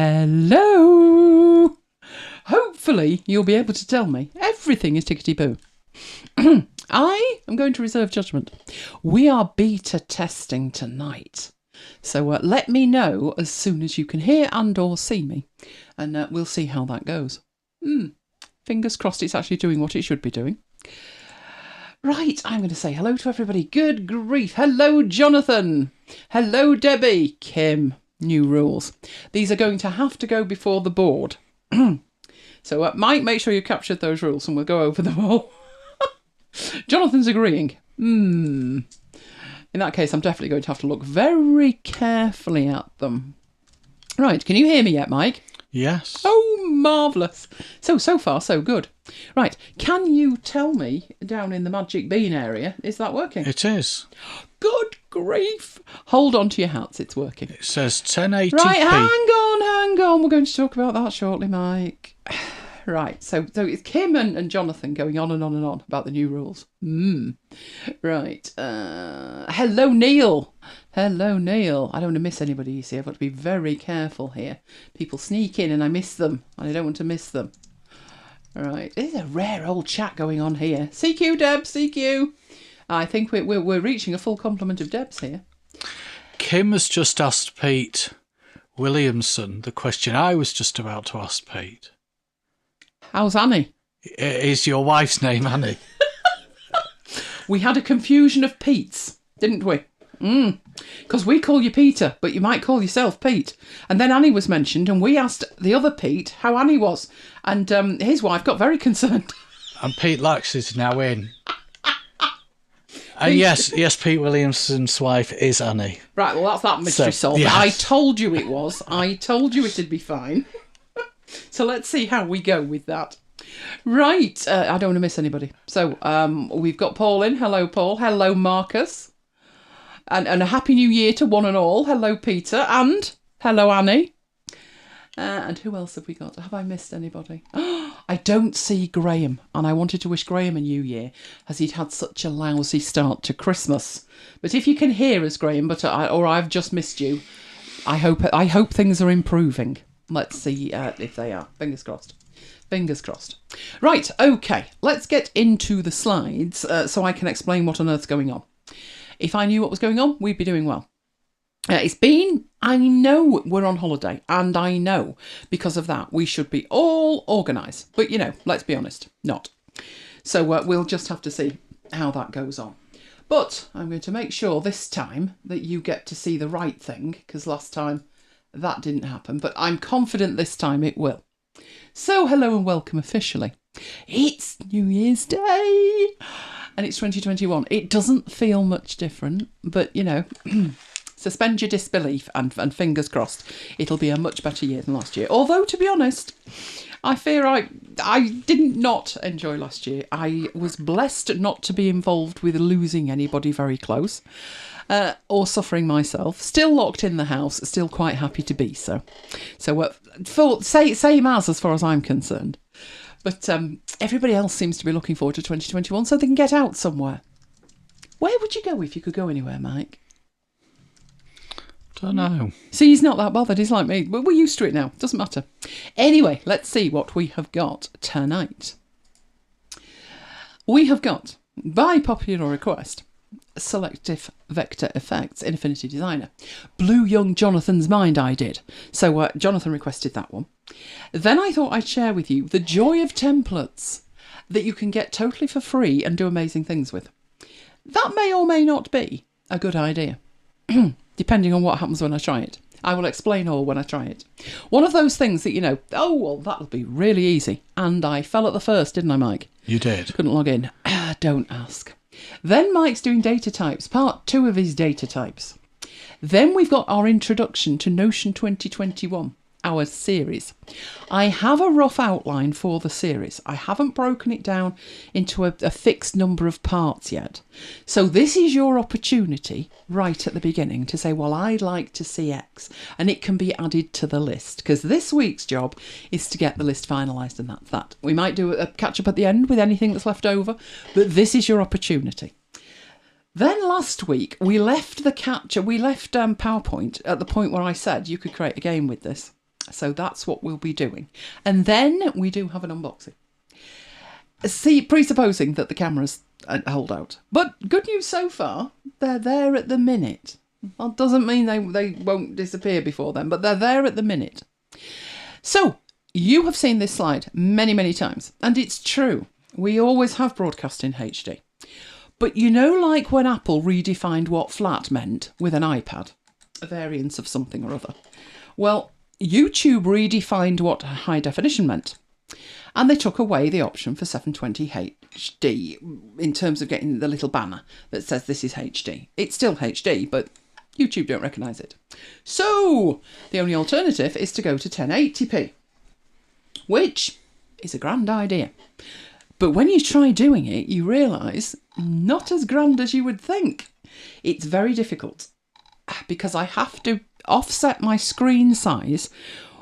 Hello. Hopefully you'll be able to tell me everything is tickety-boo. I am going to reserve judgment. We are beta testing tonight. So let me know as soon as you can hear and or see me. And we'll see how that goes. Fingers crossed it's actually doing what it should be doing. Right, I'm going to say hello to everybody. Good grief. Hello, Jonathan. Hello, Debbie. Kim. New rules. These are going to have to go before the board. So Mike, make sure you captured those rules and we'll go over them all. Jonathan's agreeing. In that case, I'm definitely going to have to look very carefully at them. Right, can you hear me yet, Mike? Yes. Oh, marvellous. So far, so good. Right, can you tell me down in the Magic Bean area, is that working? It is. Good grief. Hold on to your hats, it's working. It says 1080p. Right, hang on. We're going to talk about that shortly, Mike. Right, so it's Kim and Jonathan going on and on and on about the new rules. Right. Hello, Neil. Hello, Neil. I don't want to miss anybody, you see. I've got to be very careful here. People sneak in and I miss them, and I don't want to miss them. Right, there's a rare old chat going on here. CQ, Deb, CQ. I think we're reaching a full complement of Debs here. Kim has just asked Pete Williamson the question I was just about to ask Pete. How's Annie? Is your wife's name Annie? We had a confusion of Pete's, didn't we? Because we call you Peter, but you might call yourself Pete. And then Annie was mentioned, and we asked the other Pete how Annie was. And his wife got very concerned. And Pete Lax is now in. And yes, Pete Williamson's wife is Annie. Right, well, that's that mystery solved. Yes. I told you it was. I told you it'd be fine. So let's see how we go with that. Right, I don't want to miss anybody. So we've got Paul in. Hello, Paul. Hello, Marcus. And a happy new year to one and all. Hello, Peter. And hello, Annie. And who else have we got? Have I missed anybody? I don't see Graham. And I wanted to wish Graham a new year, as he'd had such a lousy start to Christmas. But if you can hear us, Graham, or I've just missed you, I hope things are improving. Let's see if they are. Fingers crossed. Fingers crossed. Right, okay. Let's get into the slides so I can explain what on earth's going on. If I knew what was going on, we'd be doing well. I know we're on holiday, and I know because of that we should be all organised. But, let's be honest, not. So we'll just have to see how that goes on. But I'm going to make sure this time that you get to see the right thing, because last time that didn't happen. But I'm confident this time it will. So hello and welcome officially. It's New Year's Day, and it's 2021. It doesn't feel much different, but, suspend your disbelief and fingers crossed it'll be a much better year than last year. Although, to be honest, I fear I did not enjoy last year. I was blessed not to be involved with losing anybody very close or suffering myself. Still locked in the house, still quite happy to be so. So same as far as I'm concerned. But everybody else seems to be looking forward to 2021 so they can get out somewhere. Where would you go if you could go anywhere, Mike? Don't know. See, he's not that bothered. He's like me. But we're used to it now. Doesn't matter. Anyway, let's see what we have got tonight. We have got, by popular request, Selective Vector Effects in Affinity Designer. Blew young Jonathan's mind, I did. So Jonathan requested that one. Then I thought I'd share with you the joy of templates that you can get totally for free and do amazing things with. That may or may not be a good idea. Depending on what happens when I try it. I will explain all when I try it. One of those things that, that'll be really easy. And I fell at the first, didn't I, Mike? You did. Couldn't log in. Don't ask. Then Mike's doing data types, part 2 of his data types. Then we've got our introduction to Notion 2021, our series. I have a rough outline for the series. I haven't broken it down into a fixed number of parts yet. So this is your opportunity right at the beginning to say, well, I'd like to see X, and it can be added to the list, because this week's job is to get the list finalised, and that's that. We might do a catch up at the end with anything that's left over, but this is your opportunity. Then last week we left PowerPoint at the point where I said you could create a game with this. So that's what we'll be doing. And then we do have an unboxing. See, presupposing that the cameras hold out. But good news so far, they're there at the minute. That doesn't mean they won't disappear before then, but they're there at the minute. So, you have seen this slide many, many times, and it's true. We always have broadcast in HD. But you know, like when Apple redefined what flat meant with an iPad, a variance of something or other. Well, YouTube redefined what high definition meant. And they took away the option for 720 HD in terms of getting the little banner that says this is HD. It's still HD, but YouTube don't recognise it. So, the only alternative is to go to 1080p, which is a grand idea. But when you try doing it, you realise not as grand as you would think. It's very difficult because I have to offset my screen size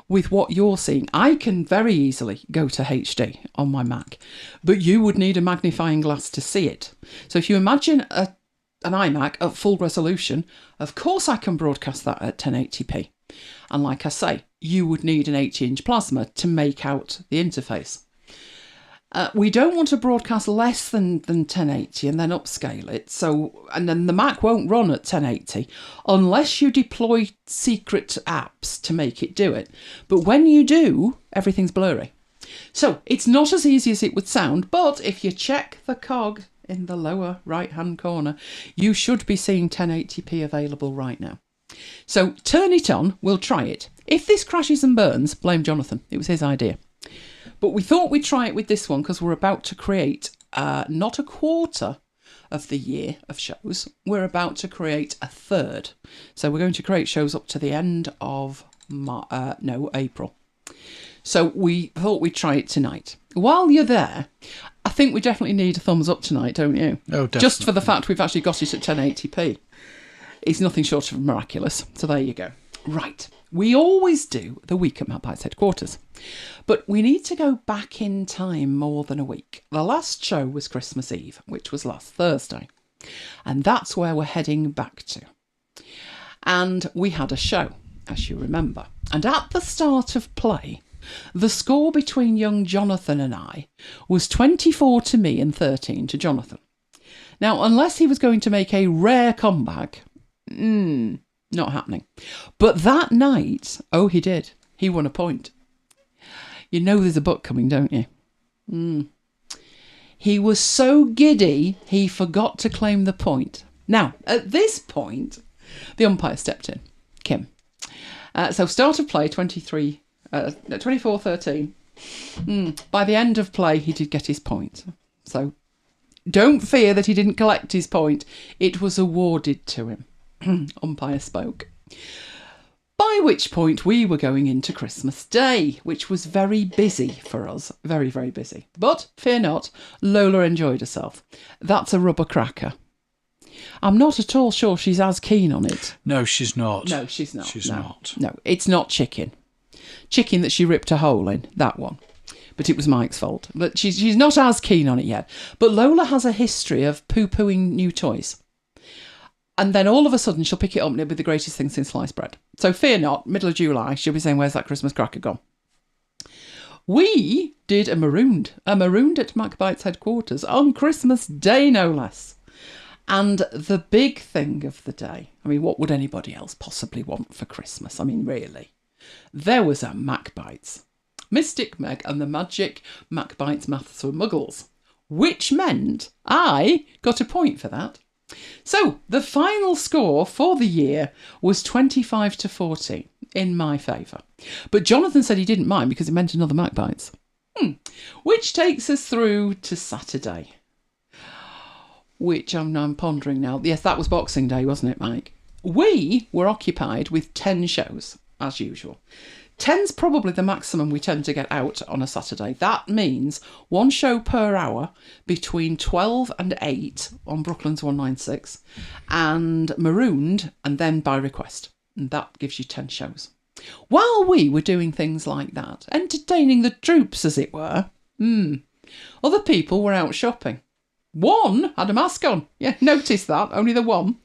with what you're seeing. I can very easily go to HD on my Mac, but you would need a magnifying glass to see it. So if you imagine an iMac at full resolution, of course I can broadcast that at 1080p. And like I say, you would need an 80-inch plasma to make out the interface. We don't want to broadcast less than 1080 and then upscale it. And then the Mac won't run at 1080 unless you deploy secret apps to make it do it. But when you do, everything's blurry. So it's not as easy as it would sound, but if you check the cog in the lower right-hand corner, you should be seeing 1080p available right now. So turn it on, we'll try it. If this crashes and burns, blame Jonathan. It was his idea. But we thought we'd try it with this one because we're about to create not a quarter of the year of shows. We're about to create a third. So we're going to create shows up to the end of April. So we thought we'd try it tonight. While you're there, I think we definitely need a thumbs up tonight, don't you? Oh, definitely. Just for the fact we've actually got it at 1080p. It's nothing short of miraculous. So there you go. Right. We always do the week at MacBites headquarters. But we need to go back in time more than a week. The last show was Christmas Eve, which was last Thursday. And that's where we're heading back to. And we had a show, as you remember. And at the start of play, the score between young Jonathan and I was 24 to me and 13 to Jonathan. Now, unless he was going to make a rare comeback, not happening. But that night, oh, he did. He won a point. You know there's a book coming, don't you? He was so giddy, he forgot to claim the point. Now, at this point, the umpire stepped in, Kim. So start of play, 24-13. By the end of play, he did get his point. So don't fear that he didn't collect his point. It was awarded to him. Umpire spoke. By which point we were going into Christmas Day, which was very busy for us. Very, very busy. But fear not, Lola enjoyed herself. That's a rubber cracker. I'm not at all sure she's as keen on it. No, she's not. No, she's not. She's not. No, it's not chicken. Chicken that she ripped a hole in, that one. But it was Mike's fault. But she's not as keen on it yet. But Lola has a history of poo-pooing new toys. And then all of a sudden she'll pick it up and it'll be the greatest thing since sliced bread. So fear not, middle of July, she'll be saying, where's that Christmas cracker gone? We did a marooned at MacBites headquarters on Christmas Day, no less. And the big thing of the day, I mean, what would anybody else possibly want for Christmas? I mean, really. There was a MacBites. Mystic Meg and the Magic MacBites Maths for Muggles. Which meant I got a point for that. So, the final score for the year was 25-14 in my favour. But Jonathan said he didn't mind because it meant another MacBites. Which takes us through to Saturday. Which I'm pondering now. Yes, that was Boxing Day, wasn't it, Mike? We were occupied with 10 shows, as usual. 10's probably the maximum we tend to get out on a Saturday. That means one show per hour between 12 and 8 on Brooklyn's 196 and Marooned and then by request. And that gives you 10 shows. While we were doing things like that, entertaining the troops as it were, other people were out shopping. One had a mask on. Yeah, notice that, only the one.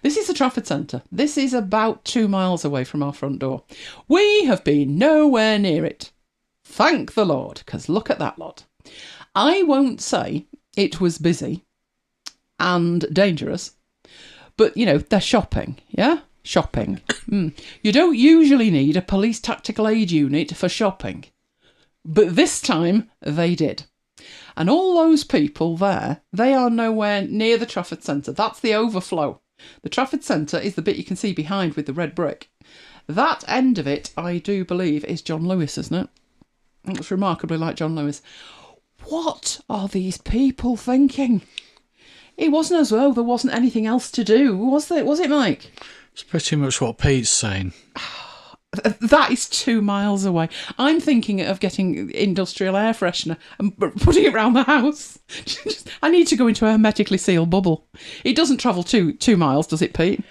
This is the Trafford Centre. This is about 2 miles away from our front door. We have been nowhere near it. Thank the Lord, because look at that lot. I won't say it was busy and dangerous, but, they're shopping, yeah? Shopping. You don't usually need a police tactical aid unit for shopping. But this time, they did. And all those people there, they are nowhere near the Trafford Centre. That's the overflow. The Trafford Centre is the bit you can see behind with the red brick. That end of it, I do believe, is John Lewis, isn't it? It's remarkably like John Lewis. What are these people thinking? It wasn't as though there wasn't anything else to do, was it, Mike? It's pretty much what Pete's saying. That is 2 miles away. I'm thinking of getting industrial air freshener and putting it around the house. I need to go into a hermetically sealed bubble. It doesn't travel 2 miles, does it, Pete?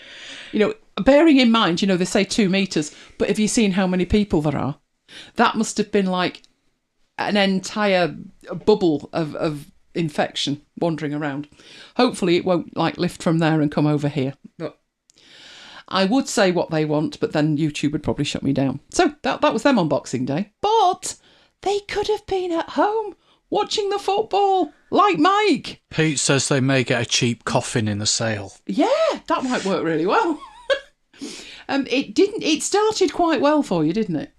Bearing in mind, they say 2 metres, but have you seen how many people there are? That must have been like an entire bubble of infection wandering around. Hopefully it won't lift from there and come over here. But I would say what they want, but then YouTube would probably shut me down. So that was them on Boxing Day. But they could have been at home watching the football, like Mike. Pete says they may get a cheap coffin in the sale. Yeah, that might work really well. It started quite well for you, didn't it?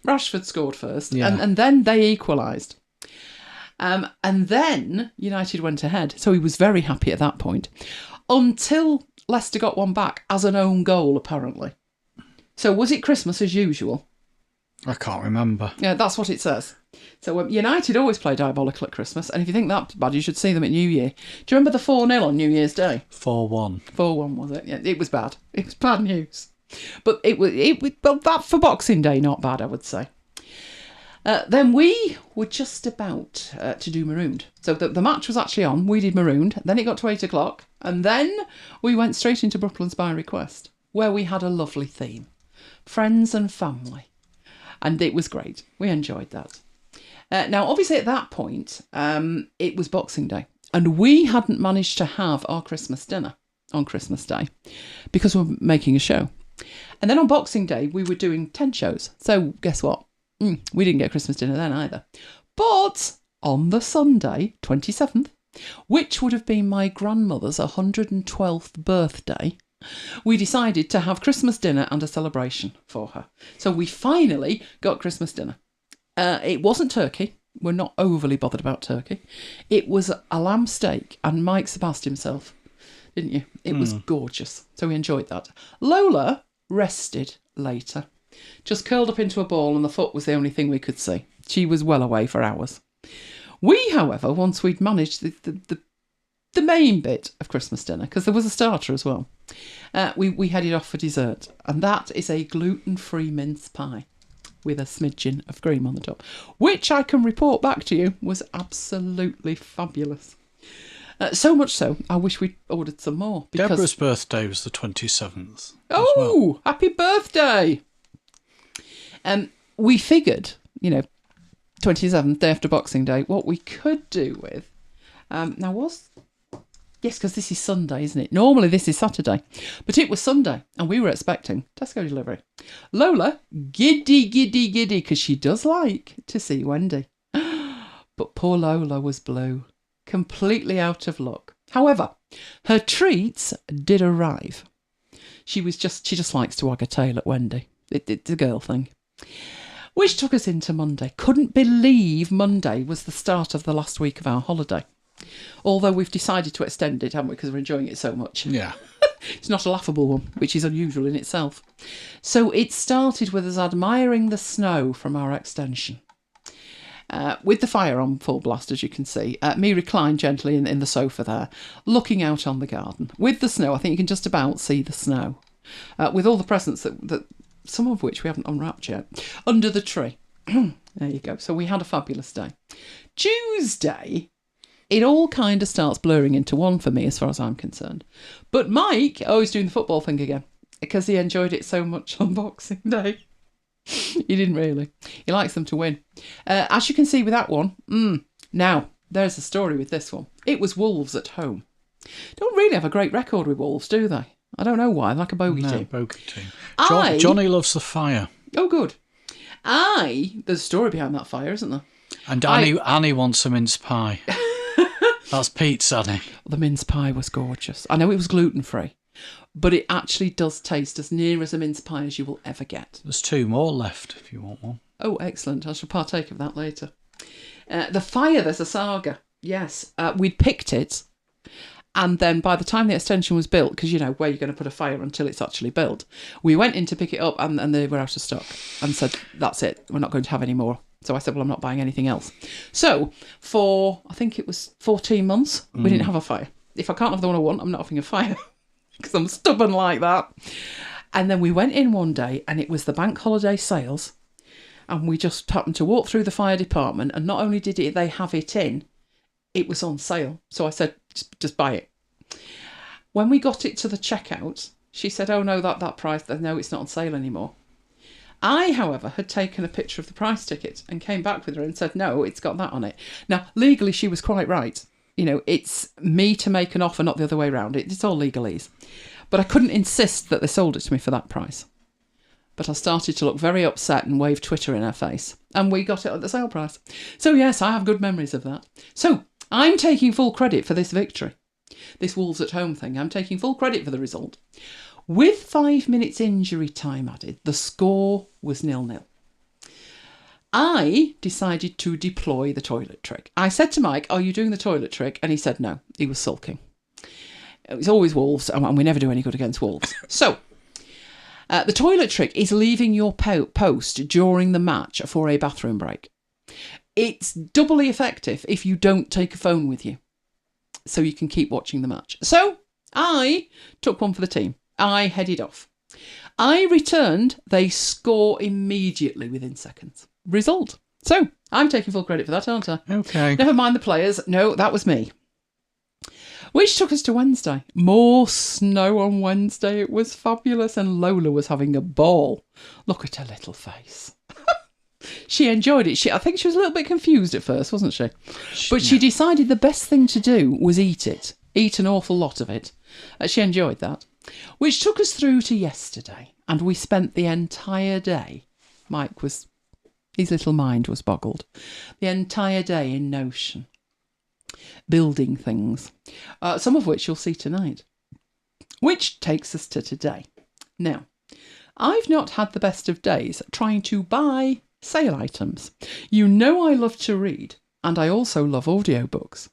Rashford scored first, yeah. and then they equalised. And then United went ahead. So he was very happy at that point. Until Leicester got one back as an own goal, apparently. So was it Christmas as usual? I can't remember. Yeah, that's what it says. So United always play diabolical at Christmas, and if you think that's bad, you should see them at New Year. Do you remember the 4-0 on New Year's Day? 4-1. 4-1, was it? Yeah, it was bad. It was bad news. But well, that for Boxing Day, not bad, I would say. Then we were just about to do Marooned. So the match was actually on. We did Marooned. Then it got to 8 o'clock. And then we went straight into Brooklands by request, where we had a lovely theme. Friends and family. And it was great. We enjoyed that. Now, obviously at that point, it was Boxing Day. And we hadn't managed to have our Christmas dinner on Christmas Day because we were making a show. And then on Boxing Day, we were doing 10 shows. So guess what? We didn't get Christmas dinner then either. But on the Sunday, 27th, which would have been my grandmother's 112th birthday, we decided to have Christmas dinner and a celebration for her. So we finally got Christmas dinner. It wasn't turkey. We're not overly bothered about turkey. It was a lamb steak, and Mike surpassed himself, didn't you? It was gorgeous. So we enjoyed that. Lola rested later. Just curled up into a ball, and the foot was the only thing we could see. She was well away for hours. We, however, once we'd managed the main bit of Christmas dinner, because there was a starter as well, we headed off for dessert, and that is a gluten-free mince pie with a smidgen of cream on the top, which I can report back to you was absolutely fabulous. So much so, I wish we'd ordered some more. Because Deborah's birthday was the 27th. Oh, happy birthday! We figured, 27th, day after Boxing Day, what we could do with... Yes, because this is Sunday, isn't it? Normally this is Saturday. But it was Sunday, and we were expecting Tesco delivery. Lola, giddy, because she does like to see Wendy. But poor Lola was blue. Completely out of luck. However, her treats did arrive. She just likes to wag her tail at Wendy. It's a girl thing. Which took us into Monday. Couldn't believe Monday was the start of the last week of our holiday. Although we've decided to extend it, haven't we, because we're enjoying it so much. Yeah. It's not a laughable one, which is unusual in itself. So it started with us admiring the snow from our extension. With the fire on full blast, as you can see. Me reclined gently in the sofa there, looking out on the garden. With the snow, I think you can just about see the snow. With all the presents that some of which we haven't unwrapped yet, under the tree. There you go. So we had a fabulous day. Tuesday, it all kind of starts blurring into one for me as far as I'm concerned. But Mike, he's doing the football thing again because he enjoyed it so much on Boxing Day. He didn't really. He likes them to win. As you can see with that one, now, there's a story with this one. It was Wolves at home. Don't really have a great record with Wolves, do they? I don't know why. Like a bogey No, team. bogey team. I- Johnny loves the fire. Oh, good. There's a story behind that fire, isn't there? And Annie wants a mince pie. That's Pete's Annie. The mince pie was gorgeous. I know it was gluten-free, but it actually does taste as near as a mince pie as you will ever get. There's 2 more left if you want one. Oh, excellent. I shall partake of that later. The fire, there's a saga. Yes, we'd picked it, and then by the time the extension was built, because you know where you're going to put a fire until it's actually built, we went in to pick it up and they were out of stock and said, that's it, we're not going to have any more. So I said, well, I'm not buying anything else. So for, I think it was 14 months, we didn't have a fire. If I can't have the one I want, I'm not having a fire because I'm stubborn like that. And then we went in one day and it was the bank holiday sales. And we just happened to walk through the fire department, and not only did they have it in, it was on sale. So I said, just buy it. When we got it to the checkout, she said, oh no, that price, no, it's not on sale anymore. I, however, had taken a picture of the price ticket and came back with her and said, no, it's got that on it. Now, legally, she was quite right. You know, it's me to make an offer, not the other way around. It's all legalese. But I couldn't insist that they sold it to me for that price. But I started to look very upset and wave Twitter in her face. And we got it at the sale price. So yes, I have good memories of that. So I'm taking full credit for this victory. This Wolves at home thing. I'm taking full credit for the result. With 5 minutes injury time added, the score was 0-0. I decided to deploy the toilet trick. I said to Mike, are you doing the toilet trick? And he said no. He was sulking. It was always Wolves, and we never do any good against Wolves. So the toilet trick is leaving your post during the match for a bathroom break. It's doubly effective if you don't take a phone with you, so you can keep watching the match. So I took one for the team. I headed off. I returned. They score immediately within seconds. Result. So I'm taking full credit for that, aren't I? Okay. Never mind the players. No, that was me. Which took us to Wednesday. More snow on Wednesday. It was fabulous, and Lola was having a ball. Look at her little face. She enjoyed it. I think she was a little bit confused at first, wasn't she? But she decided the best thing to do was eat it. Eat an awful lot of it. She enjoyed that. Which took us through to yesterday, and we spent the entire day. His little mind was boggled. The entire day in Notion. Building things, some of which you'll see tonight. Which takes us to today. Now, I've not had the best of days trying to buy sale items. You know I love to read, and I also love audiobooks.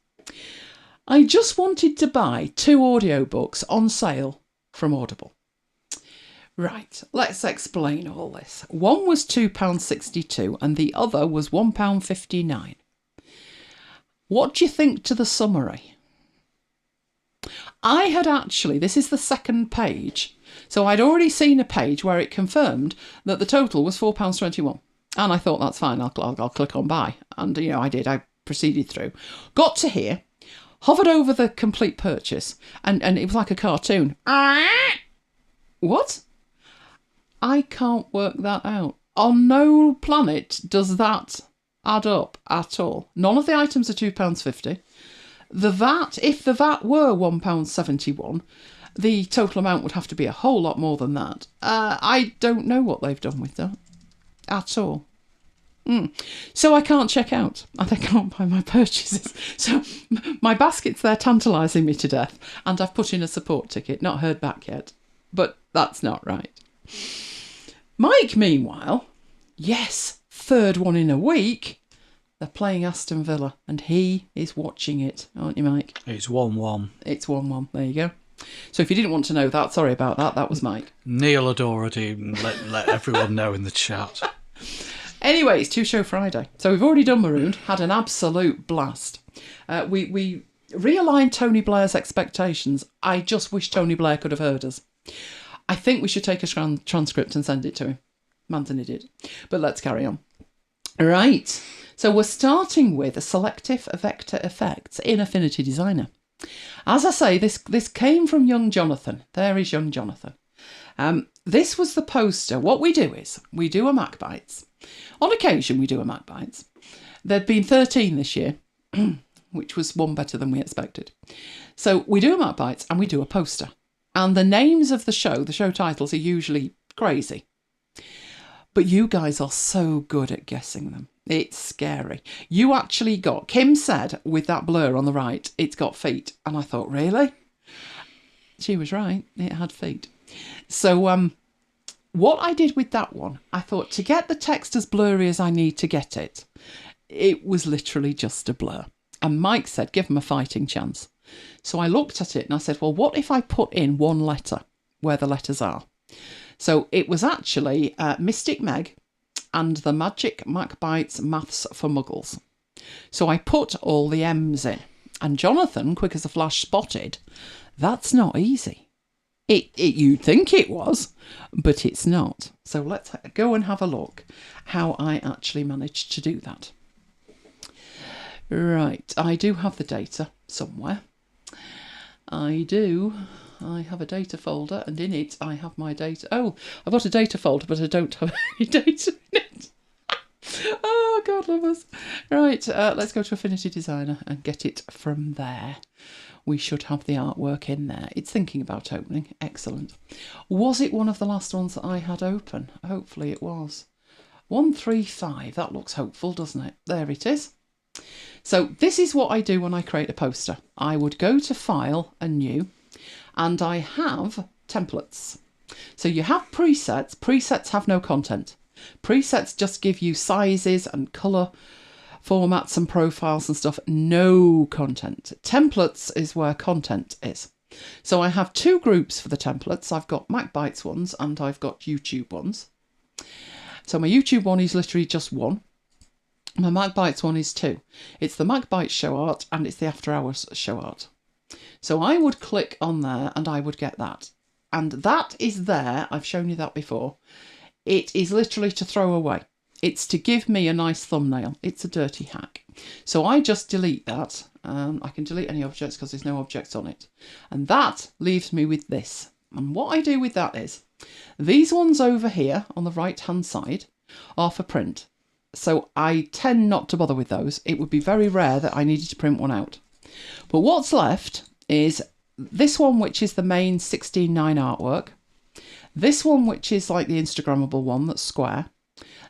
I just wanted to buy 2 audiobooks on sale from Audible. Right, let's explain all this. One was £2.62 and the other was £1.59. What do you think to the summary? I had actually, this is the second page, so I'd already seen a page where it confirmed that the total was £4.21. And I thought, that's fine, I'll click on buy. And, you know, I did, I proceeded through. Got to here, hovered over the complete purchase, and it was like a cartoon. What? I can't work that out. On no planet does that add up at all. None of the items are £2.50. The VAT, if the VAT were £1.71, the total amount would have to be a whole lot more than that. I don't know what they've done with that at all. So I can't check out and I can't buy my purchases. So my basket's there tantalising me to death, and I've put in a support ticket, not heard back yet. But that's not right. Mike, meanwhile, yes, 3rd one in a week, they're playing Aston Villa, and he is watching it, aren't you, Mike? It's 1-1. It's 1-1, there you go. So if you didn't want to know that, sorry about that, that was Mike. Neil had already let everyone know in the chat. Anyway, it's 2-show Friday. So we've already done Marooned, had an absolute blast. We realigned Tony Blair's expectations. I just wish Tony Blair could have heard us. I think we should take a transcript and send it to him. Man's an idiot. But let's carry on. Right. So we're starting with a selective vector effects in Affinity Designer. As I say, this came from young Jonathan. There is young Jonathan. This was the poster. What we do is we do a MacBites. On occasion, we do a MacBites. There'd been 13 this year, which was one better than we expected. So we do a MacBites and we do a poster. And the names of the show titles are usually crazy. But you guys are so good at guessing them. It's scary. You actually got, Kim said with that blur on the right, it's got feet. And I thought, really? She was right. It had feet. So what I did with that one, I thought to get the text as blurry as I need to get it, it was literally just a blur. And Mike said, give them a fighting chance. So I looked at it and I said, well, what if I put in one letter where the letters are? So it was actually Mystic Meg and the Magic MacBites Maths for Muggles. So I put all the M's in. And Jonathan, quick as a flash, spotted, that's not easy. You'd think it was, but it's not. So let's go and have a look how I actually managed to do that. Right, I do have the data somewhere. I do. I have a data folder, and in it I have my data. Oh, I've got a data folder, but I don't have any data in it. Oh, God love us. Right, let's go to Affinity Designer and get it from there. We should have the artwork in there. It's thinking about opening. Excellent. Was it one of the last ones that I had open? Hopefully it was. 135. That looks hopeful, doesn't it? There it is. So this is what I do when I create a poster. I would go to File and New, and I have templates. So you have presets. Presets have no content. Presets just give you sizes and colour formats and profiles and stuff. No content. Templates is where content is. So I have two groups for the templates. I've got MacBites ones and I've got YouTube ones. So my YouTube one is literally just one. My MacBites one is two. It's the MacBites show art and it's the After Hours show art. So I would click on there and I would get that. And that is there. I've shown you that before. It is literally to throw away. It's to give me a nice thumbnail. It's a dirty hack. So I just delete that. I can delete any objects because there's no objects on it. And that leaves me with this. And what I do with that is, these ones over here on the right hand side are for print. So I tend not to bother with those. It would be very rare that I needed to print one out. But what's left is this one, which is the main 16:9 artwork. This one, which is like the Instagrammable one that's square.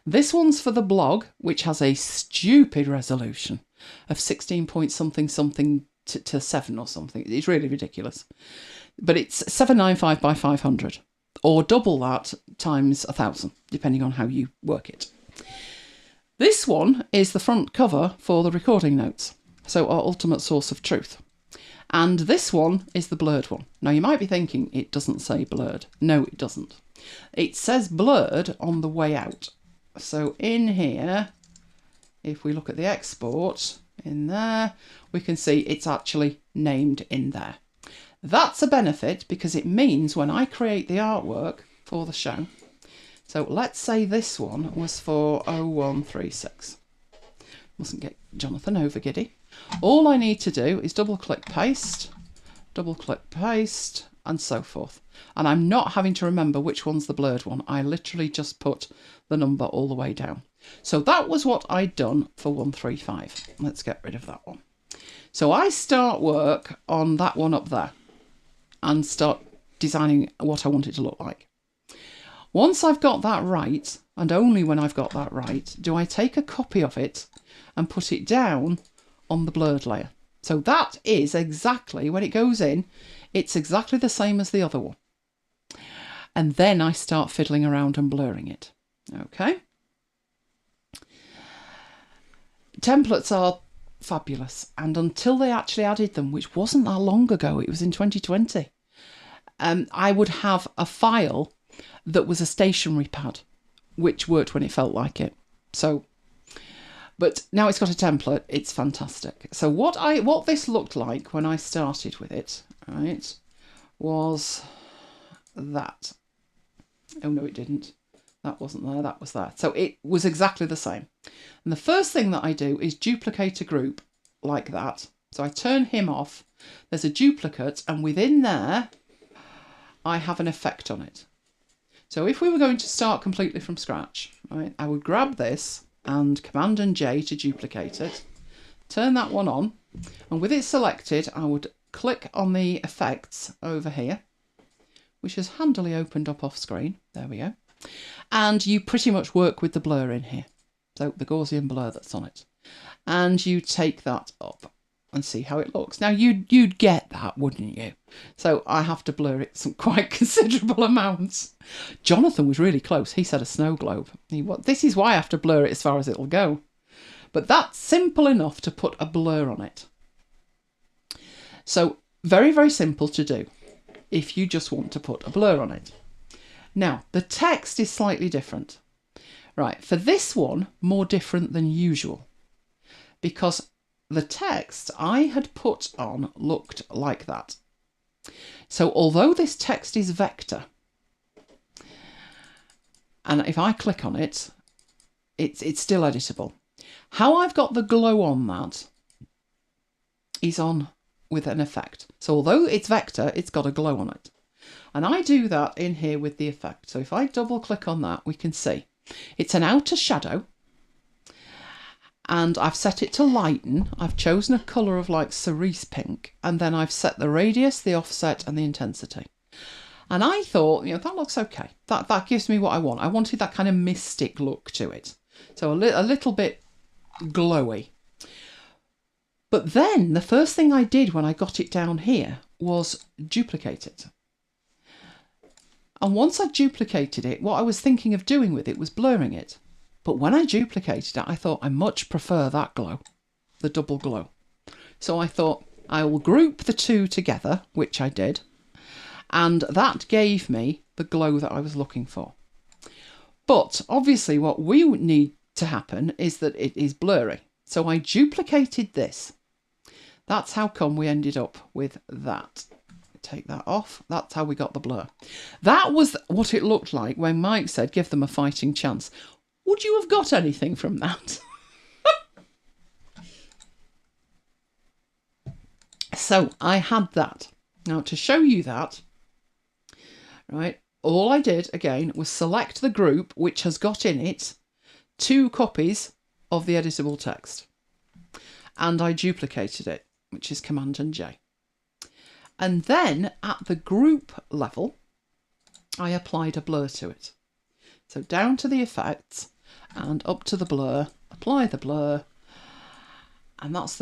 This one's for the blog, which has a stupid resolution of 16 point something to 7 or something. It's really ridiculous. But it's 795 by 500, or double that times 1,000, depending on how you work it. This one is the front cover for the recording notes, so our ultimate source of truth. And this one is the blurred one. Now you might be thinking it doesn't say blurred. No, it doesn't. It says blurred on the way out. So in here, if we look at the export in there, we can see it's actually named in there. That's a benefit because it means when I create the artwork for the show, so let's say this one was for 0136. Mustn't get Jonathan over giddy. All I need to do is double click paste, and so forth. And I'm not having to remember which one's the blurred one. I literally just put the number all the way down. So that was what I'd done for 135. Let's get rid of that one. So I start work on that one up there and start designing what I want it to look like. Once I've got that right, and only when I've got that right, do I take a copy of it and put it down on the blurred layer. So that is exactly, when it goes in, it's exactly the same as the other one. And then I start fiddling around and blurring it. Okay. Templates are fabulous. And until they actually added them, which wasn't that long ago, it was in 2020, I would have a file that was a stationery pad, which worked when it felt like it. So, but now it's got a template, it's fantastic. So what this looked like when I started with it, right, was that. Oh no, it didn't. That wasn't there, that was there. So it was exactly the same. And the first thing that I do is duplicate a group like that. So I turn him off, there's a duplicate, and within there, I have an effect on it. So if we were going to start completely from scratch, right, I would grab this and Command and J to duplicate it, turn that one on, and with it selected, I would click on the effects over here, which has handily opened up off screen. There we go. And you pretty much work with the blur in here. So the Gaussian blur that's on it. And you take that up and see how it looks. Now you'd get that, wouldn't you? So I have to blur it some quite considerable amounts. Jonathan was really close. He said a snow globe. This is why I have to blur it as far as it'll go. But that's simple enough to put a blur on it. So very, very simple to do if you just want to put a blur on it. Now, the text is slightly different. Right, for this one, more different than usual. Because the text I had put on looked like that. So although this text is vector, and if I click on it, it's still editable. How I've got the glow on that is on with an effect. So although it's vector, it's got a glow on it. And I do that in here with the effect. So if I double click on that, we can see it's an outer shadow. And I've set it to lighten. I've chosen a colour of like cerise pink. And then I've set the radius, the offset and the intensity. And I thought, that looks okay. That gives me what I want. I wanted that kind of mystic look to it. So a little bit glowy. But then the first thing I did when I got it down here was duplicate it. And once I duplicated it, what I was thinking of doing with it was blurring it. But when I duplicated it, I thought I much prefer that glow, the double glow. So I thought I will group the two together, which I did. And that gave me the glow that I was looking for. But obviously what we need to happen is that it is blurry. So I duplicated this. That's how come we ended up with that. Take that off. That's how we got the blur. That was what it looked like when Mike said, give them a fighting chance. Would you have got anything from that? So I had that. Now to show you that, right, all I did again was select the group which has got in it 2 copies of the editable text. And I duplicated it, which is Command and J. And then at the group level, I applied a blur to it. So down to the effects and up to the blur, apply the blur. And that's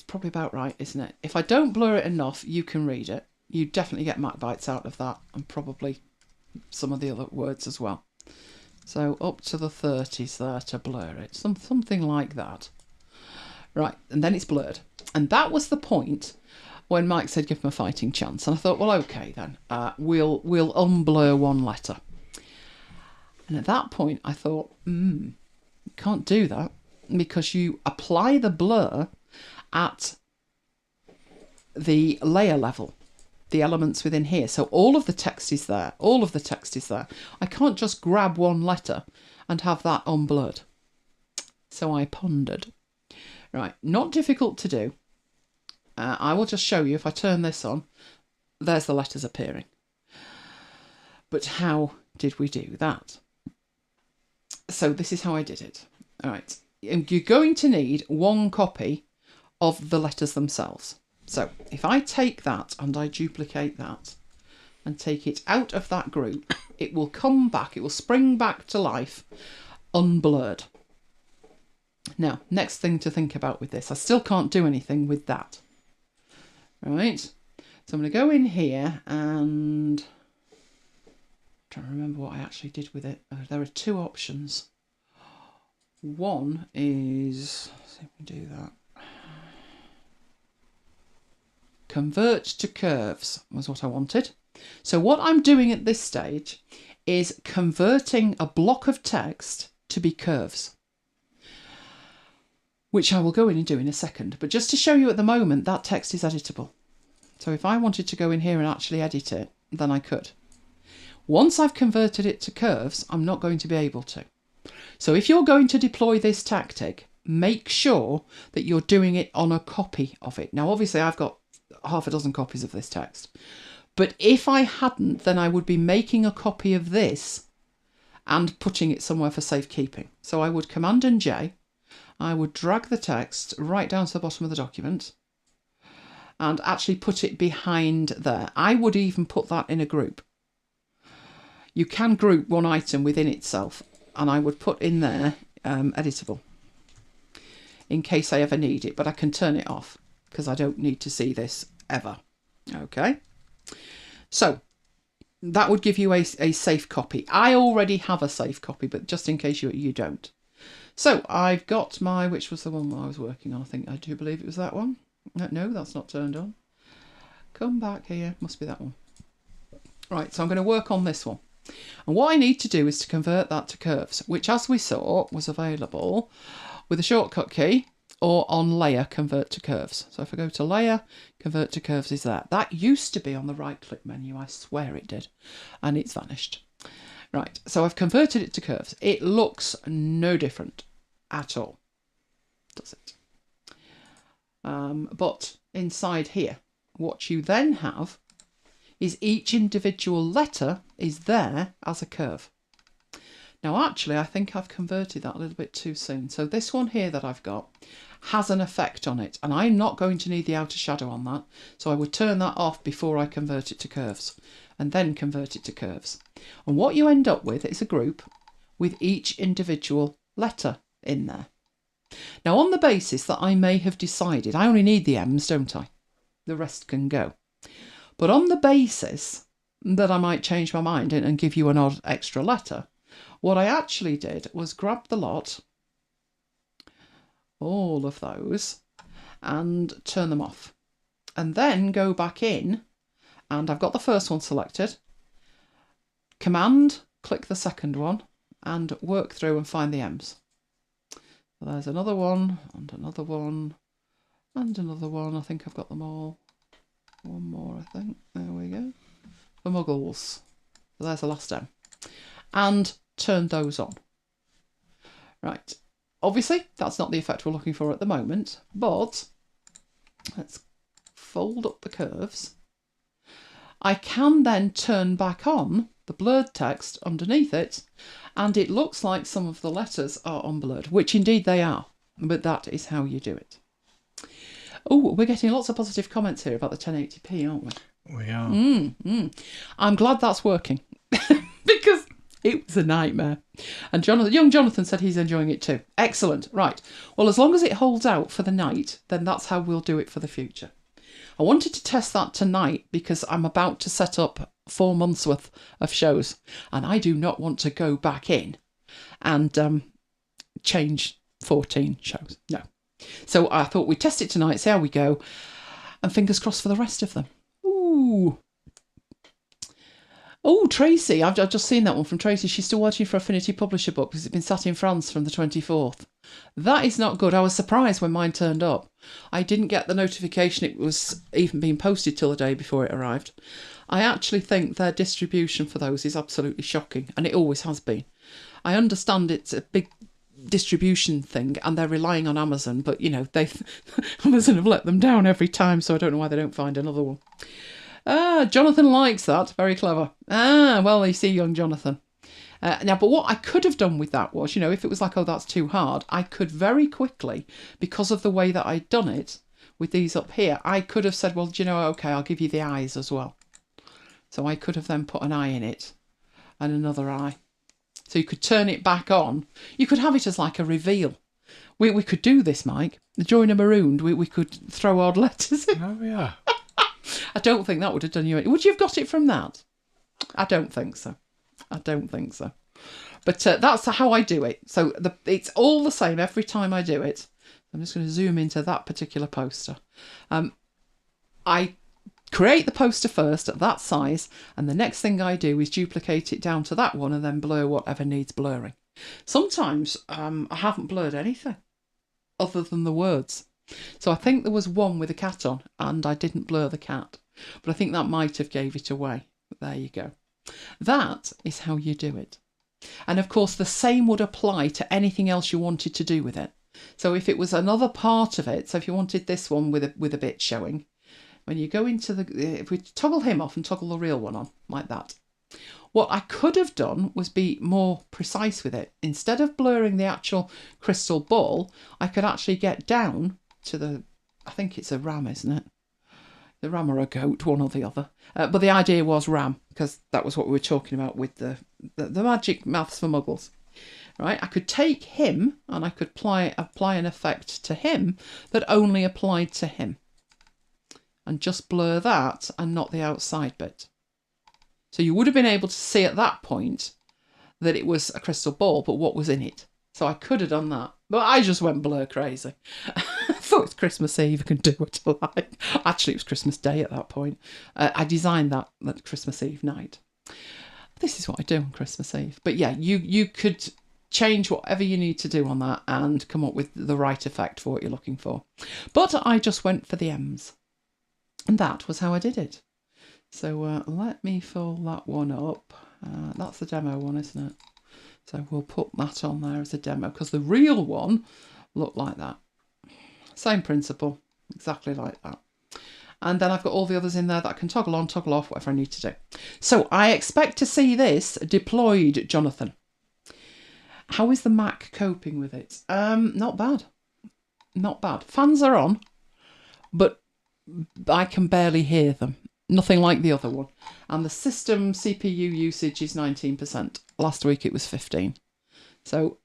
probably about right, isn't it? If I don't blur it enough, you can read it. You definitely get MacBites out of that and probably some of the other words as well. So up to the 30s there to blur it, something like that. Right, and then it's blurred. And that was the point when Mike said give him a fighting chance. And I thought, well, okay then, we'll unblur one letter. And at that point I thought, you can't do that because you apply the blur at the layer level, the elements within here. So all of the text is there, all of the text is there. I can't just grab one letter and have that unblurred. So I pondered. Right, not difficult to do. I will just show you, if I turn this on, there's the letters appearing. But how did we do that? So this is how I did it. All right, you're going to need 1 copy of the letters themselves. So if I take that and I duplicate that and take it out of that group, it will come back, it will spring back to life unblurred. Now, next thing to think about with this, I still can't do anything with that. Right, so I'm going to go in here and I'm trying to remember what I actually did with it. There are 2 options. One is, let's see if we can do that. Convert to curves was what I wanted. So what I'm doing at this stage is converting a block of text to be curves, which I will go in and do in a second. But just to show you at the moment, that text is editable. So if I wanted to go in here and actually edit it, then I could. Once I've converted it to curves, I'm not going to be able to. So if you're going to deploy this tactic, make sure that you're doing it on a copy of it. Now, obviously, I've got half a dozen copies of this text. But if I hadn't, then I would be making a copy of this and putting it somewhere for safekeeping. So I would Command and J. I would drag the text right down to the bottom of the document and actually put it behind there. I would even put that in a group. You can group one item within itself, and I would put in there editable in case I ever need it, but I can turn it off because I don't need to see this ever. Okay, so that would give you a safe copy. I already have a safe copy, but just in case you don't. So I've got my, which was the one I was working on, I do believe it was that one. No, that's not turned on. Come back here, must be that one. Right, so I'm going to work on this one. And what I need to do is to convert that to curves, which as we saw was available with a shortcut key or on layer, convert to curves. So if I go to layer, convert to curves is there. That used to be on the right click menu, I swear it did, and it's vanished. Right, so I've converted it to curves. It looks no different at all, does it? But inside here, what you then have is each individual letter is there as a curve. Now actually I think I've converted that a little bit too soon. So this one here that I've got has an effect on it, and I'm not going to need the outer shadow on that, so I would turn that off before I convert it to curves and then convert it to curves. And what you end up with is a group with each individual letter in there. Now on the basis that I may have decided I only need the M's, don't I? The rest can go. But on the basis that I might change my mind and give you an odd extra letter, what I actually did was grab the lot, all of those, and turn them off. And then go back in, and I've got the first one selected, Command, click the second one, and work through and find the M's. So there's another one, and another one, and another one. I think I've got them all. One more, I think. There we go. The muggles. So there's the last M. And turn those on. Right. Obviously, that's not the effect we're looking for at the moment, but let's fold up the curves. I can then turn back on the blurred text underneath it, and it looks like some of the letters are unblurred, which indeed they are, but that is how you do it. Oh, we're getting lots of positive comments here about the 1080p, aren't we? We are. I'm glad that's working because it was a nightmare. And young Jonathan said he's enjoying it too. Excellent. Right. Well, as long as it holds out for the night, then that's how we'll do it for the future. I wanted to test that tonight because I'm about to set up 4 months worth of shows, and I do not want to go back in and change 14 shows. No. So I thought we'd test it tonight, see how we go, and fingers crossed for the rest of them. Ooh. Oh, Tracy, I've just seen that one from Tracy. She's still watching for Affinity Publisher book because it's been sat in France from the 24th. That is not good. I was surprised when mine turned up. I didn't get the notification it was even being posted till the day before it arrived. I actually think their distribution for those is absolutely shocking, and it always has been. I understand it's a big distribution thing and they're relying on Amazon, but you know, Amazon have let them down every time, so I don't know why they don't find another one. Jonathan likes that. Very clever. Well, you see, young Jonathan. Now, but what I could have done with that was, you know, if it was like, oh, that's too hard, I could very quickly, because of the way that I'd done it with these up here, I could have said, well, do you know, okay, I'll give you the eyes as well. So I could have then put an eye in it and another eye. So you could turn it back on. You could have it as like a reveal. We could do this, Mike. During a marooned, we could throw odd letters in. Oh, yeah. I don't think that would have done you any. Would you have got it from that? I don't think so. I don't think so. But that's how I do it. So it's all the same every time I do it. I'm just going to zoom into that particular poster. I create the poster first at that size, and the next thing I do is duplicate it down to that one and then blur whatever needs blurring. Sometimes I haven't blurred anything other than the words. So I think there was one with a cat on and I didn't blur the cat, but I think that might have gave it away. But there you go. That is how you do it. And of course the same would apply to anything else you wanted to do with it. So if it was another part of it, so if you wanted this one with a bit showing, when you go into if we toggle him off and toggle the real one on, like that. What I could have done was be more precise with it. Instead of blurring the actual crystal ball, I could actually get down to the, I think it's a ram, isn't it? The ram or a goat, one or the other. But the idea was ram, because that was what we were talking about with the the magic maths for muggles. Right, I could take him and I could apply an effect to him that only applied to him. And just blur that and not the outside bit. So you would have been able to see at that point that it was a crystal ball, but what was in it. So I could have done that. But I just went blur crazy. I thought it's Christmas Eve, I can do what I like. Actually, it was Christmas Day at that point. I designed that Christmas Eve night. This is what I do on Christmas Eve. But yeah, you could change whatever you need to do on that and come up with the right effect for what you're looking for. But I just went for the M's. And that was how I did it. So let me fill that one up. That's the demo one, isn't it? So we'll put that on there as a demo because the real one looked like that. Same principle, exactly like that. And then I've got all the others in there that I can toggle on, toggle off, whatever I need to do. So I expect to see this deployed, Jonathan. How is the Mac coping with it? Not bad. Not bad. Fans are on, but I can barely hear them. Nothing like the other one. And the system CPU usage is 19%. Last week it was 15. So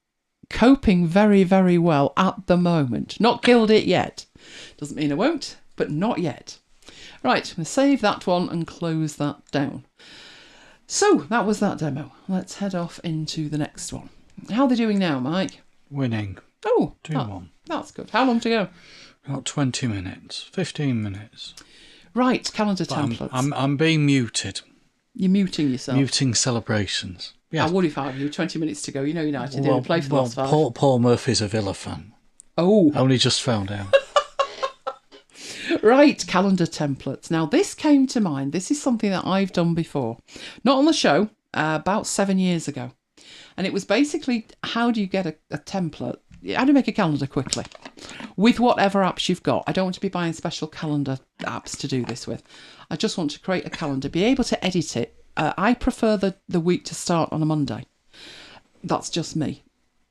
coping very, very well at the moment. Not killed it yet. Doesn't mean I won't, but not yet. Right, I'm going to save that one and close that down. So that was that demo. Let's head off into the next one. How are they doing now, Mike? Winning. Oh, 2-1. That's good. How long to go? About 20 minutes. 15 minutes. Right, calendar templates. I'm being muted. You're muting yourself. Muting celebrations. Yeah. I would if I were you. 20 minutes to go. You know United. They only play for the last 5. Paul Murphy's a Villa fan. Oh. Only just found out. Right, calendar templates. Now, this came to mind. This is something that I've done before. Not on the show, about 7 years ago. And it was basically, how do you get a template? How do you make a calendar quickly? With whatever apps you've got. I don't want to be buying special calendar apps to do this with. I just want to create a calendar, be able to edit it. I prefer the week to start on a Monday. That's just me.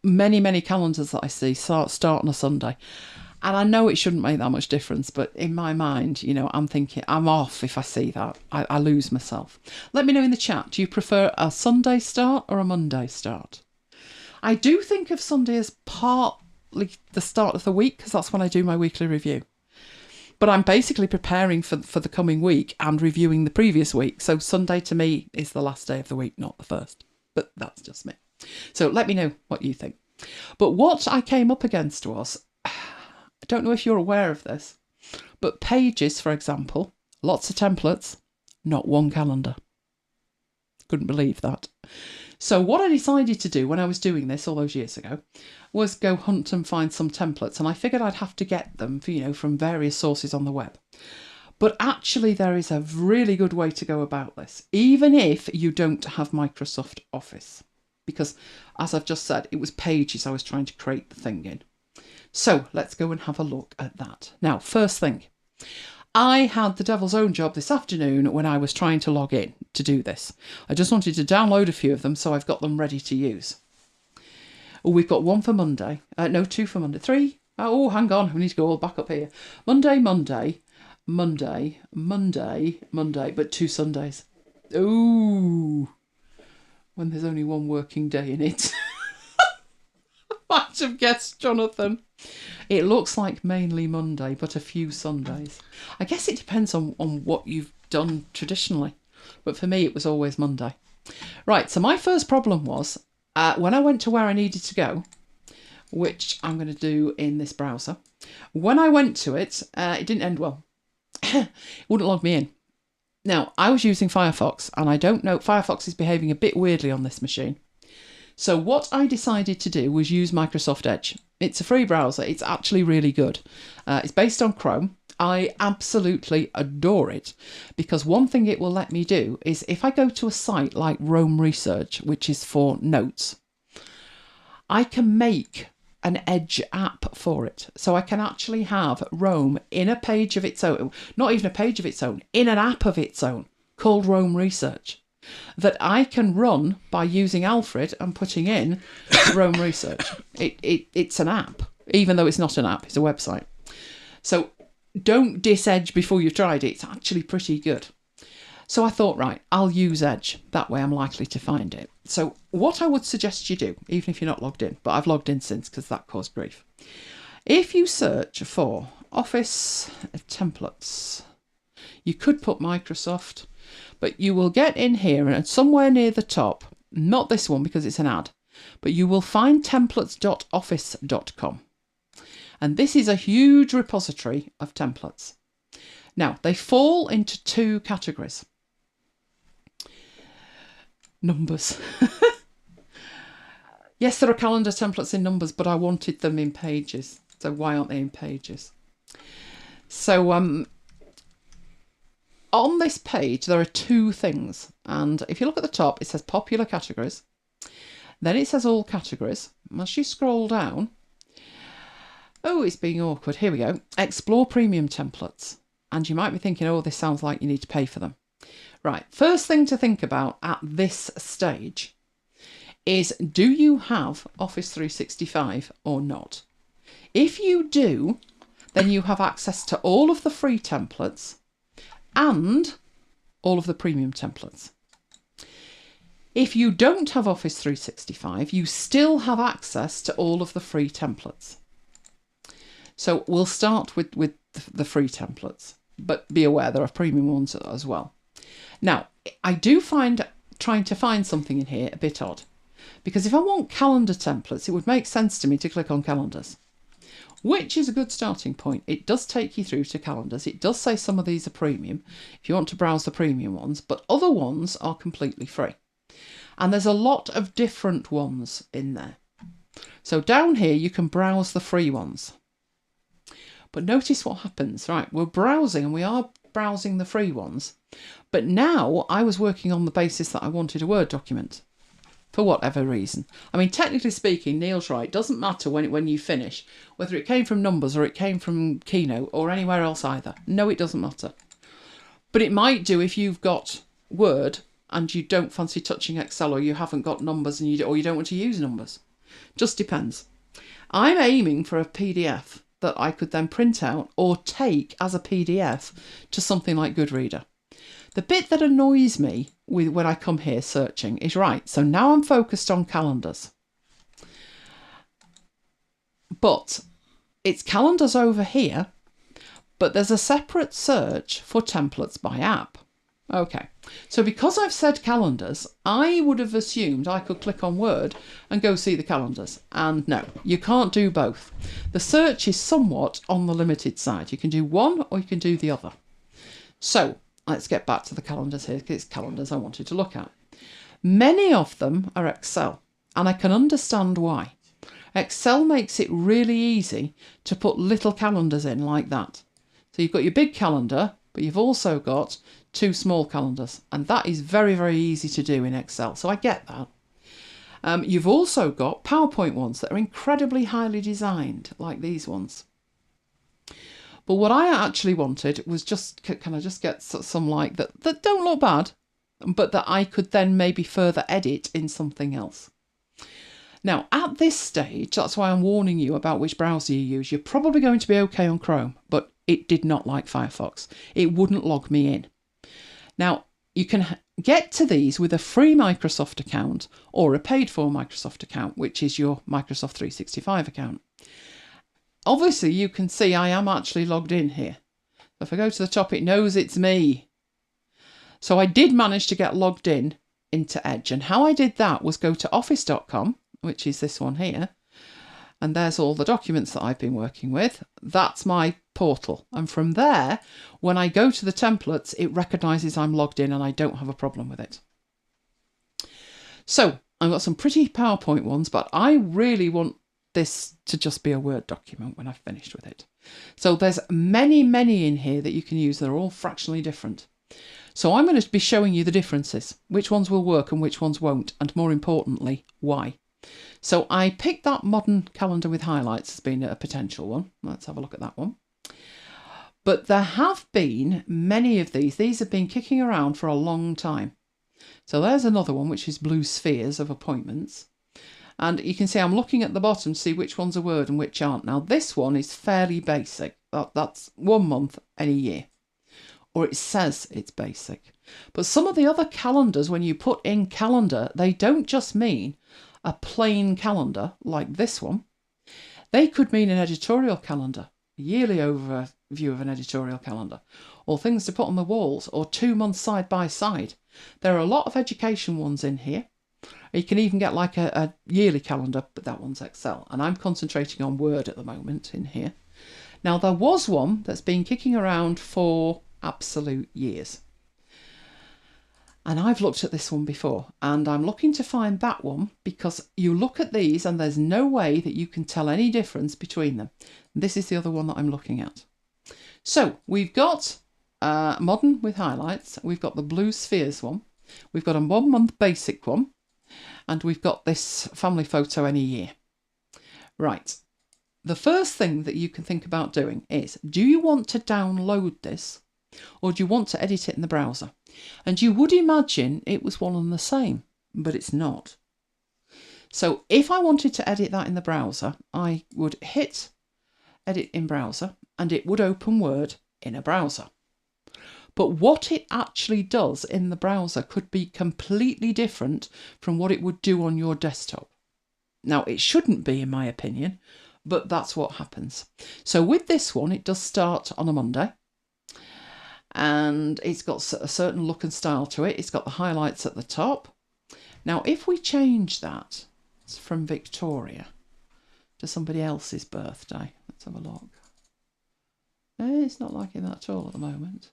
Many calendars that I see start on a Sunday. And I know it shouldn't make that much difference, but in my mind, you know, I'm thinking I'm off if I see that. I lose myself. Let me know in the chat, do you prefer a Sunday start or a Monday start? I do think of Sunday as partly the start of the week because that's when I do my weekly review. But I'm basically preparing for the coming week and reviewing the previous week. So Sunday to me is the last day of the week, not the first. But that's just me. So let me know what you think. But what I came up against was, I don't know if you're aware of this, but Pages, for example, lots of templates, not one calendar. Couldn't believe that. So what I decided to do when I was doing this all those years ago was go hunt and find some templates, and I figured I'd have to get them, from various sources on the web. But actually there is a really good way to go about this, even if you don't have Microsoft Office. Because, as I've just said, it was Pages I was trying to create the thing in. So let's go and have a look at that. Now, first thing, I had the devil's own job this afternoon when I was trying to log in to do this. I just wanted to download a few of them, so I've got them ready to use. Oh, we've got one for Monday. No, 2 for Monday. 3. Oh, hang on. We need to go all back up here. Monday, but 2 Sundays. Ooh. When there's only one working day in it. Might have guessed, Jonathan. It looks like mainly Monday, but a few Sundays. I guess it depends on what you've done traditionally. But for me, it was always Monday. Right, so my first problem was, when I went to where I needed to go, which I'm going to do in this browser, when I went to it, it didn't end well. It wouldn't log me in. Now, I was using Firefox, and I don't know, Firefox is behaving a bit weirdly on this machine. So what I decided to do was use Microsoft Edge. It's a free browser. It's actually really good. It's based on Chrome. I absolutely adore it because one thing it will let me do is if I go to a site like Rome Research, which is for notes, I can make an Edge app for it. So I can actually have Rome in a page of its own, not even a page of its own, in an app of its own called Rome Research that I can run by using Alfred and putting in Rome Research. It's an app, even though it's not an app, it's a website. So don't diss Edge before you've tried it. It's actually pretty good. So I thought, right, I'll use Edge. That way I'm likely to find it. So what I would suggest you do, even if you're not logged in, but I've logged in since because that caused grief. If you search for Office templates, you could put Microsoft, but you will get in here and somewhere near the top, not this one because it's an ad, but you will find templates.office.com. And this is a huge repository of templates. Now, they fall into two categories. Numbers. Yes, there are calendar templates in Numbers, but I wanted them in Pages. So why aren't they in Pages? So on this page, there are two things. And if you look at the top, it says Popular Categories. Then it says All Categories. As you scroll down, oh, it's being awkward. Here we go. Explore Premium Templates. And you might be thinking, oh, this sounds like you need to pay for them. Right, first thing to think about at this stage is, do you have Office 365 or not? If you do, then you have access to all of the free templates and all of the premium templates. If you don't have Office 365, you still have access to all of the free templates. So we'll start with the free templates, but be aware there are premium ones as well. Now, I do find trying to find something in here a bit odd, because if I want calendar templates, it would make sense to me to click on calendars, which is a good starting point. It does take you through to calendars. It does say some of these are premium if you want to browse the premium ones, but other ones are completely free. And there's a lot of different ones in there. So down here, you can browse the free ones. But notice what happens. Right, we're browsing and we are browsing the free ones. But now I was working on the basis that I wanted a Word document for whatever reason. I mean, technically speaking, Neil's right. It doesn't matter when you finish, whether it came from Numbers or it came from Keynote or anywhere else either. No, it doesn't matter. But it might do if you've got Word and you don't fancy touching Excel, or you haven't got Numbers and you don't want to use Numbers. Just depends. I'm aiming for a PDF that I could then print out or take as a PDF to something like Goodreader. The bit that annoys me when I come here searching is, right, so now I'm focused on calendars. But it's calendars over here, but there's a separate search for templates by app. Okay, so because I've said calendars, I would have assumed I could click on Word and go see the calendars. And no, you can't do both. The search is somewhat on the limited side. You can do one or you can do the other. So let's get back to the calendars here, because it's calendars I wanted to look at. Many of them are Excel, and I can understand why. Excel makes it really easy to put little calendars in like that. So you've got your big calendar, but you've also got two small calendars, and that is very, very easy to do in Excel. So I get that. You've also got PowerPoint ones that are incredibly highly designed, like these ones. But what I actually wanted was just, can I just get some like that don't look bad, but that I could then maybe further edit in something else. Now, at this stage, that's why I'm warning you about which browser you use. You're probably going to be okay on Chrome, but it did not like Firefox. It wouldn't log me in. Now, you can get to these with a free Microsoft account or a paid-for Microsoft account, which is your Microsoft 365 account. Obviously, you can see I am actually logged in here. If I go to the top, it knows it's me. So I did manage to get logged in into Edge. And how I did that was go to office.com, which is this one here. And there's all the documents that I've been working with. That's my portal. And from there, when I go to the templates, it recognises I'm logged in and I don't have a problem with it. So I've got some pretty PowerPoint ones, but I really want this to just be a Word document when I've finished with it. So there's many, many in here that you can use. They're all fractionally different. So I'm going to be showing you the differences, which ones will work and which ones won't, and more importantly, why. So I picked that modern calendar with highlights as being a potential one. Let's have a look at that one. But there have been many of these. These have been kicking around for a long time. So there's another one, which is blue spheres of appointments. And you can see I'm looking at the bottom to see which ones are Word and which aren't. Now, this one is fairly basic. That's 1 month any year. or it says it's basic. But some of the other calendars, when you put in calendar, they don't just mean a plain calendar like this one. They could mean an editorial calendar, a yearly overview of an editorial calendar, or things to put on the walls, or 2 months side by side. There are a lot of education ones in here. You can even get like a yearly calendar, but that one's Excel. And I'm concentrating on Word at the moment in here. Now, there was one that's been kicking around for absolute years. And I've looked at this one before, and I'm looking to find that one because you look at these and there's no way that you can tell any difference between them. This is the other one that I'm looking at. So we've got modern with highlights. We've got the blue spheres one. We've got a 1 month basic one. And we've got this family photo any year. Right. The first thing that you can think about doing is, do you want to download this or do you want to edit it in the browser? And you would imagine it was one and the same, but it's not. So if I wanted to edit that in the browser, I would hit edit in browser and it would open Word in a browser. But what it actually does in the browser could be completely different from what it would do on your desktop. Now, it shouldn't be, in my opinion, but that's what happens. So with this one, it does start on a Monday. And it's got a certain look and style to it. It's got the highlights at the top. Now, if we change that from Victoria to somebody else's birthday, let's have a look. It's not liking that at all at the moment.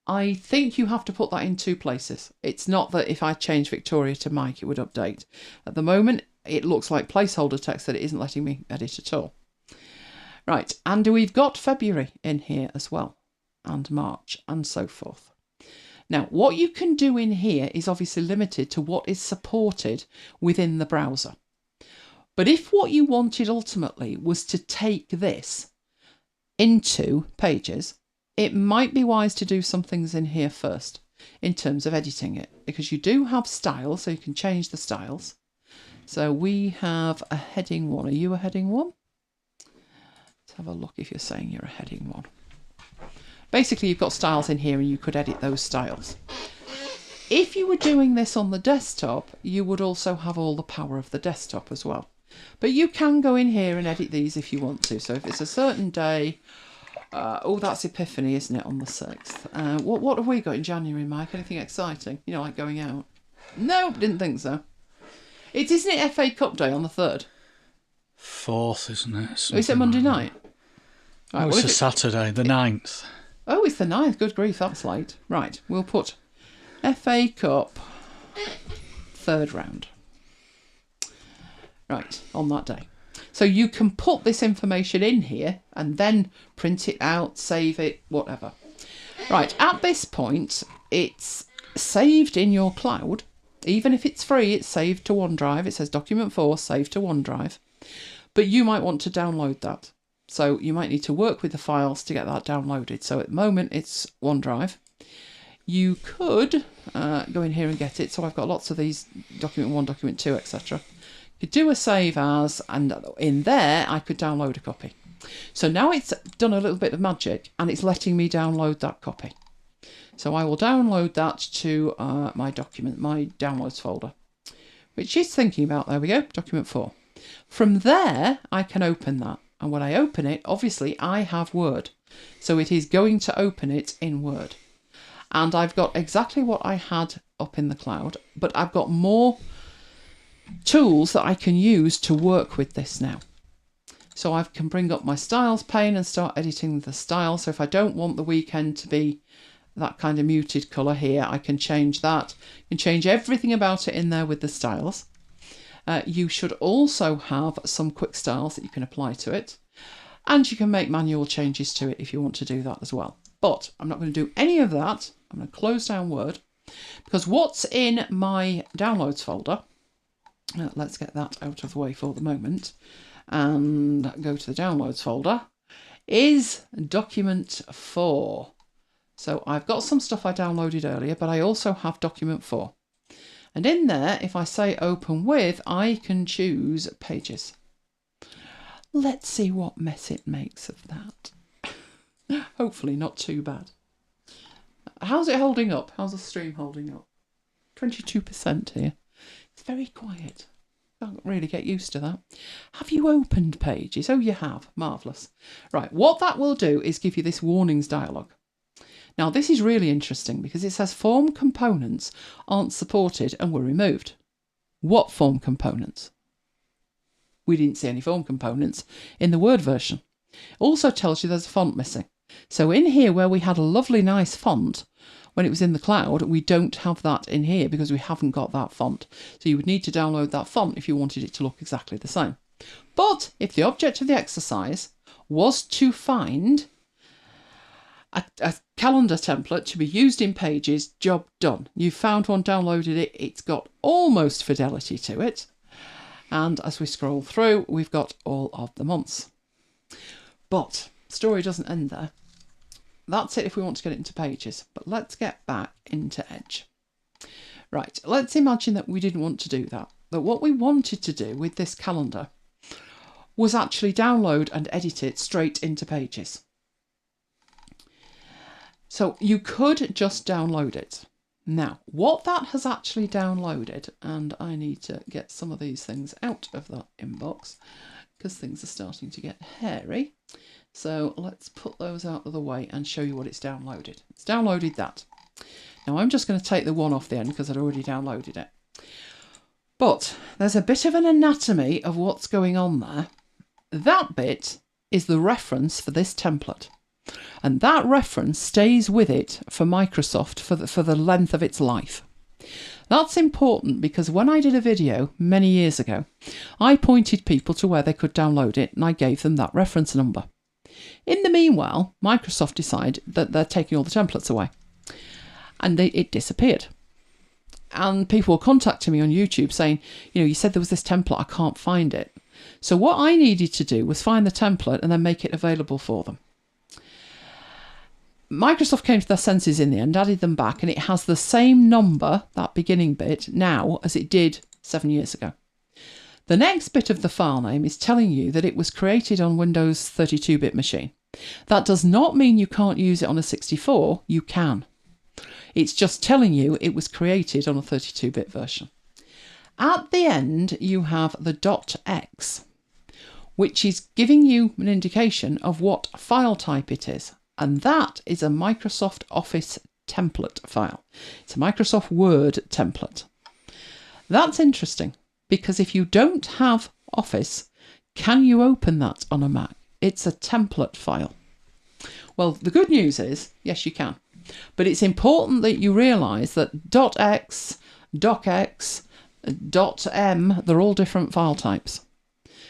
I think you have to put that in 2 places. It's not that if I change Victoria to Mike, it would update. At the moment, it looks like placeholder text that it isn't letting me edit at all. Right, and we've got February in here as well, and March, and so forth. Now, what you can do in here is obviously limited to what is supported within the browser. But if what you wanted ultimately was to take this into Pages, it might be wise to do some things in here first in terms of editing it, because you do have styles, so you can change the styles. So we have a heading 1. Are you a heading 1? Let's have a look if you're saying you're a heading 1. Basically, you've got styles in here and you could edit those styles. If you were doing this on the desktop, you would also have all the power of the desktop as well. But you can go in here and edit these if you want to. So if it's a certain day, oh, that's Epiphany, isn't it, on the 6th? What have we got in January, Mike? Anything exciting? You know, like going out? No, didn't think so. Isn't it FA Cup Day on the 3rd? 4th, isn't it? Is it Monday night? Right, it's a Saturday, the 9th. Oh, it's the 9th. Good grief, that's late. Right, we'll put FA Cup 3rd round. Right, on that day. So you can put this information in here and then print it out, save it, whatever. Right, at this point, it's saved in your cloud. Even if it's free, it's saved to OneDrive. It says document 4, saved to OneDrive. But you might want to download that. So you might need to work with the files to get that downloaded. So at the moment, it's OneDrive. You could go in here and get it. So I've got lots of these, document 1, document 2, etc. You could do a save as, and in there, I could download a copy. So now it's done a little bit of magic, and it's letting me download that copy. So I will download that to my document, my downloads folder, which is thinking about, there we go, document 4. From there, I can open that. And when I open it, obviously I have Word. So it is going to open it in Word. And I've got exactly what I had up in the cloud, but I've got more tools that I can use to work with this now. So I can bring up my styles pane and start editing the style. So if I don't want the weekend to be that kind of muted colour here, I can change that. You can change everything about it in there with the styles. You should also have some quick styles that you can apply to it. And you can make manual changes to it if you want to do that as well. But I'm not going to do any of that. I'm going to close down Word. Because what's in my downloads folder, let's get that out of the way for the moment, and go to the downloads folder, is document 4. So I've got some stuff I downloaded earlier, but I also have document 4. And in there, if I say open with, I can choose Pages. Let's see what mess it makes of that. Hopefully not too bad. How's it holding up? How's the stream holding up? 22% here. It's very quiet. Can't really get used to that. Have you opened Pages? Oh, you have. Marvellous. Right, what that will do is give you this warnings dialog. Now, this is really interesting because it says form components aren't supported and were removed. What form components? We didn't see any form components in the Word version. It also tells you there's a font missing. So in here where we had a lovely nice font, when it was in the cloud, we don't have that in here because we haven't got that font. So you would need to download that font if you wanted it to look exactly the same. But if the object of the exercise was to find a calendar template to be used in Pages, job done. You've found one, downloaded it, it's got almost fidelity to it. And as we scroll through, we've got all of the months. But story doesn't end there. That's it if we want to get it into Pages, but let's get back into Edge. Right, let's imagine that we didn't want to do that. That what we wanted to do with this calendar was actually download and edit it straight into Pages. So you could just download it. Now, what that has actually downloaded, and I need to get some of these things out of that inbox because things are starting to get hairy. So let's put those out of the way and show you what it's downloaded. It's downloaded that. Now I'm just going to take the one off the end because I'd already downloaded it. But there's a bit of an anatomy of what's going on there. That bit is the reference for this template. And that reference stays with it for Microsoft for the length of its life. That's important because when I did a video many years ago, I pointed people to where they could download it and I gave them that reference number. In the meanwhile, Microsoft decided that they're taking all the templates away and it disappeared. And people were contacting me on YouTube saying, you know, you said there was this template, I can't find it. So what I needed to do was find the template and then make it available for them. Microsoft came to their senses in the end, added them back, and it has the same number, that beginning bit, now as it did 7 years ago. The next bit of the file name is telling you that it was created on Windows 32-bit machine. That does not mean you can't use it on a 64, you can. It's just telling you it was created on a 32-bit version. At the end, you have the .x, which is giving you an indication of what file type it is. And that is a Microsoft Office template file. It's a Microsoft Word template. That's interesting because if you don't have Office, can you open that on a Mac? It's a template file. Well, the good news is, yes, you can. But it's important that you realise that .x, .docx, .m, they're all different file types.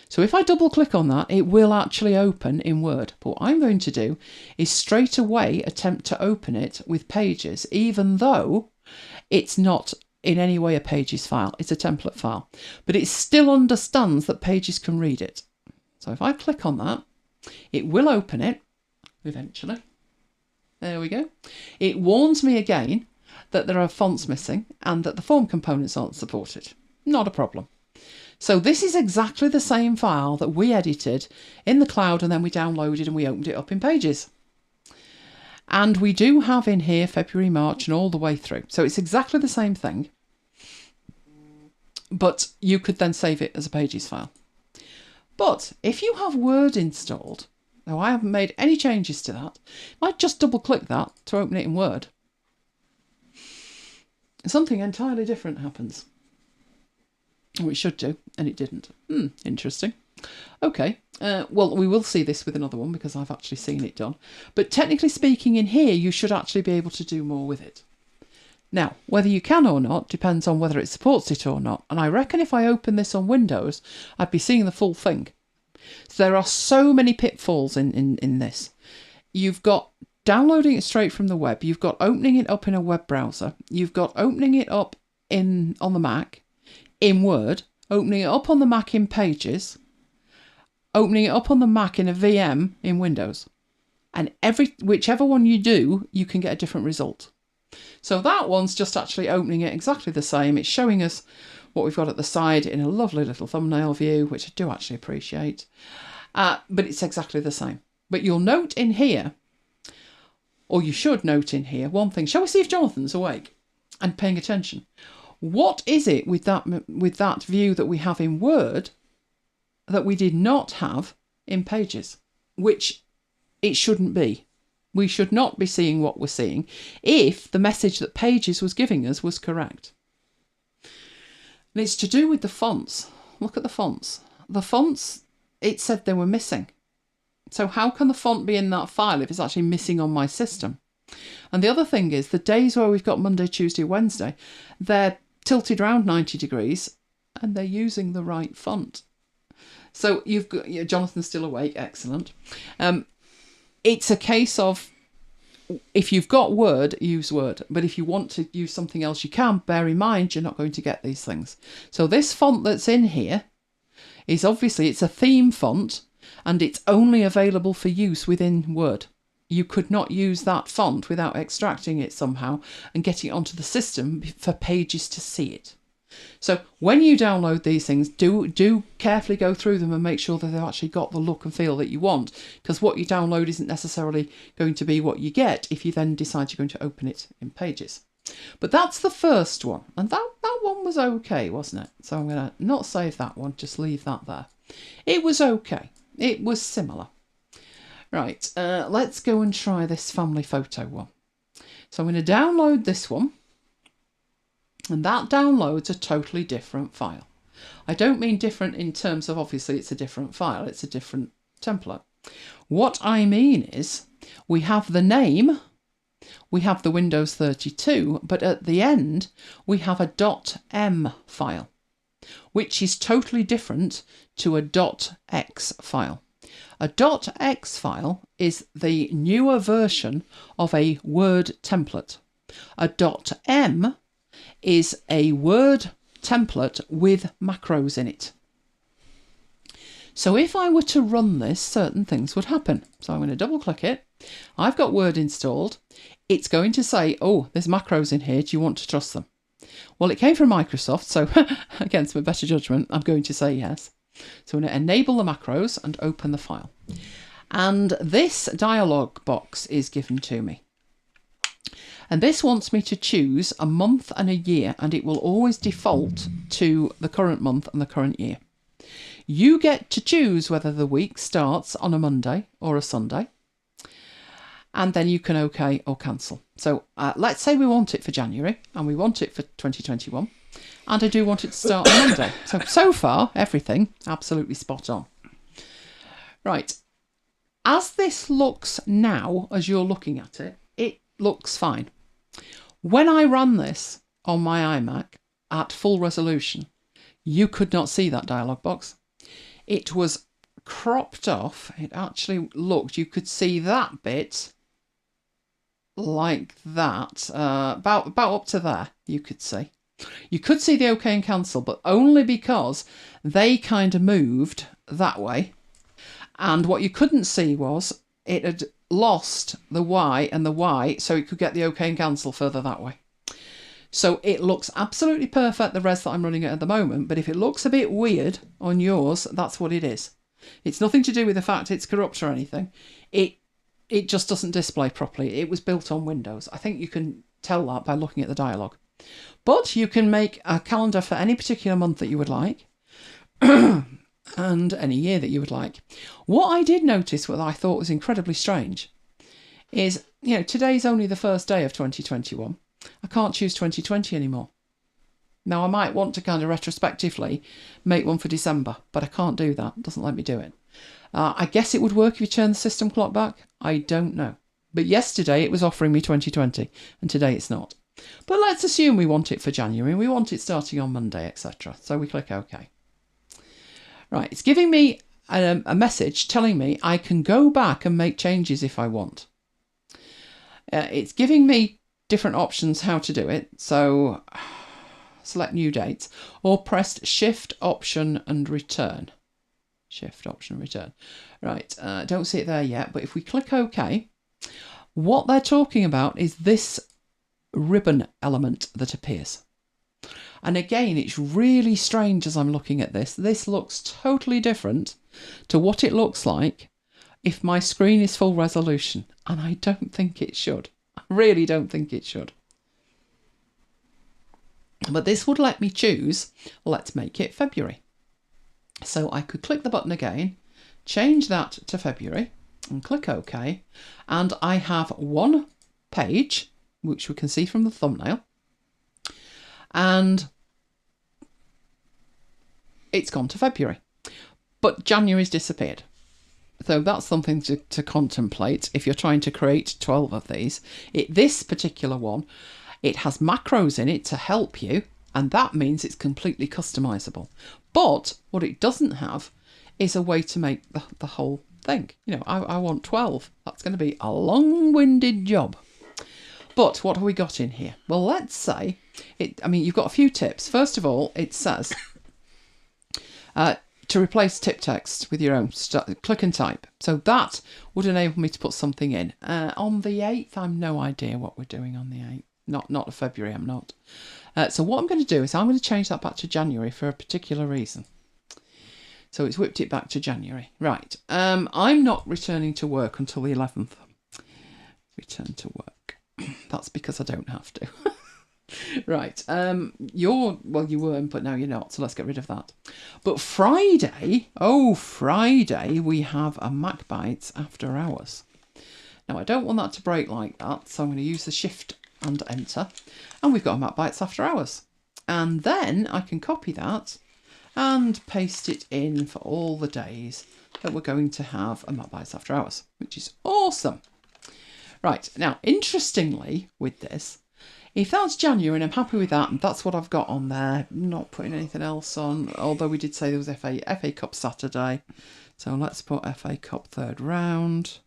So if I double click on that, it will actually open in Word. But what I'm going to do is straight away attempt to open it with Pages, even though it's not in any way a Pages file. It's a template file. But it still understands that Pages can read it. So if I click on that, it will open it eventually. There we go. It warns me again that there are fonts missing and that the form components aren't supported. Not a problem. So this is exactly the same file that we edited in the cloud and then we downloaded and we opened it up in Pages. And we do have in here February, March and all the way through. So it's exactly the same thing. But you could then save it as a Pages file. But if you have Word installed, now I haven't made any changes to that, I might just double click that to open it in Word. Something entirely different happens. Or it should do, and it didn't. Interesting. Okay, well, we will see this with another one because I've actually seen it done. But technically speaking, in here, you should actually be able to do more with it. Now, whether you can or not depends on whether it supports it or not. And I reckon if I open this on Windows, I'd be seeing the full thing. So there are so many pitfalls in this. You've got downloading it straight from the web. You've got opening it up in a web browser. You've got opening it up on the Mac in Word, opening it up on the Mac in Pages, opening it up on the Mac in a VM in Windows. And whichever one you do, you can get a different result. So that one's just actually opening it exactly the same. It's showing us what we've got at the side in a lovely little thumbnail view, which I do actually appreciate. But it's exactly the same. But you'll note in here, or you should note in here one thing. Shall we see if Jonathan's awake and paying attention? What is it with that view that we have in Word that we did not have in Pages? Which it shouldn't be. We should not be seeing what we're seeing if the message that Pages was giving us was correct. And it's to do with the fonts. Look at the fonts. The fonts, it said they were missing. So how can the font be in that file if it's actually missing on my system? And the other thing is the days where we've got Monday, Tuesday, Wednesday, they're tilted around 90 degrees and they're using the right font. So you've got, Jonathan's still awake, excellent. It's a case of, if you've got Word, use Word. But if you want to use something else, you can. Bear in mind, you're not going to get these things. So this font that's in here is obviously, it's a theme font and it's only available for use within Word. You could not use that font without extracting it somehow and getting it onto the system for Pages to see it. So when you download these things, do carefully go through them and make sure that they've actually got the look and feel that you want, because what you download isn't necessarily going to be what you get if you then decide you're going to open it in Pages. But that's the first one, and that one was okay, wasn't it? So I'm going to not save that one, just leave that there. It was okay. It was similar. Right, let's go and try this family photo one. So I'm going to download this one. And that downloads a totally different file. I don't mean different in terms of, obviously it's a different file, it's a different template. What I mean is we have the name, we have the Windows 32, but at the end we have a .m file, which is totally different to a .x file. A .x file is the newer version of a Word template. A .m is a Word template with macros in it. So if I were to run this, certain things would happen. So I'm going to double click it. I've got Word installed. It's going to say, oh, there's macros in here. Do you want to trust them? Well, it came from Microsoft, so against my better judgment, I'm going to say yes. So I'm going to enable the macros and open the file. And this dialog box is given to me. And this wants me to choose a month and a year, and it will always default to the current month and the current year. You get to choose whether the week starts on a Monday or a Sunday, and then you can OK or cancel. So let's say we want it for January, and we want it for 2021, and I do want it to start on Monday. So far, everything absolutely spot on. Right. As this looks now, as you're looking at it, it looks fine. When I ran this on my iMac at full resolution, you could not see that dialog box. It was cropped off. It actually looked, you could see that bit like that, about up to there, you could see. You could see the OK and cancel, but only because they kind of moved that way. And what you couldn't see was it had lost the Y and the Y, so it could get the OK and cancel further that way. So it looks absolutely perfect, the res that I'm running at the moment, but if it looks a bit weird on yours, that's what it is. It's nothing to do with the fact it's corrupt or anything. It just doesn't display properly. It was built on Windows. I think you can tell that by looking at the dialogue. But you can make a calendar for any particular month that you would like. And any year that you would like. What I did notice, what I thought was incredibly strange, is, today's only the first day of 2021. I can't choose 2020 anymore. Now, I might want to kind of retrospectively make one for December, but I can't do that. It doesn't let me do it. I guess it would work if you turn the system clock back. I don't know. But yesterday it was offering me 2020, and today it's not. But let's assume we want it for January, and we want it starting on Monday, etc. So we click OK. Right, it's giving me a message telling me I can go back and make changes if I want. It's giving me different options how to do it. So select new dates or press Shift, Option and Return. Shift, Option, Return. Right, don't see it there yet, but if we click OK, what they're talking about is this ribbon element that appears. And again, it's really strange as I'm looking at this. This looks totally different to what it looks like if my screen is full resolution, and I don't think it should. I really don't think it should. But this would let me choose, let's make it February. So I could click the button again, change that to February, and click OK. And I have one page, which we can see from the thumbnail. And it's gone to February. But January's disappeared. So that's something to contemplate if you're trying to create 12 of these. This particular one, it has macros in it to help you, and that means it's completely customizable. But what it doesn't have is a way to make the whole thing. You know, I want 12. That's going to be a long-winded job. But what have we got in here? Well, let's say, you've got a few tips. First of all, it says to replace tip text with your own, click and type. So that would enable me to put something in. On the 8th, I've no idea what we're doing on the 8th. Not February, I'm not. So what I'm going to do is I'm going to change that back to January for a particular reason. So it's whipped it back to January. Right. I'm not returning to work until the 11th. Return to work. That's because I don't have to. Right. You weren't, but now you're not. So let's get rid of that. But Friday, we have a MacBites after hours. Now I don't want that to break like that, so I'm going to use the Shift and Enter, and we've got a MacBites after hours. And then I can copy that and paste it in for all the days that we're going to have a MacBites after hours, which is awesome. Right, now interestingly with this, if that's January and I'm happy with that, and that's what I've got on there, not putting anything else on, although we did say there was FA Cup Saturday, so let's put FA Cup third round.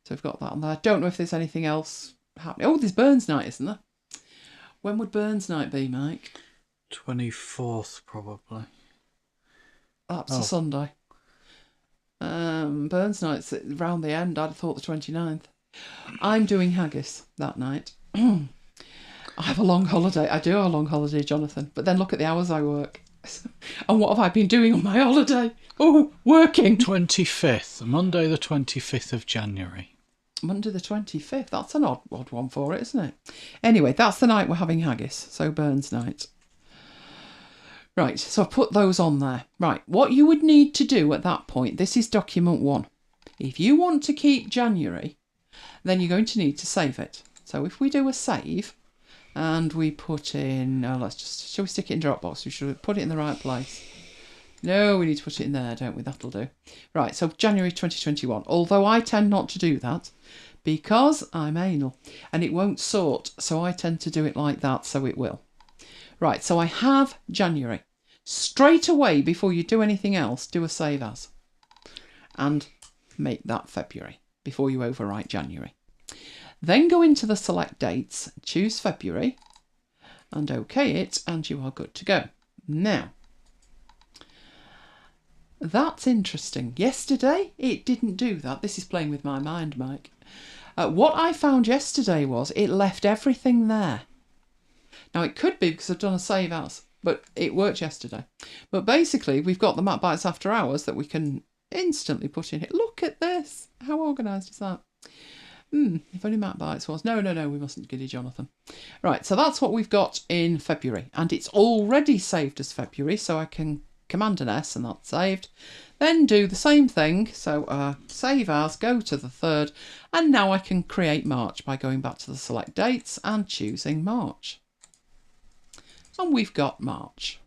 So we've got that on there. Don't know if there's anything else happening. Oh, there's Burns Night, isn't there? When would Burns Night be, Mike? 24th, probably. That's a Sunday. Burns Night's around the end. I'd have thought the 29th. I'm doing haggis that night. I have a long holiday. I do have a long holiday, Jonathan. But then look at the hours I work. And what have I been doing on my holiday? Oh, working. 25th. Monday the 25th of January. Monday the 25th. That's an odd one for it, isn't it? Anyway, that's the night we're having haggis. So Burns Night. Right, so I've put those on there. Right, what you would need to do at that point, this is document 1. If you want to keep January, then you're going to need to save it. So if we do a save and we put in, shall we stick it in Dropbox? We should put it in the right place. No, we need to put it in there, don't we? That'll do. Right, so January 2021. Although I tend not to do that because I'm anal and it won't sort. So I tend to do it like that, so it will. Right, so I have January. Straight away, before you do anything else, do a save as. And make that February before you overwrite January. Then go into the select dates, choose February, and OK it, and you are good to go. Now, that's interesting. Yesterday, it didn't do that. This is playing with my mind, Mike. What I found yesterday was it left everything there. Now, it could be because I've done a save as, but it worked yesterday. But basically, we've got the MacBites after hours that we can instantly put in here. Look at this. How organised is that? If only MacBites was. No, we mustn't giddy Jonathan. Right, so that's what we've got in February. And it's already saved as February, so I can Command and S and that's saved. Then do the same thing. So save as, go to the 3rd. And now I can create March by going back to the select dates and choosing March. And we've got March.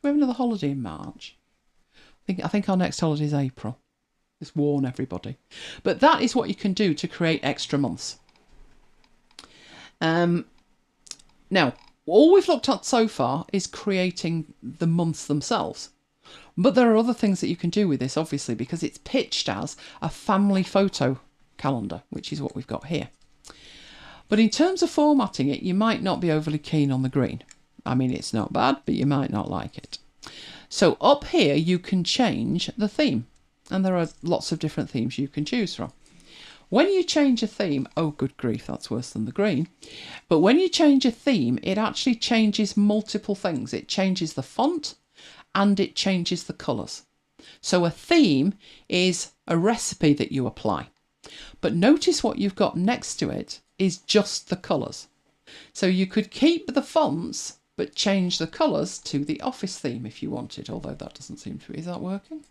We have another holiday in March. I think our next holiday is April. Just warn everybody. But that is what you can do to create extra months. Now, all we've looked at so far is creating the months themselves. But there are other things that you can do with this, obviously, because it's pitched as a family photo calendar, which is what we've got here. But in terms of formatting it, you might not be overly keen on the green. I mean, it's not bad, but you might not like it. So up here, you can change the theme. And there are lots of different themes you can choose from. When you change a theme, oh, good grief, that's worse than the green. But when you change a theme, it actually changes multiple things. It changes the font and it changes the colours. So a theme is a recipe that you apply. But notice what you've got next to it is just the colours. So you could keep the fonts but change the colours to the office theme if you wanted, although that doesn't seem to be. Is that working?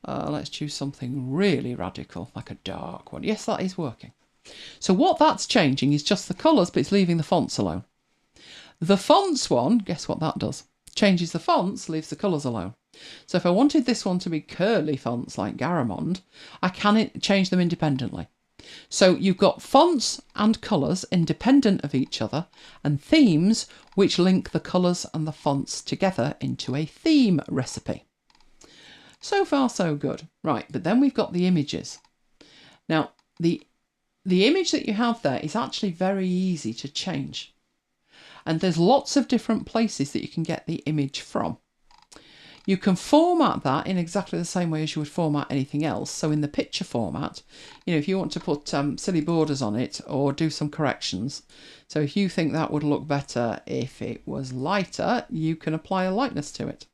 Let's choose something really radical, like a dark one. Yes, that is working. So what that's changing is just the colours, but it's leaving the fonts alone. The fonts one, guess what that does? Changes the fonts, leaves the colours alone. So if I wanted this one to be curly fonts like Garamond, I can change them independently. So you've got fonts and colours independent of each other, and themes which link the colours and the fonts together into a theme recipe. So far so good. Right, but then we've got the images. Now, the image that you have there is actually very easy to change. And there's lots of different places that you can get the image from. You can format that in exactly the same way as you would format anything else. So in the picture format, you know, if you want to put silly borders on it or do some corrections. So if you think that would look better if it was lighter, you can apply a lightness to it.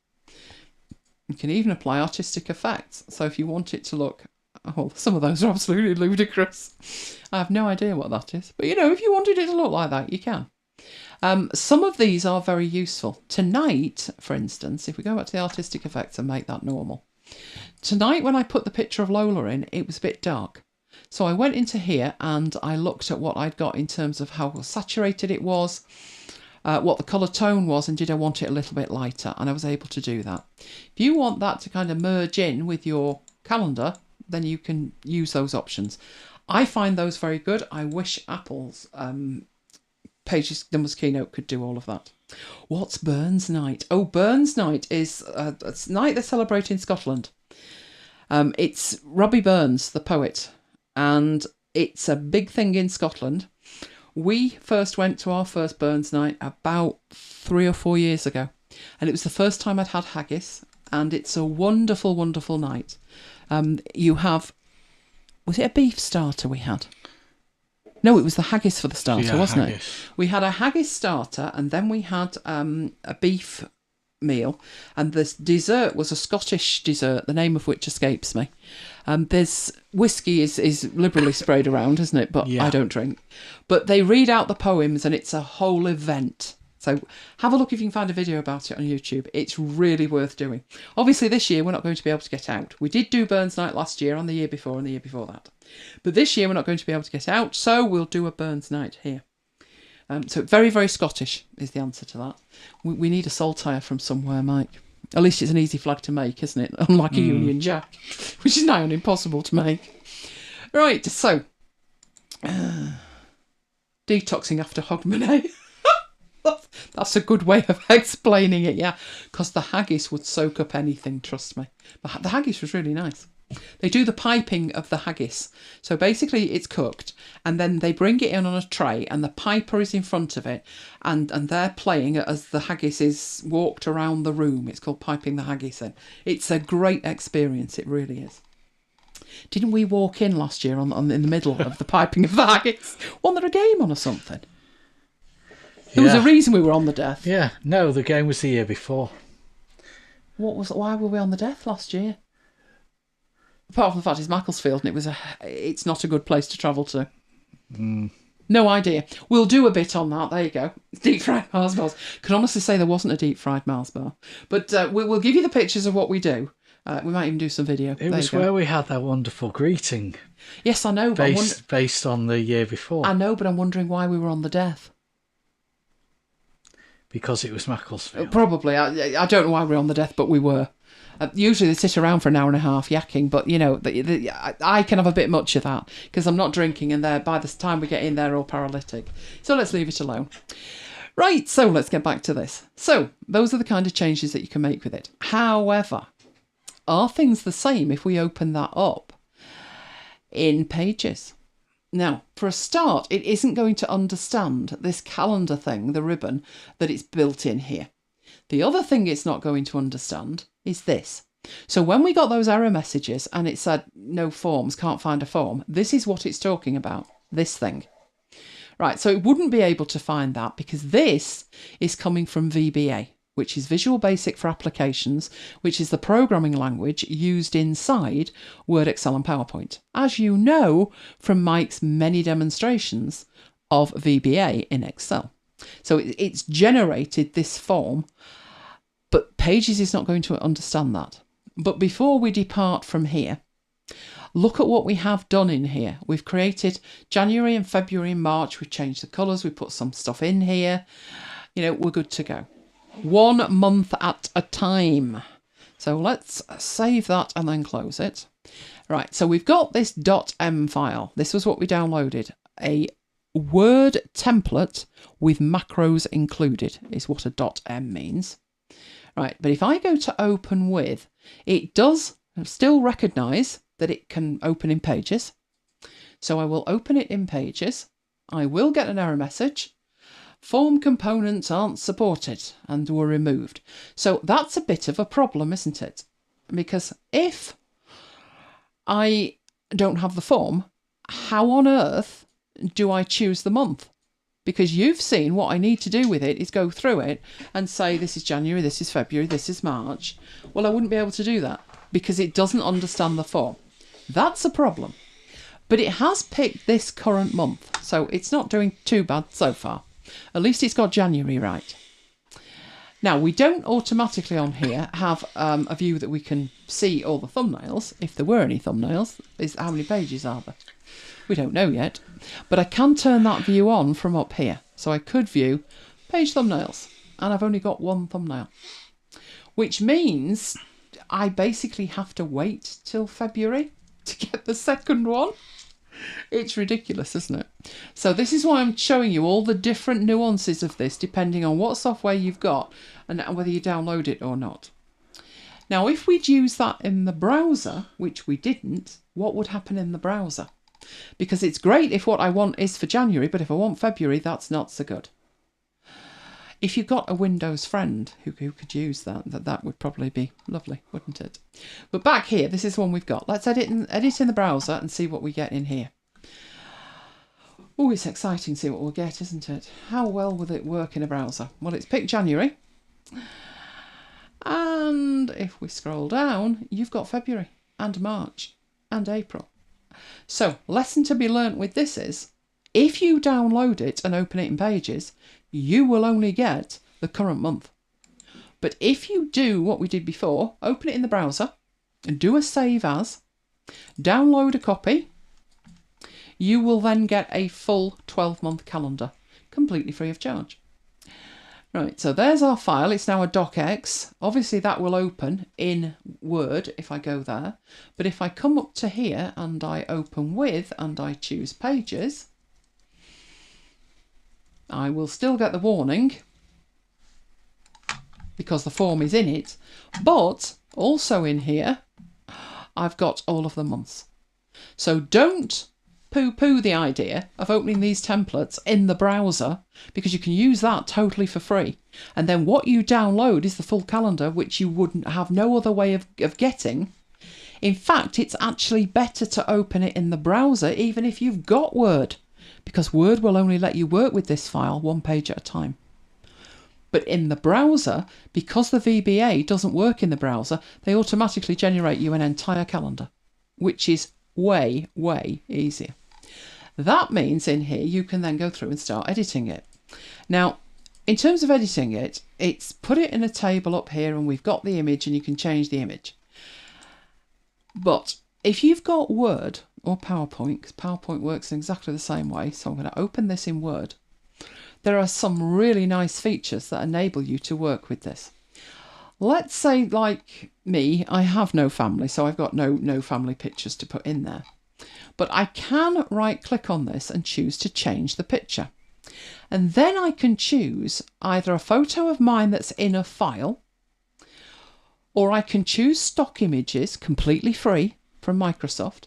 You can even apply artistic effects. So if you want it to look, oh, some of those are absolutely ludicrous. I have no idea what that is. But, you know, if you wanted it to look like that, you can. Some of these are very useful. Tonight, for instance, if we go back to the artistic effects and make that normal. Tonight, when I put the picture of Lola in, it was a bit dark. So I went into here and I looked at what I'd got in terms of how saturated it was, what the colour tone was, and did I want it a little bit lighter, and I was able to do that. If you want that to kind of merge in with your calendar, then you can use those options. I find those very good. I wish Apple's Pages Numbers Keynote could do all of that. What's Burns Night? Oh, Burns Night is a night they celebrate in Scotland. It's Robbie Burns, the poet, and it's a big thing in Scotland. We first went to our first Burns Night about 3 or 4 years ago, and it was the first time I'd had haggis, and it's a wonderful, wonderful night. You have, was it a beef starter we had? No, it was the haggis for the starter, wasn't it? We had a haggis starter, and then we had a beef meal, and the dessert was a Scottish dessert, the name of which escapes me. There's whiskey is liberally sprayed around, isn't it? But I don't drink. But they read out the poems, and it's a whole event. So have a look if you can find a video about it on YouTube. It's really worth doing. Obviously, this year we're not going to be able to get out. We did do Burns Night last year, and the year before, and the year before that. But this year we're not going to be able to get out, so we'll do a Burns Night here. So very, very Scottish is the answer to that. We need a saltire from somewhere, Mike. At least it's an easy flag to make, isn't it? Unlike a Union Jack, which is nigh on impossible to make. Right, so detoxing after Hogmanay. That's a good way of explaining it, yeah. Because the haggis would soak up anything, trust me. But the haggis was really nice. They do the piping of the haggis. So basically it's cooked, and then they bring it in on a tray, and the piper is in front of it, and they're playing as the haggis is walked around the room. It's called piping the haggis in. It's a great experience, it really is. Didn't we walk in last year in the middle of the piping of the haggis? Wasn't there a game on or something? There was a reason we were on the death. Yeah, no, the game was the year before. Why were we on the death last year? Apart from the fact it's Macclesfield, and it's not a good place to travel to. No idea. We'll do a bit on that. There you go. Deep fried Mars bars. Can honestly say there wasn't a deep fried Mars bar, but we'll give you the pictures of what we do. We might even do some video. It was where we had that wonderful greeting. Yes, I know. But based on the year before. I know, but I'm wondering why we were on the death. Because it was Macclesfield. Probably. I don't know why we're on the death, but we were. Usually they sit around for an hour and a half yakking, but you know, I can have a bit much of that because I'm not drinking, and by the time we get in, they're all paralytic. So let's leave it alone. Right, so let's get back to this. So those are the kind of changes that you can make with it. However, are things the same if we open that up in Pages? Now, for a start, it isn't going to understand this calendar thing, the ribbon, that it's built in here. The other thing it's not going to understand is this. So when we got those error messages and it said no forms, can't find a form, this is what it's talking about, this thing. Right, so it wouldn't be able to find that because this is coming from VBA. which is Visual Basic for Applications, which is the programming language used inside Word, Excel and PowerPoint, as you know from Mike's many demonstrations of VBA in Excel. So it's generated this form, but Pages is not going to understand that. But before we depart from here, look at what we have done in here. We've created January and February and March. We've changed the colours. We put some stuff in here. You know, we're good to go. 1 month at a time. So let's save that and then close it. Right, so we've got this .m file. This was what we downloaded. A Word template with macros included is what a .m means. Right, but if I go to open with, it does still recognise that it can open in Pages. So I will open it in Pages. I will get an error message. Form components aren't supported and were removed. So that's a bit of a problem, isn't it? Because if I don't have the form, how on earth do I choose the month? Because you've seen what I need to do with it is go through it and say this is January, this is February, this is March. Well, I wouldn't be able to do that because it doesn't understand the form. That's a problem. But it has picked this current month, so it's not doing too bad so far. At least it's got January right. Now, we don't automatically on here have a view that we can see all the thumbnails. If there were any thumbnails, is how many pages are there? We don't know yet. But I can turn that view on from up here. So I could view page thumbnails. And I've only got one thumbnail. Which means I basically have to wait till February to get the second one. It's ridiculous, isn't it? So this is why I'm showing you all the different nuances of this depending on what software you've got and whether you download it or not. Now, if we'd use that in the browser, which we didn't, what would happen in the browser? Because it's great if what I want is for January, but if I want February, that's not so good. If you've got a Windows friend who could use that would probably be lovely, wouldn't it? But back here, this is one we've got. Let's edit in the browser and see what we get in here. Oh, it's exciting to see what we'll get, isn't it? How well will it work in a browser? Well, it's picked January. And if we scroll down, you've got February and March and April. So, lesson to be learnt with this is, if you download it and open it in Pages, you will only get the current month. But if you do what we did before, open it in the browser, and do a save as, download a copy, you will then get a full 12-month calendar, completely free of charge. Right, so there's our file. It's now a docx. Obviously that will open in Word if I go there. But if I come up to here and I open with and I choose Pages, I will still get the warning because the form is in it. But also in here, I've got all of the months. So don't poo-poo the idea of opening these templates in the browser because you can use that totally for free. And then what you download is the full calendar, which you wouldn't have no other way of getting. In fact, it's actually better to open it in the browser even if you've got Word, because Word will only let you work with this file one page at a time. But in the browser, because the VBA doesn't work in the browser, they automatically generate you an entire calendar, which is way, way easier. That means in here you can then go through and start editing it. Now, in terms of editing it, it's put it in a table up here and we've got the image and you can change the image. But if you've got Word or PowerPoint, because PowerPoint works in exactly the same way, so I'm going to open this in Word, there are some really nice features that enable you to work with this. Let's say, like me, I have no family, so I've got no family pictures to put in there. But I can right-click on this and choose to change the picture. And then I can choose either a photo of mine that's in a file, or I can choose stock images, completely free from Microsoft.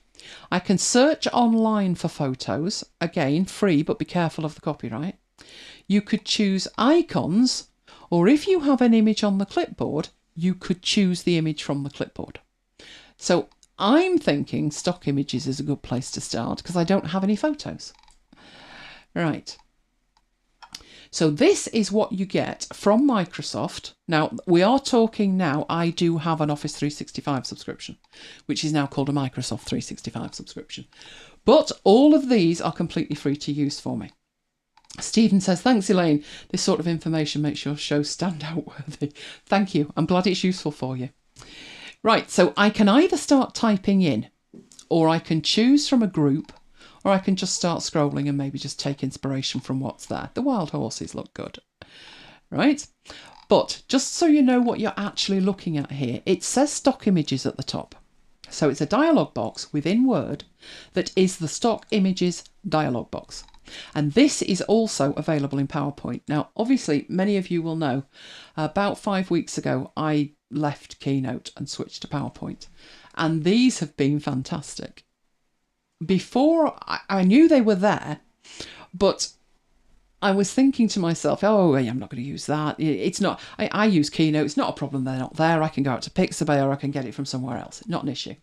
I can search online for photos, again, free, but be careful of the copyright. You could choose icons, or if you have an image on the clipboard, you could choose the image from the clipboard. So I'm thinking stock images is a good place to start because I don't have any photos. Right. So this is what you get from Microsoft. Now, we are talking now, I do have an Office 365 subscription, which is now called a Microsoft 365 subscription. But all of these are completely free to use for me. Stephen says, thanks, Elaine. This sort of information makes your show stand out worthy. Thank you. I'm glad it's useful for you. Right, so I can either start typing in, or I can choose from a group, or I can just start scrolling and maybe just take inspiration from what's there. The wild horses look good, right? But just so you know what you're actually looking at here, it says stock images at the top. So it's a dialog box within Word that is the stock images dialog box. And this is also available in PowerPoint. Now, obviously, many of you will know, about 5 weeks ago, I left Keynote and switched to PowerPoint. And these have been fantastic. Before, I knew they were there, but I was thinking to myself, oh, I'm not going to use that. It's not, I use Keynote. It's not a problem they're not there. I can go out to Pixabay or I can get it from somewhere else. Not an issue.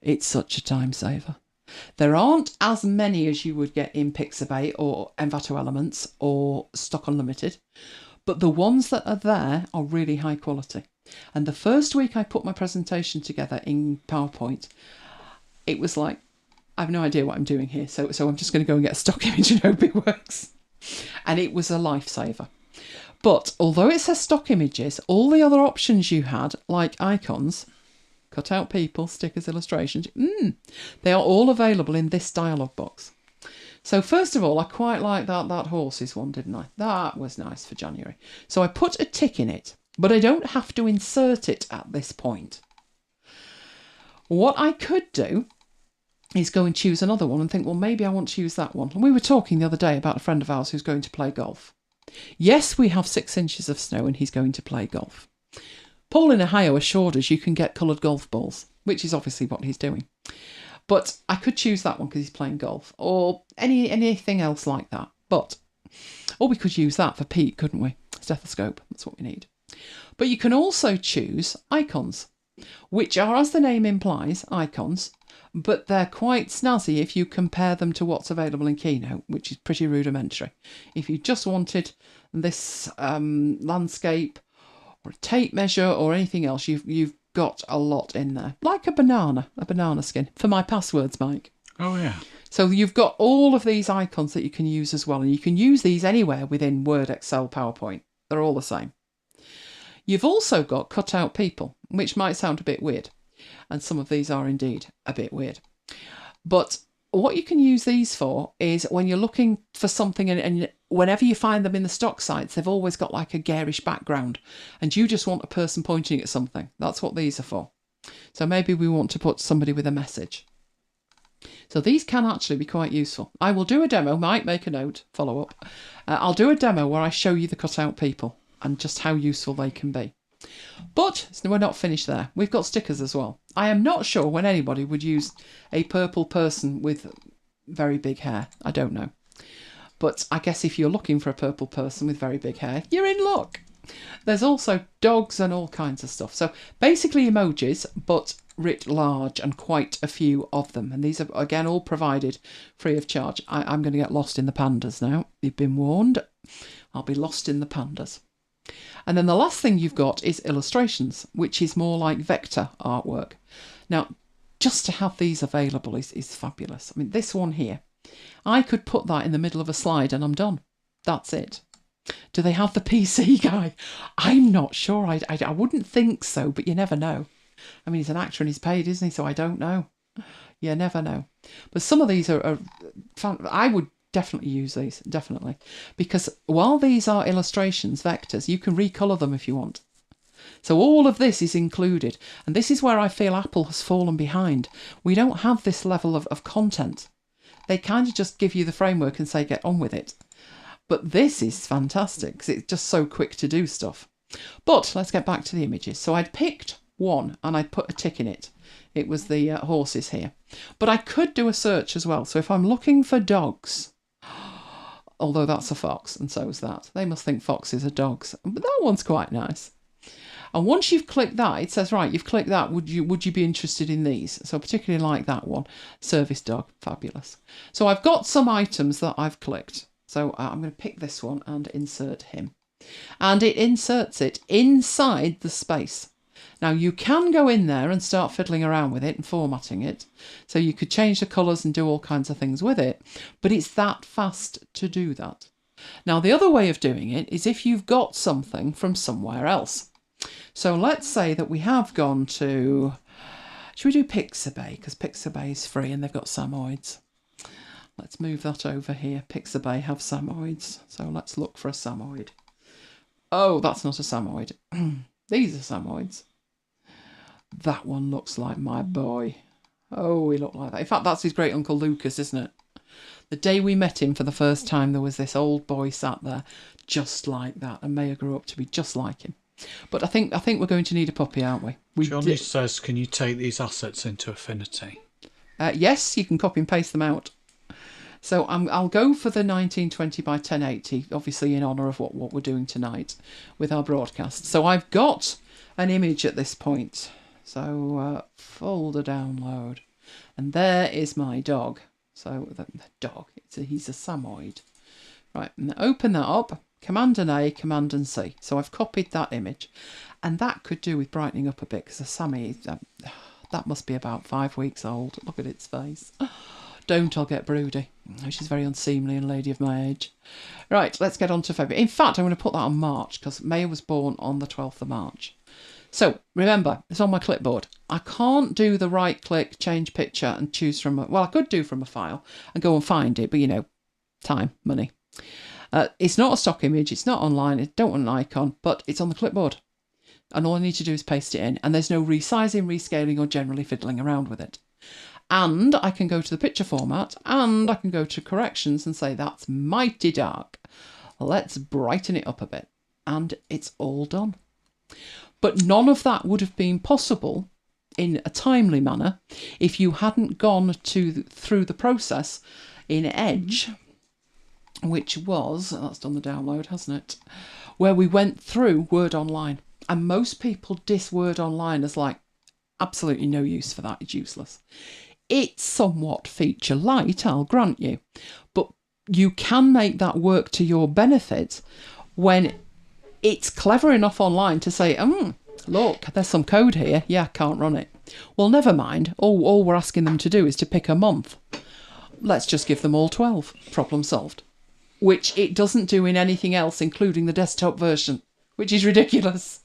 It's such a time saver. There aren't as many as you would get in Pixabay or Envato Elements or Stock Unlimited, but the ones that are there are really high quality. And the first week I put my presentation together in PowerPoint, it was like, I have no idea what I'm doing here, so I'm just going to go and get a stock image and hope it works. And it was a lifesaver. But although it says stock images, all the other options you had, like icons, cut out people, stickers, illustrations, they are all available in this dialog box. So first of all, I quite like that horses one, didn't I? That was nice for January. So I put a tick in it, but I don't have to insert it at this point. What I could do is go and choose another one and think, well, maybe I want to use that one. And we were talking the other day about a friend of ours who's going to play golf. Yes, we have 6 inches of snow and he's going to play golf. Paul in Ohio assured us you can get coloured golf balls, which is obviously what he's doing. But I could choose that one because he's playing golf, or anything else like that. Or we could use that for Pete, couldn't we? Stethoscope, that's what we need. But you can also choose icons, which are, as the name implies, icons, but they're quite snazzy if you compare them to what's available in Keynote, which is pretty rudimentary. If you just wanted this landscape or a tape measure or anything else, you've got a lot in there. Like a banana skin. For my passwords, Mike. Oh, yeah. So you've got all of these icons that you can use as well, and you can use these anywhere within Word, Excel, PowerPoint. They're all the same. You've also got cut out people, which might sound a bit weird. And some of these are indeed a bit weird. But what you can use these for is when you're looking for something, and whenever you find them in the stock sites, they've always got like a garish background and you just want a person pointing at something. That's what these are for. So maybe we want to put somebody with a message. So these can actually be quite useful. I will do a demo, might make a note, follow up. I'll do a demo where I show you the cutout people and just how useful they can be. But we're not finished there. We've got stickers as well. I am not sure when anybody would use a purple person with very big hair. I don't know. But I guess if you're looking for a purple person with very big hair, you're in luck. There's also dogs and all kinds of stuff. So basically emojis, but writ large, and quite a few of them. And these are, again, all provided free of charge. I'm going to get lost in the pandas now. You've been warned. I'll be lost in the pandas. And then the last thing you've got is illustrations, which is more like vector artwork. Now, just to have these available is fabulous. I mean, this one here, I could put that in the middle of a slide and I'm done. That's it. Do they have the PC guy? I'm not sure. I wouldn't think so, but you never know. I mean, he's an actor and he's paid, isn't he? So I don't know. You never know. But some of these are I would definitely use these, definitely. Because while these are illustrations, vectors, you can recolour them if you want. So all of this is included. And this is where I feel Apple has fallen behind. We don't have this level of content. They kind of just give you the framework and say, get on with it. But this is fantastic because it's just so quick to do stuff. But let's get back to the images. So I'd picked one and I'd put a tick in it. It was the horses here. But I could do a search as well. So if I'm looking for dogs, although that's a fox and so is that. They must think foxes are dogs. But that one's quite nice. And once you've clicked that, it says, right, you've clicked that. Would you be interested in these? So particularly like that one. Service dog. Fabulous. So I've got some items that I've clicked. So I'm going to pick this one and insert him. And it inserts it inside the space. Now you can go in there and start fiddling around with it and formatting it. So you could change the colours and do all kinds of things with it. But it's that fast to do that. Now the other way of doing it is if you've got something from somewhere else. So let's say that we have gone to... Should we do Pixabay? Because Pixabay is free and they've got Samoids. Let's move that over here. Pixabay have Samoids. So let's look for a Samoid. Oh, that's not a Samoid. These are Samoids. That one looks like my boy. Oh, he looked like that. In fact, that's his great uncle Lucas, isn't it? The day we met him for the first time, there was this old boy sat there just like that, and Maya grew up to be just like him. But I think we're going to need a puppy, aren't we? Johnny says, can you take these assets into Affinity? Yes, you can copy and paste them out. So I'll go for the 1920 by 1080, obviously in honour of what we're doing tonight with our broadcast. So I've got an image at this point. So folder download. And there is my dog. So the dog, he's a Samoid. Right, and open that up. Command and A, Command and C. So I've copied that image. And that could do with brightening up a bit, because the Sammy, that must be about 5 weeks old. Look at its face. Don't, I'll get broody. She's very unseemly and lady of my age. Right, let's get on to February. In fact, I'm going to put that on March, because Maya was born on the 12th of March. So, remember, it's on my clipboard. I can't do the right-click, change picture, and choose from... Well, I could do from a file and go and find it, but, you know, time, money. It's not a stock image, it's not online, I don't want an icon, but it's on the clipboard. And all I need to do is paste it in, and there's no resizing, rescaling, or generally fiddling around with it. And I can go to the picture format, and I can go to corrections and say, that's mighty dark. Let's brighten it up a bit. And it's all done. But none of that would have been possible in a timely manner if you hadn't gone through the process in Edge, which was, that's done the download, hasn't it? Where we went through Word Online. And most people diss Word Online as like, absolutely no use for that, it's useless. It's somewhat feature light, I'll grant you. But you can make that work to your benefit when it's clever enough online to say, look, there's some code here. Yeah, can't run it. Well, never mind. All we're asking them to do is to pick a month. Let's just give them all 12. Problem solved. Which it doesn't do in anything else, including the desktop version, which is ridiculous.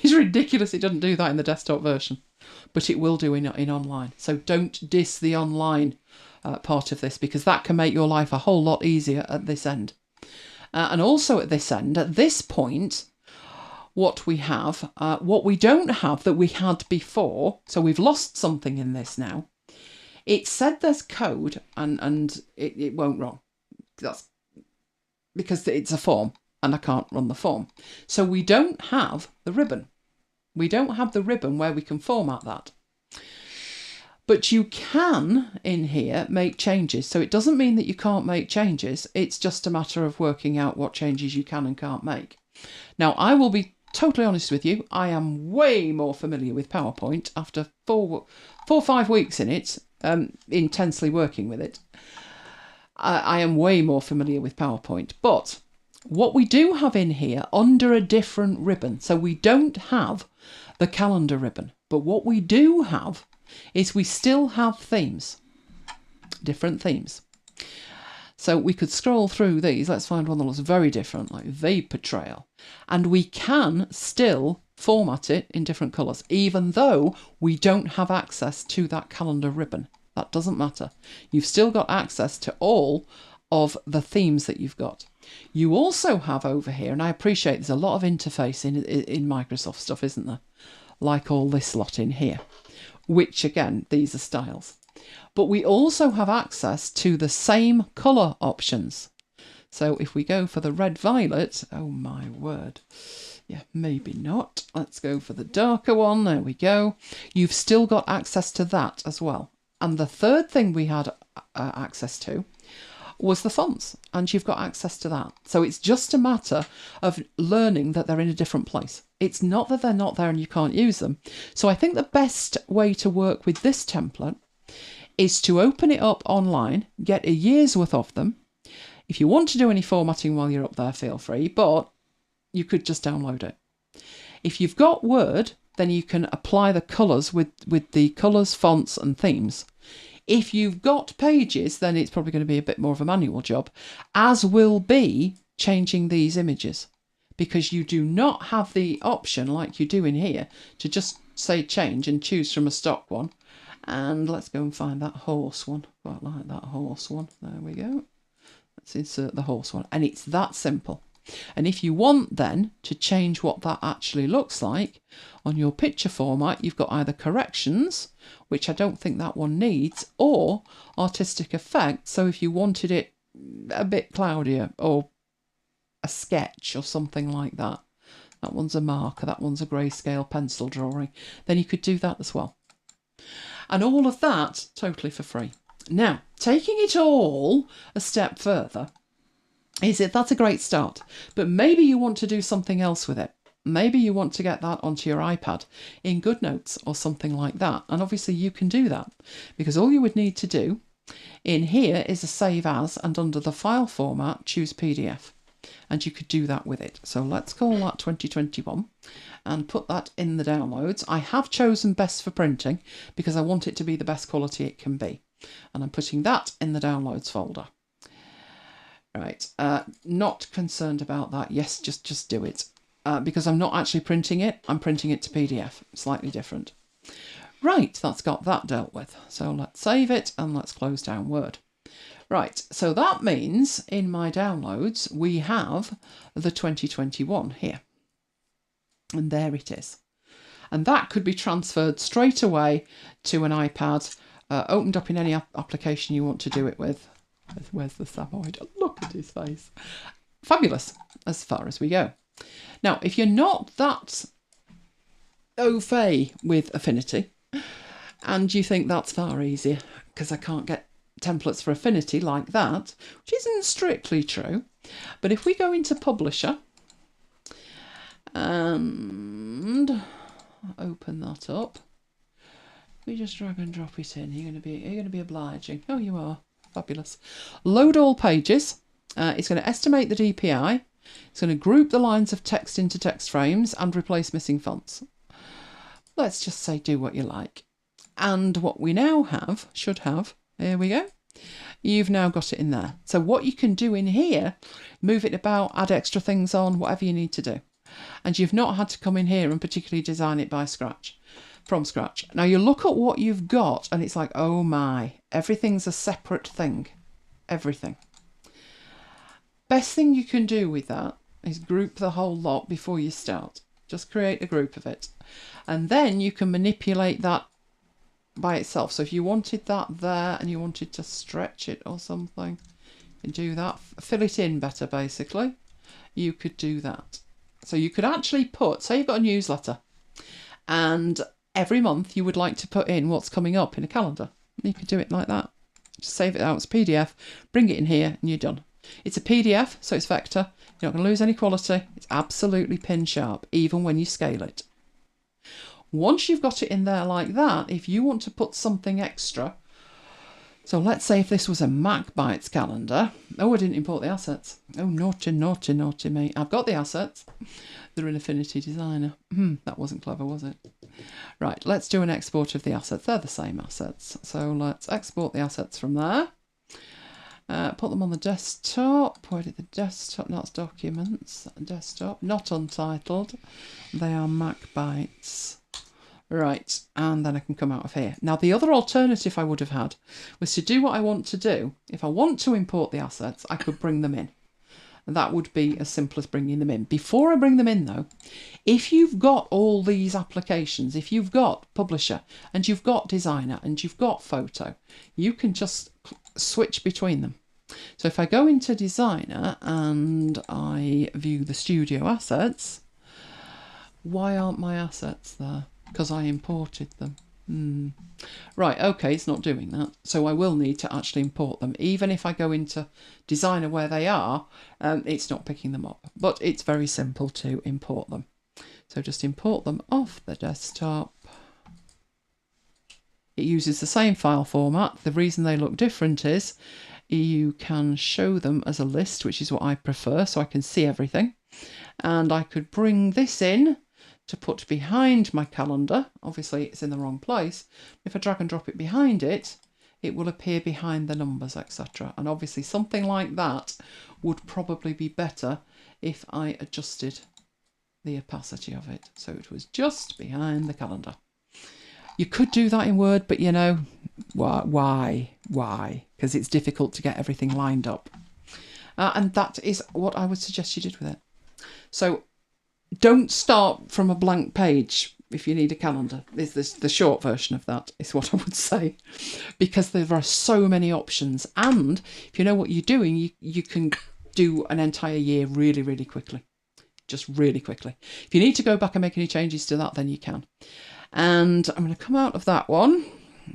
It's ridiculous it doesn't do that in the desktop version. But it will do in online. So don't diss the online part of this, because that can make your life a whole lot easier at this end. And also at this end, at this point, what we have, what we don't have that we had before, so we've lost something in this now. It said there's code and it won't run. That's because it's a form and I can't run the form. So we don't have the ribbon. We don't have the ribbon where we can format that. But you can, in here, make changes. So it doesn't mean that you can't make changes. It's just a matter of working out what changes you can and can't make. Now, I will be totally honest with you. I am way more familiar with PowerPoint after four or 5 weeks in it, intensely working with it. I am way more familiar with PowerPoint. But what we do have in here under a different ribbon, so we don't have the calendar ribbon, but what we do have is we still have themes, different themes. So we could scroll through these. Let's find one that looks very different, like Vapor Trail. And we can still format it in different colours, even though we don't have access to that calendar ribbon. That doesn't matter. You've still got access to all of the themes that you've got. You also have over here, and I appreciate there's a lot of interface in Microsoft stuff, isn't there? Like all this lot in here. Which again, these are styles. But we also have access to the same colour options. So if we go for the red violet, oh my word. Yeah, maybe not. Let's go for the darker one. There we go. You've still got access to that as well. And the third thing we had access to was the fonts, and you've got access to that. So it's just a matter of learning that they're in a different place. It's not that they're not there and you can't use them. So I think the best way to work with this template is to open it up online, get a year's worth of them, If you want to do any formatting while you're up there, feel free, but you could just download it. If you've got Word, then you can apply the colours with the colours, fonts and themes. If you've got Pages, then it's probably going to be a bit more of a manual job, as will be changing these images, because you do not have the option like you do in here to just say change and choose from a stock one. And let's go and find that horse one. Quite like that horse one. There we go. Let's insert the horse one. And it's that simple. And if you want then to change what that actually looks like on your picture format, you've got either corrections, which I don't think that one needs, or artistic effect. So if you wanted it a bit cloudier, or a sketch or something like that, that one's a marker, that one's a grayscale pencil drawing, then you could do that as well. And all of that totally for free. Now, taking it all a step further, that's a great start, but maybe you want to do something else with it. Maybe you want to get that onto your iPad in GoodNotes or something like that. And obviously you can do that, because all you would need to do in here is a save as, and under the file format, choose PDF. And you could do that with it. So let's call that 2021 and put that in the downloads. I have chosen best for printing because I want it to be the best quality it can be. And I'm putting that in the downloads folder. Right, not concerned about that. Yes, just do it. Because I'm not actually printing it, I'm printing it to PDF. Slightly different. Right, that's got that dealt with. So let's save it and let's close down Word. Right, so that means in my downloads we have the 2021 here. And there it is. And that could be transferred straight away to an iPad, opened up in any application you want to do it with. Where's the Samoyed? Look at his face. Fabulous, as far as we go. Now, if you're not that au fait with Affinity, and you think that's far easier, because I can't get templates for Affinity like that, which isn't strictly true, but if we go into Publisher and open that up, we just drag and drop it in. You're going to be obliging. Oh, you are. Fabulous. Load all pages. It's going to estimate the DPI. It's going to group the lines of text into text frames and replace missing fonts. Let's just say do what you like. And what we now have, should have, here we go. You've now got it in there. So what you can do in here, move it about, add extra things on, whatever you need to do. And you've not had to come in here and particularly design it from scratch. Now you look at what you've got and it's like, oh my, everything's a separate thing. Everything. Best thing you can do with that is group the whole lot before you start. Just create a group of it. And then you can manipulate that by itself. So if you wanted that there and you wanted to stretch it or something, you can do that. Fill it in better, basically. You could do that. So you could actually put, say you've got a newsletter and every month you would like to put in what's coming up in a calendar. You could do it like that. Just save it out as PDF, bring it in here and you're done. It's a PDF, so it's vector. You're not going to lose any quality. It's absolutely pin sharp, even when you scale it. Once you've got it in there like that, if you want to put something extra, so let's say if this was a MacBites calendar. Oh, I didn't import the assets. Oh, naughty, naughty, naughty me. I've got the assets. They're in Affinity Designer. That wasn't clever, was it? Right, let's do an export of the assets. They're the same assets. So let's export the assets from there. Put them on the desktop. Where did the desktop? That's documents. Desktop, not untitled. They are MacBites. Right, and then I can come out of here. Now, the other alternative I would have had was to do what I want to do. If I want to import the assets, I could bring them in. And that would be as simple as bringing them in. Before I bring them in, though, if you've got all these applications, if you've got Publisher, and you've got Designer, and you've got Photo, you can just switch between them. So if I go into Designer and I view the studio assets, why aren't my assets there? Because I imported them. Right, okay, it's not doing that. So I will need to actually import them. Even if I go into Designer where they are, it's not picking them up. But it's very simple to import them. So just import them off the desktop. It uses the same file format. The reason they look different is you can show them as a list, which is what I prefer, so I can see everything. And I could bring this in to put behind my calendar. Obviously it's in the wrong place. If I drag and drop it behind it, it will appear behind the numbers, etc. And obviously something like that would probably be better if I adjusted the opacity of it, so it was just behind the calendar. You could do that in Word, but you know, why? Because it's difficult to get everything lined up. And that is what I would suggest you did with it. So don't start from a blank page if you need a calendar. Is this the short version of that, is what I would say, because there are so many options. And if you know what you're doing, you can do an entire year really, really quickly. Just really quickly. If you need to go back and make any changes to that, then you can. And I'm going to come out of that one.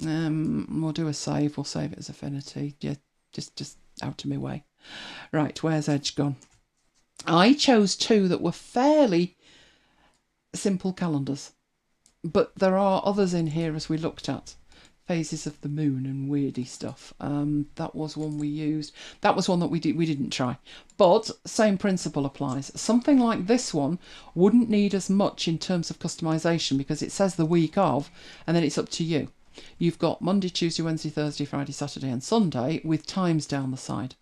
We'll do a save. We'll save it as Affinity. Yeah, just out of my way. Right, where's Edge gone? I chose two that were fairly simple calendars, but there are others in here as we looked at. Phases of the moon and weirdy stuff. That was one we used. That was one that we didn't try. But same principle applies. Something like this one wouldn't need as much in terms of customization because it says the week of, and then it's up to you. You've got Monday, Tuesday, Wednesday, Thursday, Friday, Saturday and Sunday with times down the side.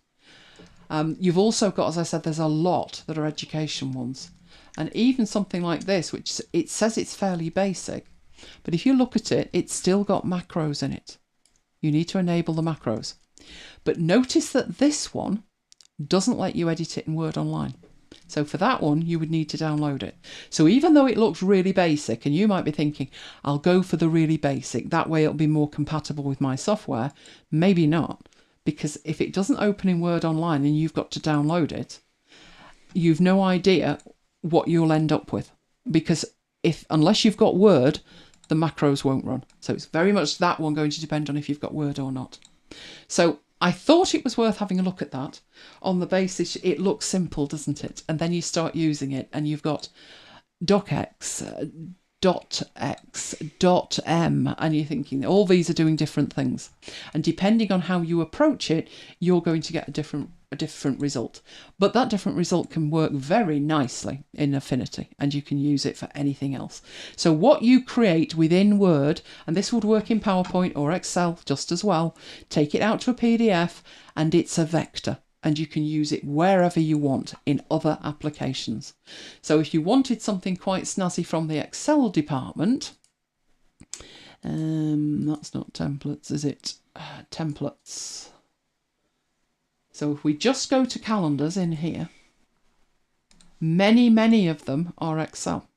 You've also got, as I said, there's a lot that are education ones. And even something like this, which it says it's fairly basic, but if you look at it, it's still got macros in it. You need to enable the macros. But notice that this one doesn't let you edit it in Word Online. So for that one, you would need to download it. So even though it looks really basic, and you might be thinking, I'll go for the really basic, that way it'll be more compatible with my software, maybe not. Because if it doesn't open in Word Online and you've got to download it, you've no idea what you'll end up with. Because unless you've got Word, the macros won't run. So it's very much that one going to depend on if you've got Word or not. So I thought it was worth having a look at that on the basis it looks simple, doesn't it? And then you start using it and you've got docx, .x, .m, and you're thinking all these are doing different things. And depending on how you approach it, you're going to get a different result. But that different result can work very nicely in Affinity, and you can use it for anything else. So what you create within Word, and this would work in PowerPoint or Excel just as well, take it out to a PDF and it's a vector, and you can use it wherever you want in other applications. So if you wanted something quite snazzy from the Excel department, that's not templates, is it? Templates. So if we just go to calendars in here, many of them are Excel.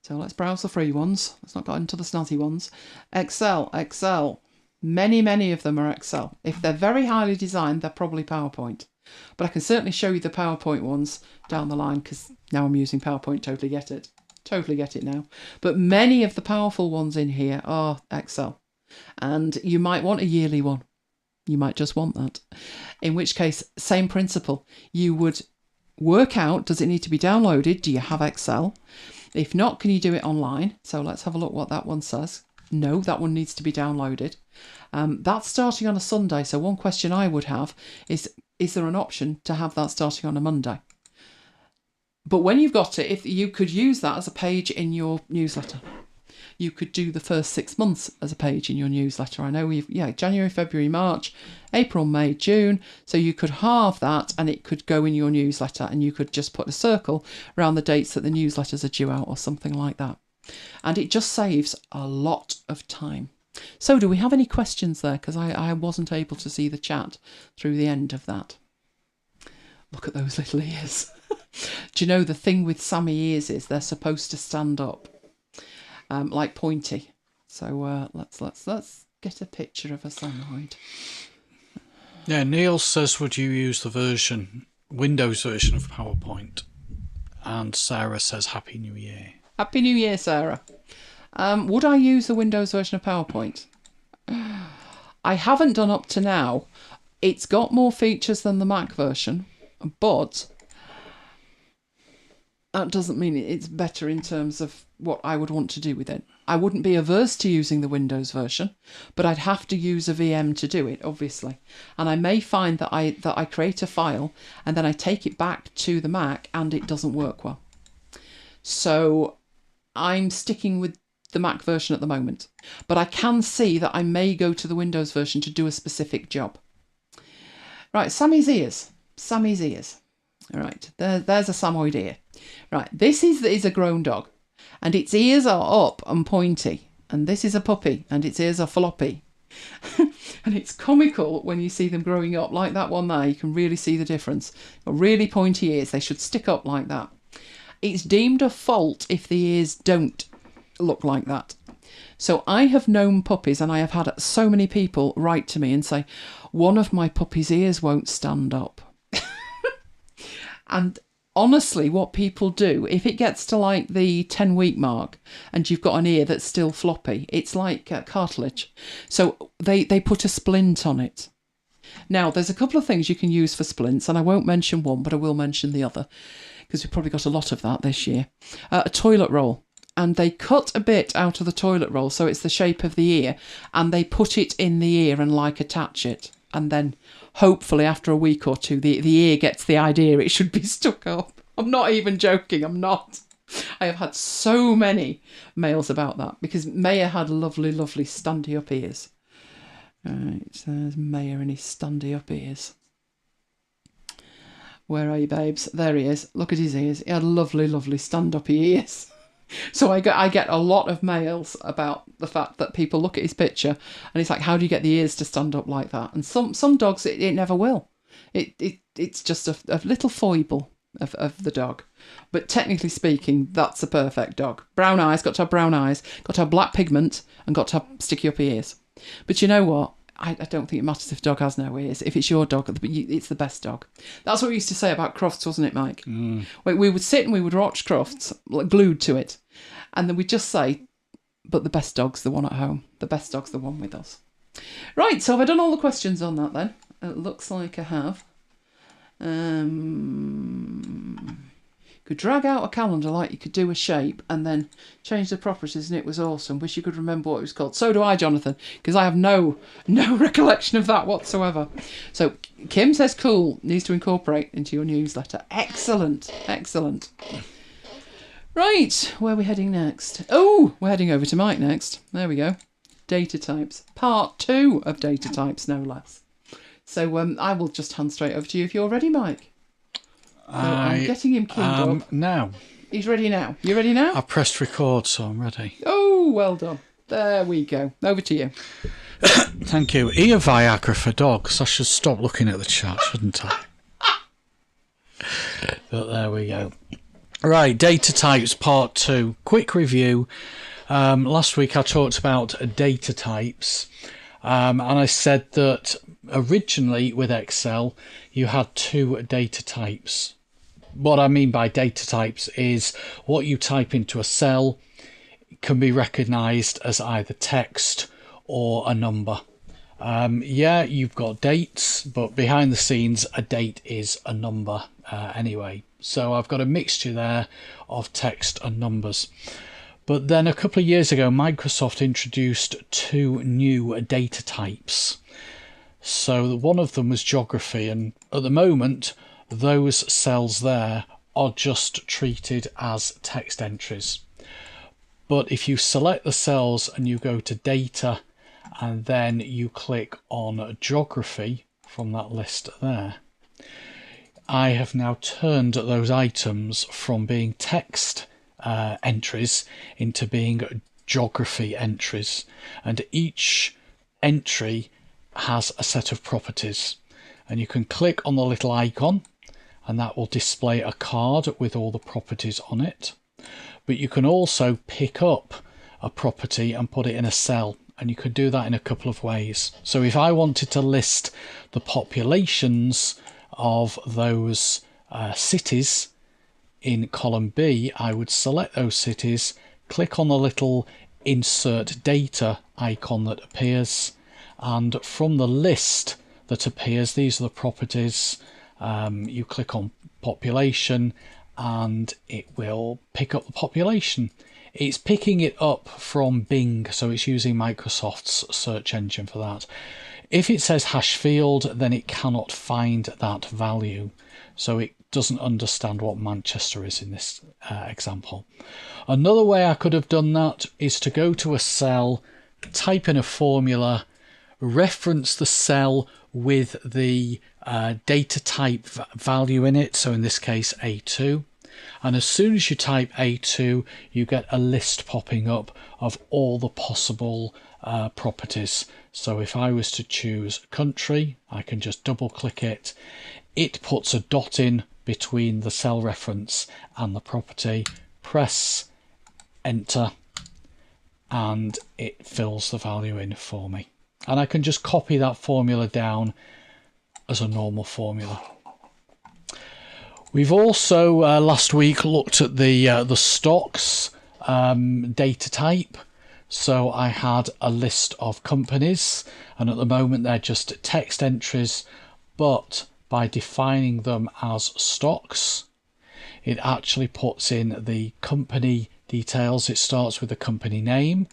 So let's browse the free ones. Let's not go into the snazzy ones. Excel. Many of them are Excel. If they're very highly designed, they're probably PowerPoint. But I can certainly show you the PowerPoint ones down the line because now I'm using PowerPoint, totally get it now. But many of the powerful ones in here are Excel. And you might want a yearly one. You might just want that. In which case, same principle. You would work out, does it need to be downloaded? Do you have Excel? If not, can you do it online? So let's have a look what that one says. No, that one needs to be downloaded. That's starting on a Sunday. So one question I would have is there an option to have that starting on a Monday? But when you've got it, if you could use that as a page in your newsletter. You could do the first 6 months as a page in your newsletter. I know January, February, March, April, May, June. So you could halve that and it could go in your newsletter, and you could just put a circle around the dates that the newsletters are due out or something like that. And it just saves a lot of time. So do we have any questions there? Because I wasn't able to see the chat through the end of that. Look at those little ears. Do you know the thing with Sammy ears is they're supposed to stand up. Like pointy. So let's get a picture of a Sanoid. Yeah, Neil says, would you use the Windows version of PowerPoint? And Sarah says, Happy New Year. Happy New Year, Sarah. Would I use the Windows version of PowerPoint? I haven't done up to now. It's got more features than the Mac version, but that doesn't mean it's better in terms of what I would want to do with it. I wouldn't be averse to using the Windows version, but I'd have to use a VM to do it, obviously. And I may find that I create a file and then I take it back to the Mac and it doesn't work well. So I'm sticking with the Mac version at the moment, but I can see that I may go to the Windows version to do a specific job. Right, Sammy's ears. Sammy's ears. All right, there's a Samoyed ear. Right, this is a grown dog, and its ears are up and pointy, and this is a puppy, and its ears are floppy. And it's comical when you see them growing up, like that one there. You can really see the difference. Got really pointy ears. They should stick up like that. It's deemed a fault if the ears don't look like that. So I have known puppies, and I have had so many people write to me and say, one of my puppy's ears won't stand up. And honestly, what people do, if it gets to like the 10-week mark and you've got an ear that's still floppy, it's like cartilage. So they put a splint on it. Now, there's a couple of things you can use for splints, and I won't mention one, but I will mention the other, because we've probably got a lot of that this year. A toilet roll. And they cut a bit out of the toilet roll so it's the shape of the ear, and they put it in the ear and like attach it. And then hopefully after a week or two, the ear gets the idea it should be stuck up. I'm not even joking, I'm not. I have had so many mails about that, because Maya had lovely, lovely standy up ears. Right, so there's Maya and his standy up ears. Where are you, babes? There he is. Look at his ears. He had lovely, lovely stand-up ears. So I get a lot of mails about the fact that people look at his picture and it's like, how do you get the ears to stand up like that? And some dogs, it never will. It's just a little foible of the dog. But technically speaking, that's a perfect dog. Brown eyes, got to have brown eyes, got to have black pigment, and got to have sticky up ears. But you know what? I don't think it matters if a dog has no ears. If it's your dog, it's the best dog. That's what we used to say about Crofts, wasn't it, Mike? Mm. We would sit and we would watch Crofts, like, glued to it. And then we'd just say, but the best dog's the one at home. The best dog's the one with us. Right, so have I done all the questions on that then? It looks like I have. Could drag out a calendar like you could do a shape and then change the properties, and it was awesome. Wish you could remember what it was called. So do I, Jonathan, because I have no recollection of that whatsoever. So Kim says cool, needs to incorporate into your newsletter. Excellent. Right, where are we heading next? Oh, we're heading over to Mike next. There we go. Data types. Part 2 of data types, no less. So I will just hand straight over to you if you're ready, Mike. So I'm getting him keyed up. Now. He's ready now. You ready now? I pressed record, so I'm ready. Oh, well done. There we go. Over to you. Thank you. Ear Viagra for dogs. I should stop looking at the chat, shouldn't I? But there we go. Right, data types part 2. Quick review. Last week I talked about data types. And I said that originally with Excel, you had 2 data types. What I mean by data types is what you type into a cell can be recognised as either text or a number. You've got dates, but behind the scenes, a date is a number anyway. So I've got a mixture there of text and numbers. But then a couple of years ago, Microsoft introduced 2 new data types. So one of them was geography, and at the moment, those cells there are just treated as text entries. But if you select the cells and you go to data, and then you click on geography from that list there, I have now turned those items from being text entries into being geography entries, and each entry has a set of properties, and you can click on the little icon and that will display a card with all the properties on it. But you can also pick up a property and put it in a cell, and you can do that in a couple of ways. So if I wanted to list the populations of those cities in column B, I would select those cities, click on the little insert data icon that appears, and from the list that appears, these are the properties. You click on population and it will pick up the population. It's picking it up from Bing, so it's using Microsoft's search engine for that. If it says hash field, then it cannot find that value, so it doesn't understand what Manchester is in this example. Another way I could have done that is to go to a cell, type in a formula, reference the cell with the data type value in it, so in this case A2, and as soon as you type A2 you get a list popping up of all the possible properties. So if I was to choose country, I can just double click it. It puts a dot in between the cell reference and the property, press enter, and it fills the value in for me. And I can just copy that formula down as a normal formula. We've also last week looked at the stocks data type. So I had a list of companies, and at the moment they're just text entries, but by defining them as stocks, it actually puts in the company details. It starts with the company name,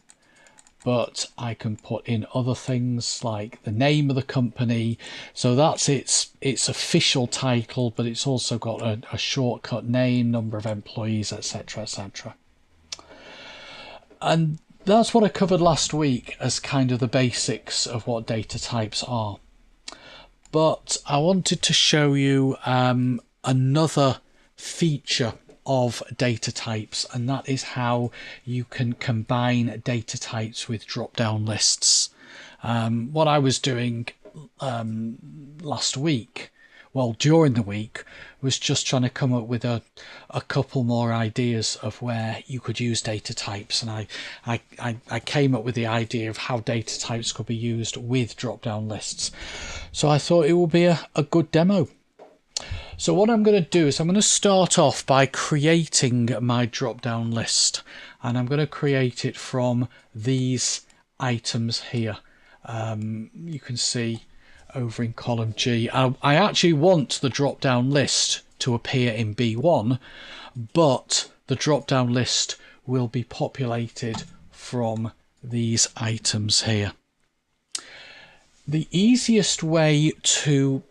but I can put in other things like the name of the company. So that's its official title, but it's also got a shortcut name, number of employees, etc., etc. And that's what I covered last week as kind of the basics of what data types are. But I wanted to show you another feature of data types, and that is how you can combine data types with drop-down lists. What I was doing last week, well, during the week, was just trying to come up with a couple more ideas of where you could use data types, and I came up with the idea of how data types could be used with drop-down lists. So I thought it would be a good demo. So what I'm going to do is I'm going to start off by creating my drop-down list, and I'm going to create it from these items here. You can see over in column G. I actually want the drop-down list to appear in B1, but the drop-down list will be populated from these items here. The easiest way to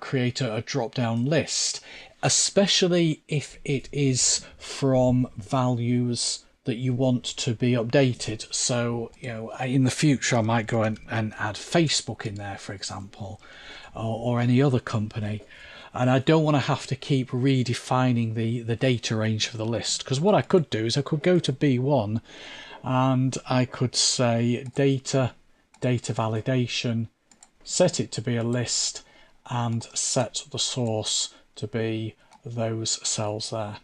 create a drop-down list, especially if it is from values that you want to be updated. So, you know, in the future I might go and add Facebook in there, for example, or any other company, and I don't want to have to keep redefining the data range for the list, because what I could do is I could go to B1 and I could say data validation, set it to be a list, and set the source to be those cells there.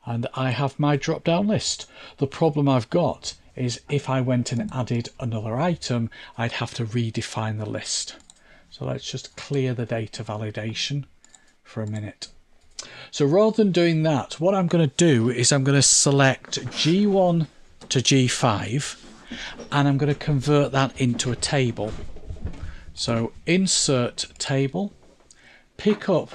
And I have my drop down list. The problem I've got is if I went and added another item, I'd have to redefine the list. So let's just clear the data validation for a minute. So rather than doing that, what I'm going to do is I'm going to select G1 to G5, and I'm going to convert that into a table. So insert table, pick up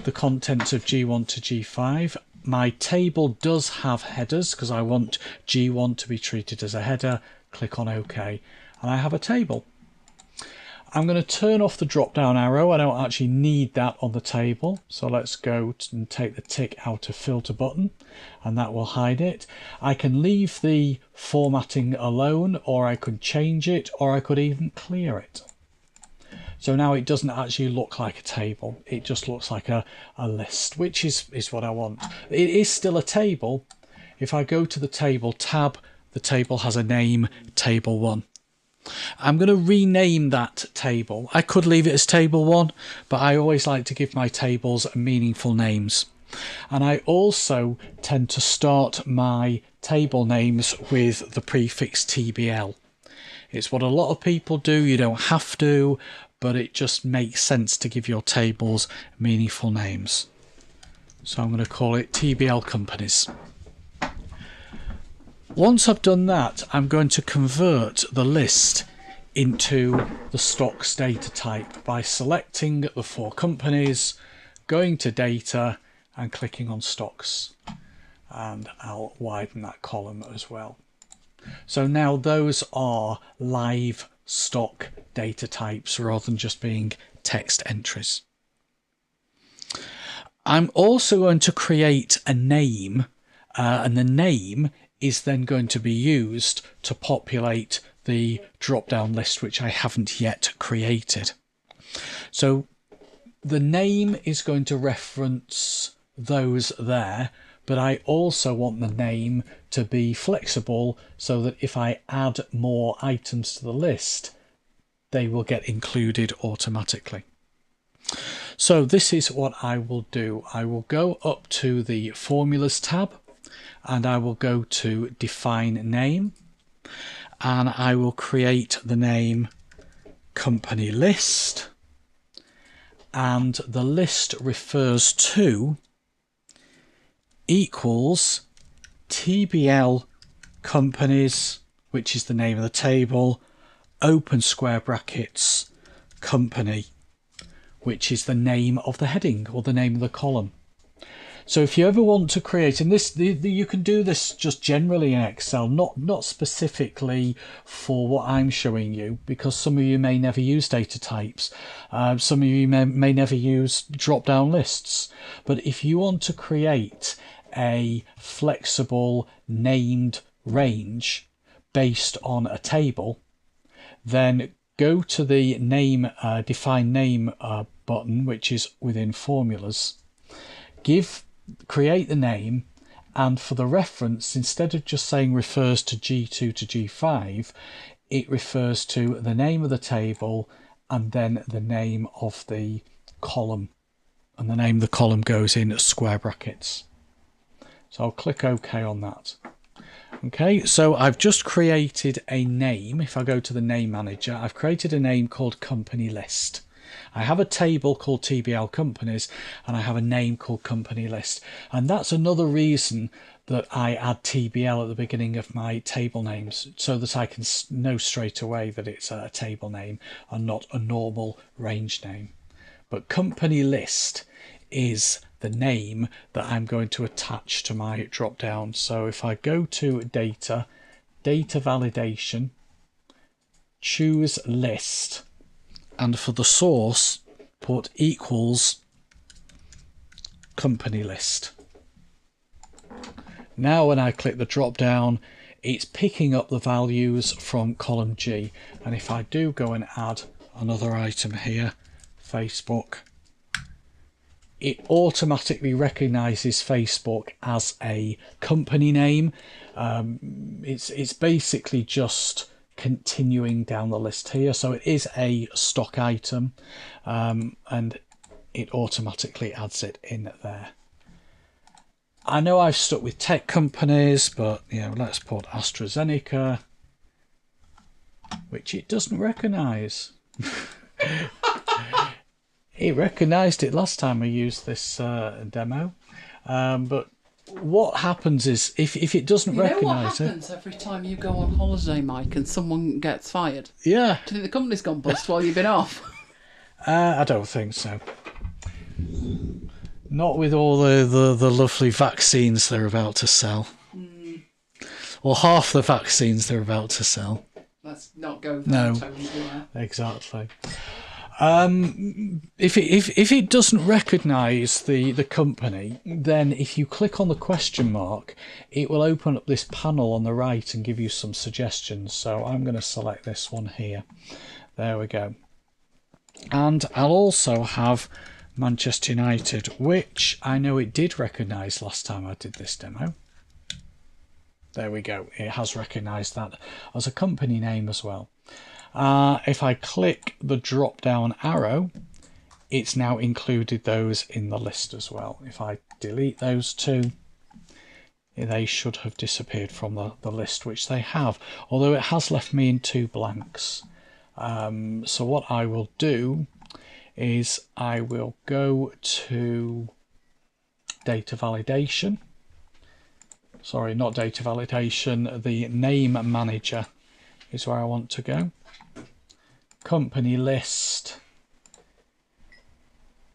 the contents of G1 to G5. My table does have headers because I want G1 to be treated as a header. Click on OK, and I have a table. I'm going to turn off the drop down arrow. I don't actually need that on the table, so let's go and take the tick out of filter button, and that will hide it. I can leave the formatting alone, or I could change it, or I could even clear it. So now it doesn't actually look like a table, it just looks like a list, which is what I want. It is still a table. If I go to the table tab, the table has a name, table 1. I'm going to rename that table. I could leave it as table 1, but I always like to give my tables meaningful names. And I also tend to start my table names with the prefix TBL. It's what a lot of people do. You don't have to, but it just makes sense to give your tables meaningful names. So I'm going to call it TBL companies. Once I've done that, I'm going to convert the list into the stocks data type by selecting the 4 companies, going to data, and clicking on stocks, and I'll widen that column as well. So now those are live stock data types rather than just being text entries. I'm also going to create a name, and the name is then going to be used to populate the drop-down list, which I haven't yet created. So the name is going to reference those there, but I also want the name to be flexible so that if I add more items to the list, they will get included automatically. So this is what I will do. I will go up to the Formulas tab, and I will go to Define Name, and I will create the name Company List, and the list refers to equals TBL companies, which is the name of the table, open square brackets, company, which is the name of the heading or the name of the column. So if you ever want to create, and this you can do this just generally in Excel, not specifically for what I'm showing you, because some of you may never use data types, some of you may never use drop-down lists. But if you want to create a flexible named range based on a table, then go to the name define name button, which is within Formulas, create the name, and for the reference, instead of just saying refers to G2 to G5, it refers to the name of the table and then the name of the column, and the name of the column goes in square brackets. So I'll click OK on that. Okay, so I've just created a name. If I go to the name manager, I've created a name called Company List. I have a table called TBL Companies, and I have a name called Company List. And that's another reason that I add TBL at the beginning of my table names, so that I can know straight away that it's a table name and not a normal range name. But Company List is the name that I'm going to attach to my drop down. So if I go to data validation, choose list, and for the source put equals company list. Now when I click the drop down, it's picking up the values from column G, and if I do go and add another item here, Facebook, it automatically recognizes Facebook as a company name. It's basically just continuing down the list here, so it is a stock item, and it automatically adds it in there. I know I've stuck with tech companies, but let's put AstraZeneca, which it doesn't recognize. It recognised it last time I used this demo, but what happens is if it doesn't recognise it... what happens every time you go on holiday, Mike, and someone gets fired? Yeah. Do you think the company's gone bust while you've been off? I don't think so. Not with all the lovely vaccines they're about to sell. Or half the vaccines they're about to sell. Let's not go there. No, exactly. If it doesn't recognise the company, then if you click on the question mark, it will open up this panel on the right and give you some suggestions. So I'm going to select this one here. There we go. And I'll also have Manchester United, which I know it did recognise last time I did this demo. There we go. It has recognised that as a company name as well. If I click the drop down arrow, it's now included those in the list as well. If I delete those two, they should have disappeared from the list, which they have, although it has left me in 2 blanks. So what I will do is I will go to data validation. Sorry, not data validation, the name manager is where I want to go. Company list,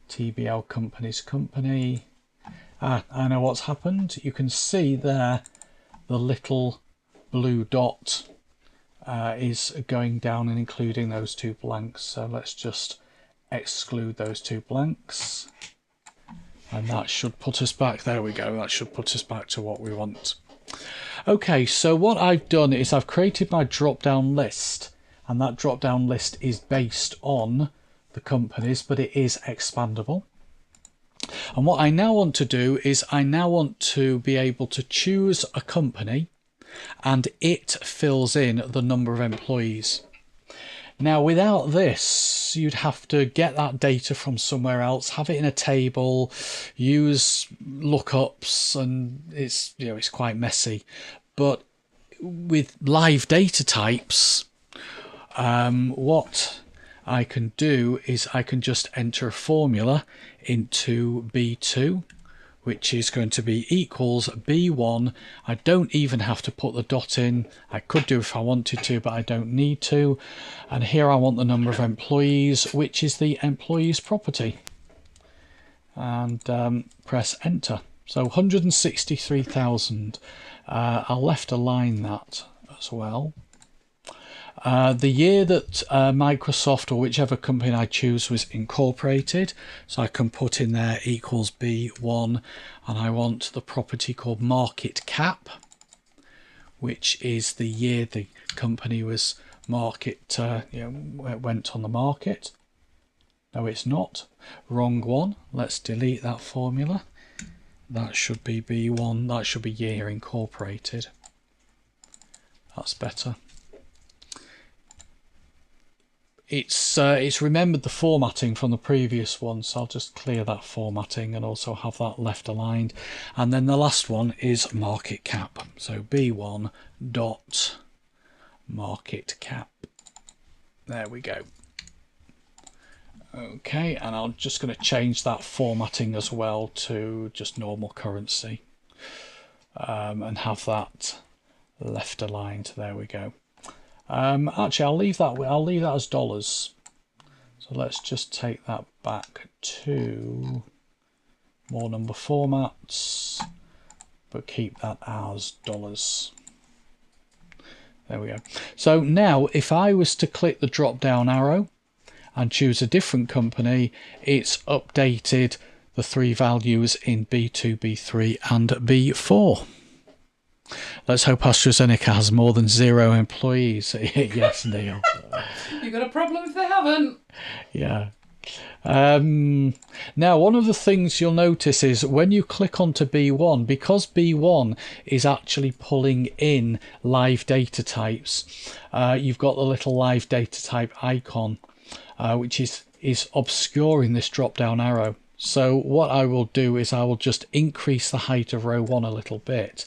TBL companies company, I know what's happened. You can see there the little blue dot is going down and including those two blanks. So let's just exclude those two blanks. And that should put us back. There we go. That should put us back to what we want. Okay, so what I've done is I've created my drop-down list. And that drop-down list is based on the companies, but it is expandable. And what I now want to do is I now want to be able to choose a company and it fills in the number of employees. Now, without this, you'd have to get that data from somewhere else, have it in a table, use lookups, and it's, you know, it's quite messy. But with live data types, what I can do is I can just enter a formula into B2, which is going to be equals B1. I don't even have to put the dot in. I could do if I wanted to, but I don't need to. And here I want the number of employees, which is the employees property. And press enter. So 163,000. I'll left align that as well. The year that Microsoft or whichever company I choose was incorporated, so I can put in there equals B1, and I want the property called market cap, which is the year the company was went on the market. No, it's not. Wrong one. Let's delete that formula. That should be B1. That should be year incorporated. That's better. It's remembered the formatting from the previous one, so I'll just clear that formatting and also have that left aligned. And then the last one is market cap. So B1 dot market cap. There we go. Okay, and I'm just going to change that formatting as well to just normal currency, and have that left aligned. There we go. Actually, I'll leave that as dollars. So let's just take that back to more number formats, but keep that as dollars. There we go. So now if I was to click the drop down arrow and choose a different company, it's updated the three values in B2, B3 and B4. Let's hope AstraZeneca has more than 0 employees. Yes, Neil. You've got a problem if they haven't. Yeah. Now, one of the things you'll notice is when you click onto B1, because B1 is actually pulling in live data types, you've got the little live data type icon, which is obscuring this drop down arrow. So what I will do is I will just increase the height of row 1 a little bit.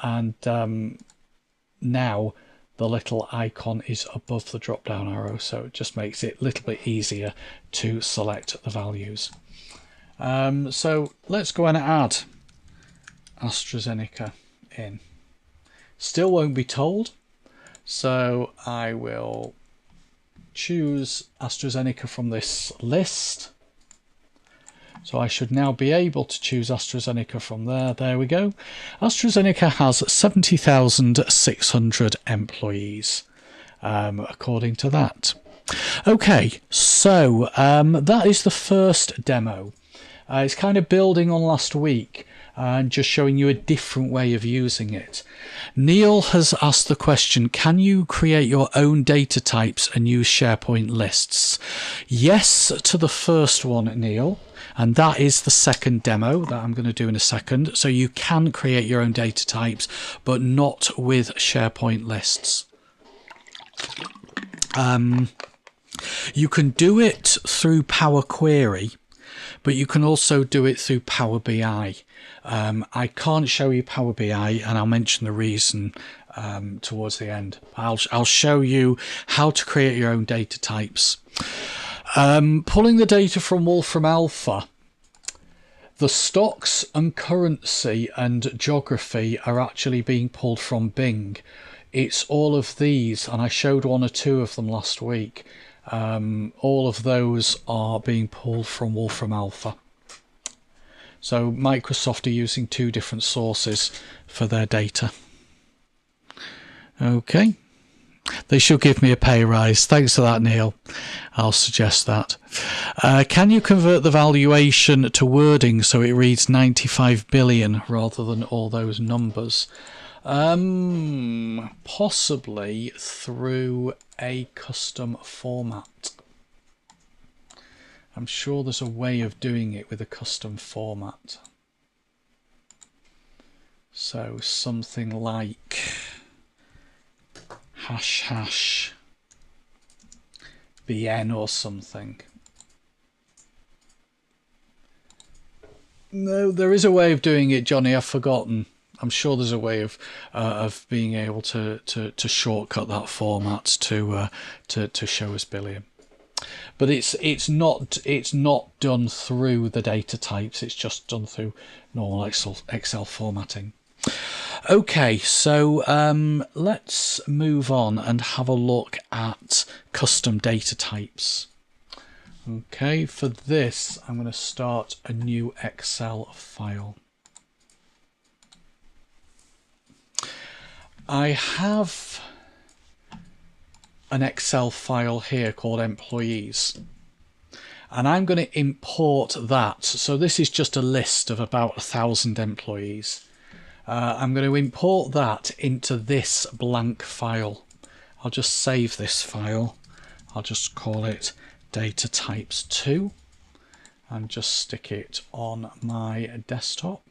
And now the little icon is above the drop down arrow, so it just makes it a little bit easier to select the values. So let's go and add AstraZeneca in. Still won't be told, so I will choose AstraZeneca from this list. So I should now be able to choose AstraZeneca from there. There we go. AstraZeneca has 70,600 employees, according to that. Okay, so that is the first demo. It's kind of building on last week and just showing you a different way of using it. Neil has asked the question, can you create your own data types and use SharePoint lists? Yes to the first one, Neil. And that is the second demo that I'm going to do in a second. So you can create your own data types, but not with SharePoint lists. You can do it through Power Query, but you can also do it through Power BI. I can't show you Power BI, and I'll mention the reason towards the end. I'll show you how to create your own data types. Pulling the data from Wolfram Alpha, the stocks and currency and geography are actually being pulled from Bing. It's all of these, and I showed 1 or 2 of them last week. All of those are being pulled from Wolfram Alpha. So Microsoft are using two different sources for their data. Okay. They should give me a pay rise. Thanks for that, Neil. I'll suggest that. Can you convert the valuation to wording so it reads 95 billion rather than all those numbers? Possibly through a custom format. I'm sure there's a way of doing it with a custom format. So something like ## BN or something. No, there is a way of doing it, Johnny. I've forgotten. I'm sure there's a way of being able to shortcut that format to show us billion. But it's not done through the data types. It's just done through normal Excel formatting. Okay, so let's move on and have a look at custom data types. Okay, for this, I'm going to start a new Excel file. I have an Excel file here called employees, and I'm going to import that. So this is just a list of about 1,000 employees. I'm going to import that into this blank file. I'll just save this file. I'll just call it data types 2 and just stick it on my desktop.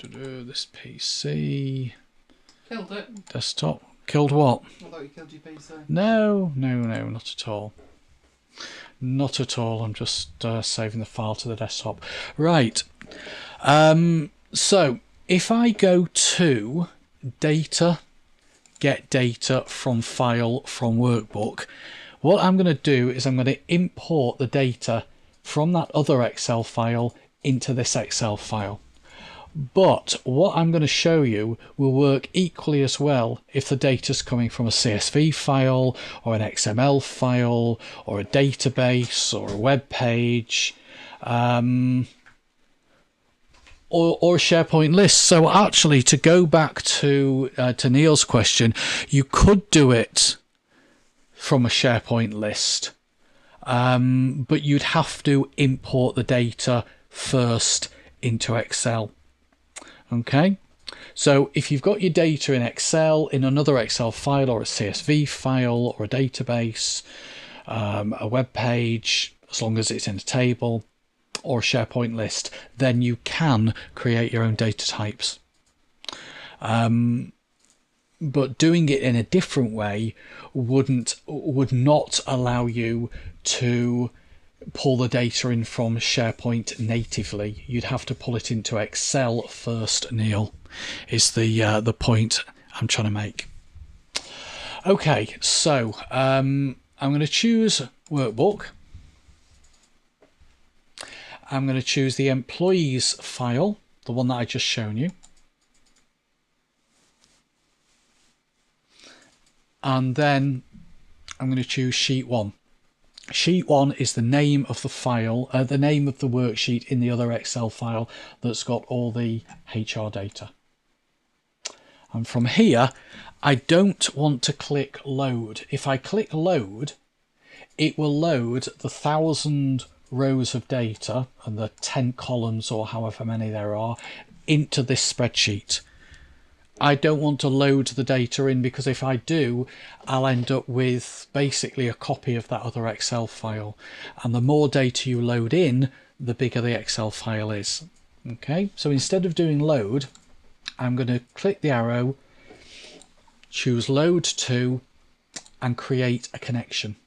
This PC. Killed it. Desktop. Killed what? I thought you killed your PC. No, not at all. Not at all. I'm just saving the file to the desktop. Right. So if I go to data, get data from file from workbook, what I'm going to do is I'm going to import the data from that other Excel file into this Excel file. But what I'm going to show you will work equally as well if the data is coming from a CSV file or an XML file or a database or a web page or a SharePoint list. So actually, to go back to Neil's question, you could do it from a SharePoint list, but you'd have to import the data first into Excel. Okay, so if you've got your data in Excel, in another Excel file or a CSV file or a database, a web page, as long as it's in a table or a SharePoint list, then you can create your own data types. But doing it in a different way would not allow you to pull the data in from SharePoint natively. You'd have to pull it into Excel first, Neil, is the point I'm trying to make. Okay, so I'm going to choose workbook. I'm going to choose the employees file, the one that I just shown you. And then I'm going to choose sheet 1. Sheet 1 is the name of the file, the name of the worksheet in the other Excel file that's got all the HR data. And from here, I don't want to click load. If I click load, it will load the 1,000 rows of data and the 10 columns or however many there are into this spreadsheet. I don't want to load the data in, because if I do, I'll end up with basically a copy of that other Excel file. And the more data you load in, the bigger the Excel file is. Okay, so instead of doing load, I'm going to click the arrow, choose load to, and create a connection.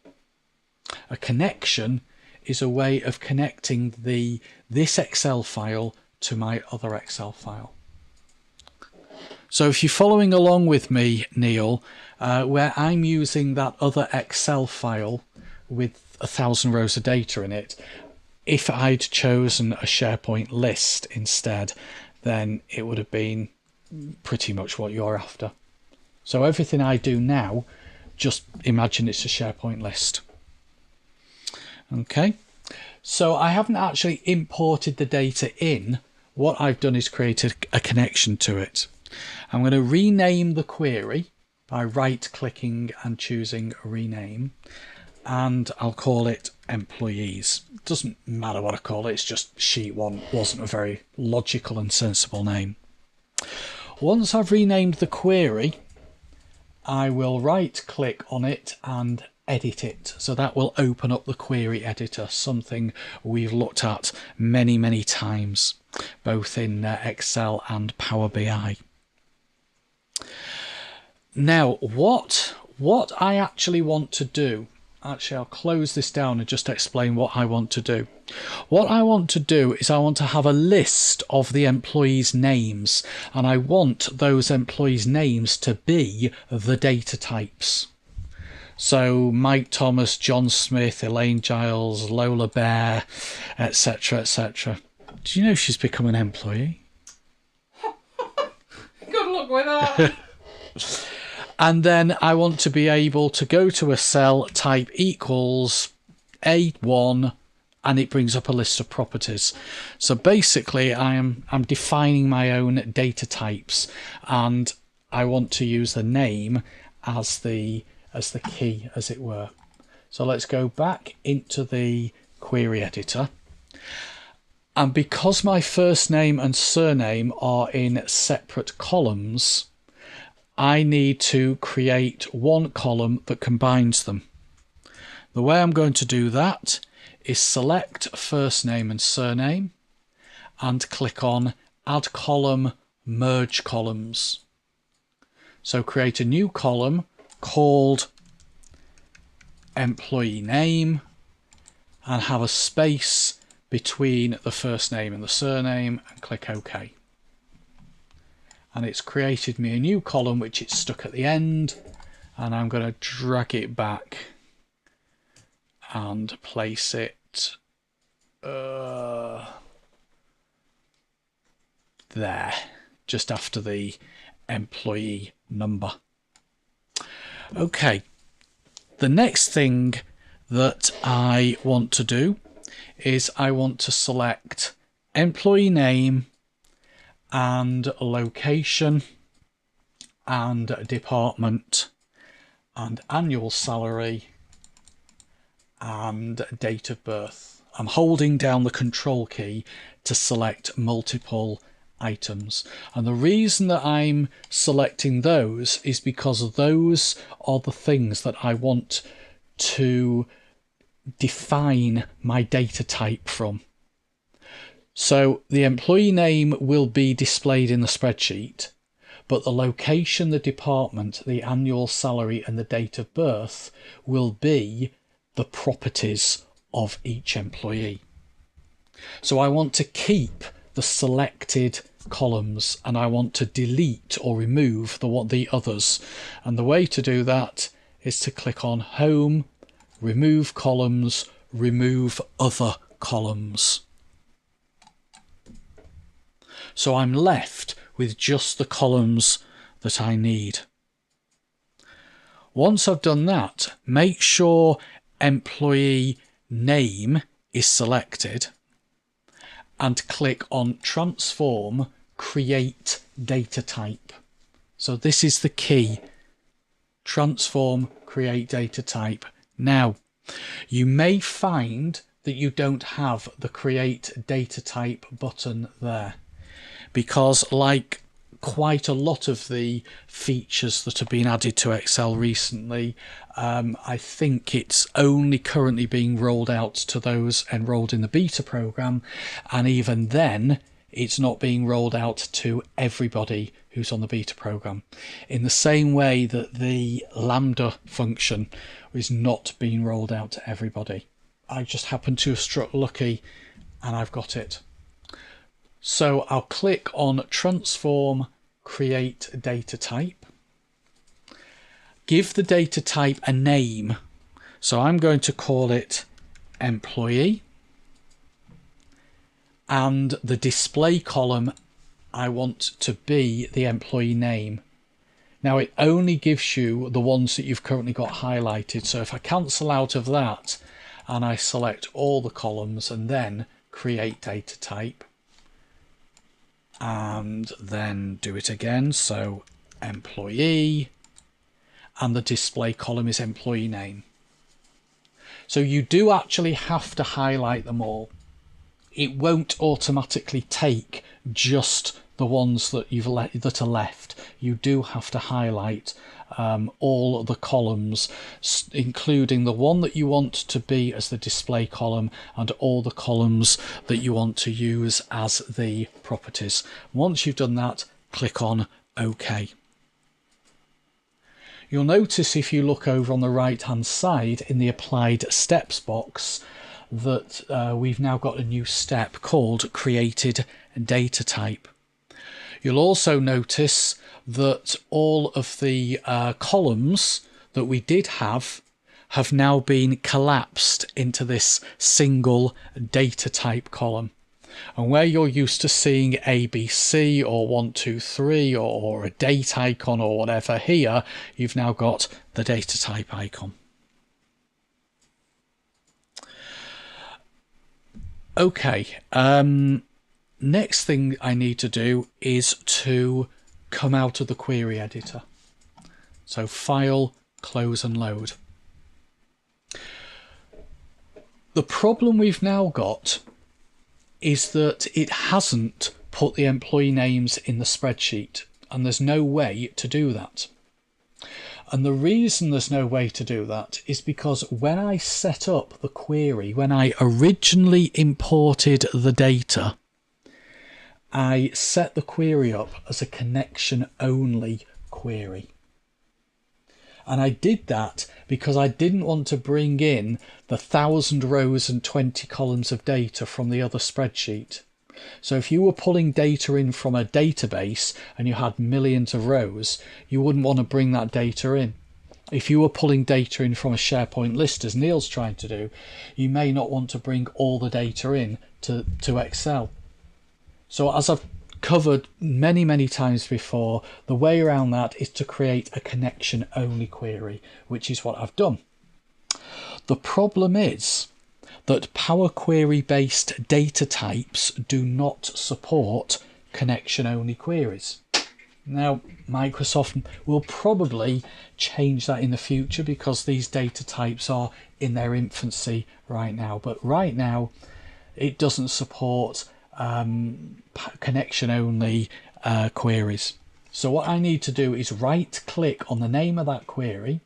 A connection is a way of connecting this Excel file to my other Excel file. So if you're following along with me, Neil, where I'm using that other Excel file with 1,000 rows of data in it, if I'd chosen a SharePoint list instead, then it would have been pretty much what you're after. So everything I do now, just imagine it's a SharePoint list. Okay, So I haven't actually imported the data in. What I've done is created a connection to it. I'm going to rename the query by right-clicking and choosing rename, and I'll call it employees. Doesn't matter what I call it, it's just sheet 1 wasn't a very logical and sensible name. Once I've renamed the query, I will right-click on it and edit it. So that will open up the query editor, something we've looked at many times, both in Excel and Power BI. Now, what I actually want to do, actually I'll close this down and just explain what I want to do. What I want to do is I want to have a list of the employees' names, and I want those employees' names to be the data types. So Mike Thomas, John Smith, Elaine Giles, Lola Bear, etc, etc. Do you know she's become an employee? Good luck with that. And then I want to be able to go to a cell, type equals A1, and it brings up a list of properties. So basically I'm defining my own data types, and I want to use the name as the key, as it were. So let's go back into the query editor. And because my first name and surname are in separate columns, I need to create one column that combines them. The way I'm going to do that is select first name and surname and click on Add Column, Merge Columns. So create a new column called Employee Name and have a space between the first name and the surname and click OK. And it's created me a new column which it's stuck at the end, and I'm going to drag it back and place it there, just after the employee number. Okay, the next thing that I want to do is I want to select employee name and location and department and annual salary and date of birth. I'm holding down the control key to select multiple items, and the reason that I'm selecting those is because those are the things that I want to define my data type from. So the employee name will be displayed in the spreadsheet, but the location, the department, the annual salary and the date of birth will be the properties of each employee. So I want to keep the selected columns and I want to delete or remove the others. And the way to do that is to click on Home, Remove Columns, Remove Other Columns. So I'm left with just the columns that I need. Once I've done that, make sure employee name is selected and click on Transform, Create Data Type. So this is the key. Transform, Create Data Type. Now, you may find that you don't have the Create Data Type button there, because like quite a lot of the features that have been added to Excel recently, I think it's only currently being rolled out to those enrolled in the beta program, and even then it's not being rolled out to everybody who's on the beta program, in the same way that the Lambda function is not being rolled out to everybody. I just happened to have struck lucky and I've got it. So I'll click on Transform, Create Data Type. Give the data type a name. So I'm going to call it Employee. And the display column I want to be the employee name. Now it only gives you the ones that you've currently got highlighted. So if I cancel out of that and I select all the columns and then create data type, and then do it again. So employee, and the display column is employee name. So you do actually have to highlight them all. It won't automatically take just the ones that that are left. You do have to highlight all the columns, including the one that you want to be as the display column and all the columns that you want to use as the properties. Once you've done that, click on OK. You'll notice if you look over on the right hand side in the applied steps box that we've now got a new step called created data type. You'll also notice that all of the columns that we did have now been collapsed into this single data type column. And where you're used to seeing ABC or 1, 2, 3 or a date icon or whatever, here you've now got the data type icon. Okay, next thing I need to do is to come out of the query editor. So File, Close and Load. The problem we've now got is that it hasn't put the employee names in the spreadsheet, and there's no way to do that. And the reason there's no way to do that is because when I set up the query, when I originally imported the data, I set the query up as a connection only query. And I did that because I didn't want to bring in the 1,000 rows and 20 columns of data from the other spreadsheet. So if you were pulling data in from a database and you had millions of rows, you wouldn't want to bring that data in. If you were pulling data in from a SharePoint list, as Neil's trying to do, you may not want to bring all the data in to Excel. So as I've covered many times before, the way around that is to create a connection only query, which is what I've done. The problem is that Power Query based data types do not support connection only queries. Now Microsoft will probably change that in the future because these data types are in their infancy right now, but right now it doesn't support connection only queries. So what I need to do is right click on the name of that query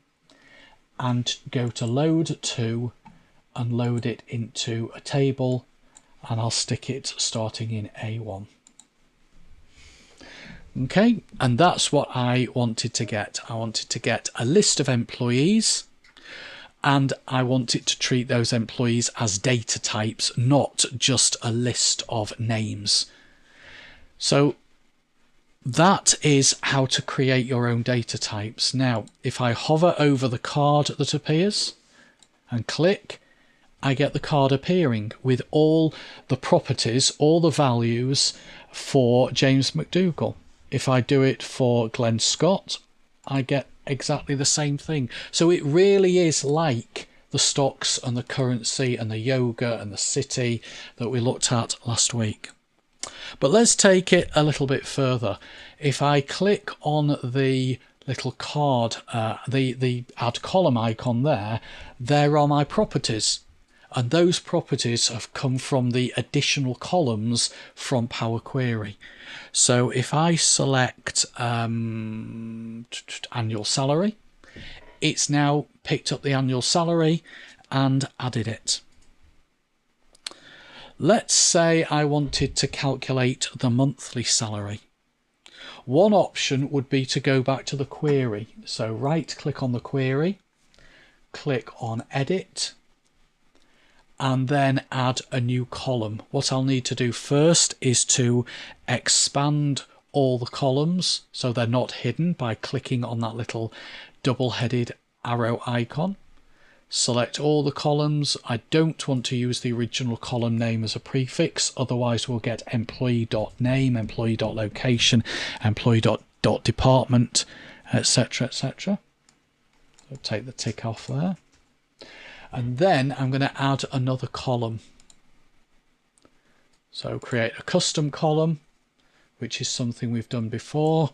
and go to load to and load it into a table, and I'll stick it starting in A1. Okay, and that's what I wanted to get. I wanted to get a list of employees, and I wanted to treat those employees as data types, not just a list of names. So that is how to create your own data types. Now, if I hover over the card that appears and click, I get the card appearing with all the properties, all the values for James McDougall. If I do it for Glenn Scott, I get exactly the same thing. So it really is like the stocks and the currency and the yoga and the city that we looked at last week. But let's take it a little bit further. If I click on the little card, the add column icon there are my properties. And those properties have come from the additional columns from Power Query. So if I select annual salary, it's now picked up the annual salary and added it. Let's say I wanted to calculate the monthly salary. One option would be to go back to the query. So right click on the query, click on edit, and then add a new column. What I'll need to do first is to expand all the columns so they're not hidden by clicking on that little double-headed arrow icon. Select all the columns. I don't want to use the original column name as a prefix, otherwise we'll get employee.name, employee.location, employee.department, etc., etc. So take the tick off there. And then I'm going to add another column. So create a custom column, which is something we've done before.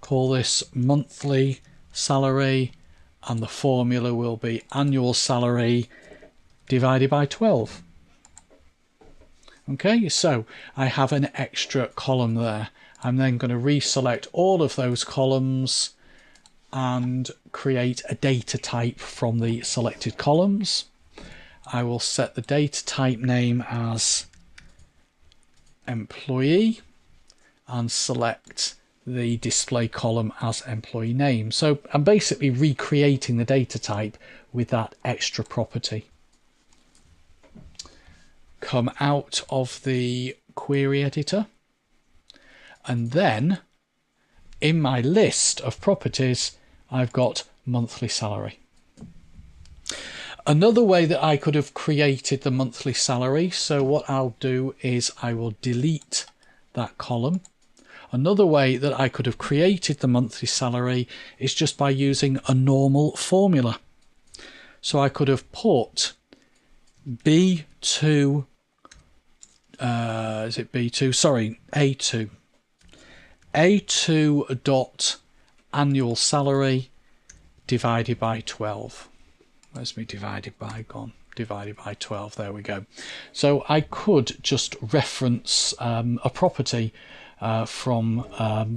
Call this monthly salary, and the formula will be annual salary divided by 12. Okay, so I have an extra column there. I'm then going to reselect all of those columns and create a data type from the selected columns. I will set the data type name as employee and select the display column as employee name. So I'm basically recreating the data type with that extra property. Come out of the query editor, and then in my list of properties I've got monthly salary. Another way that I could have created the monthly salary, so what I'll do is I will delete that column. Another way that I could have created the monthly salary is just by using a normal formula. So I could have put B2, is it B2? Sorry, A2. A2 dot annual salary divided by 12. Where's me divided by gone? Divided by 12. There we go. So I could just reference a property from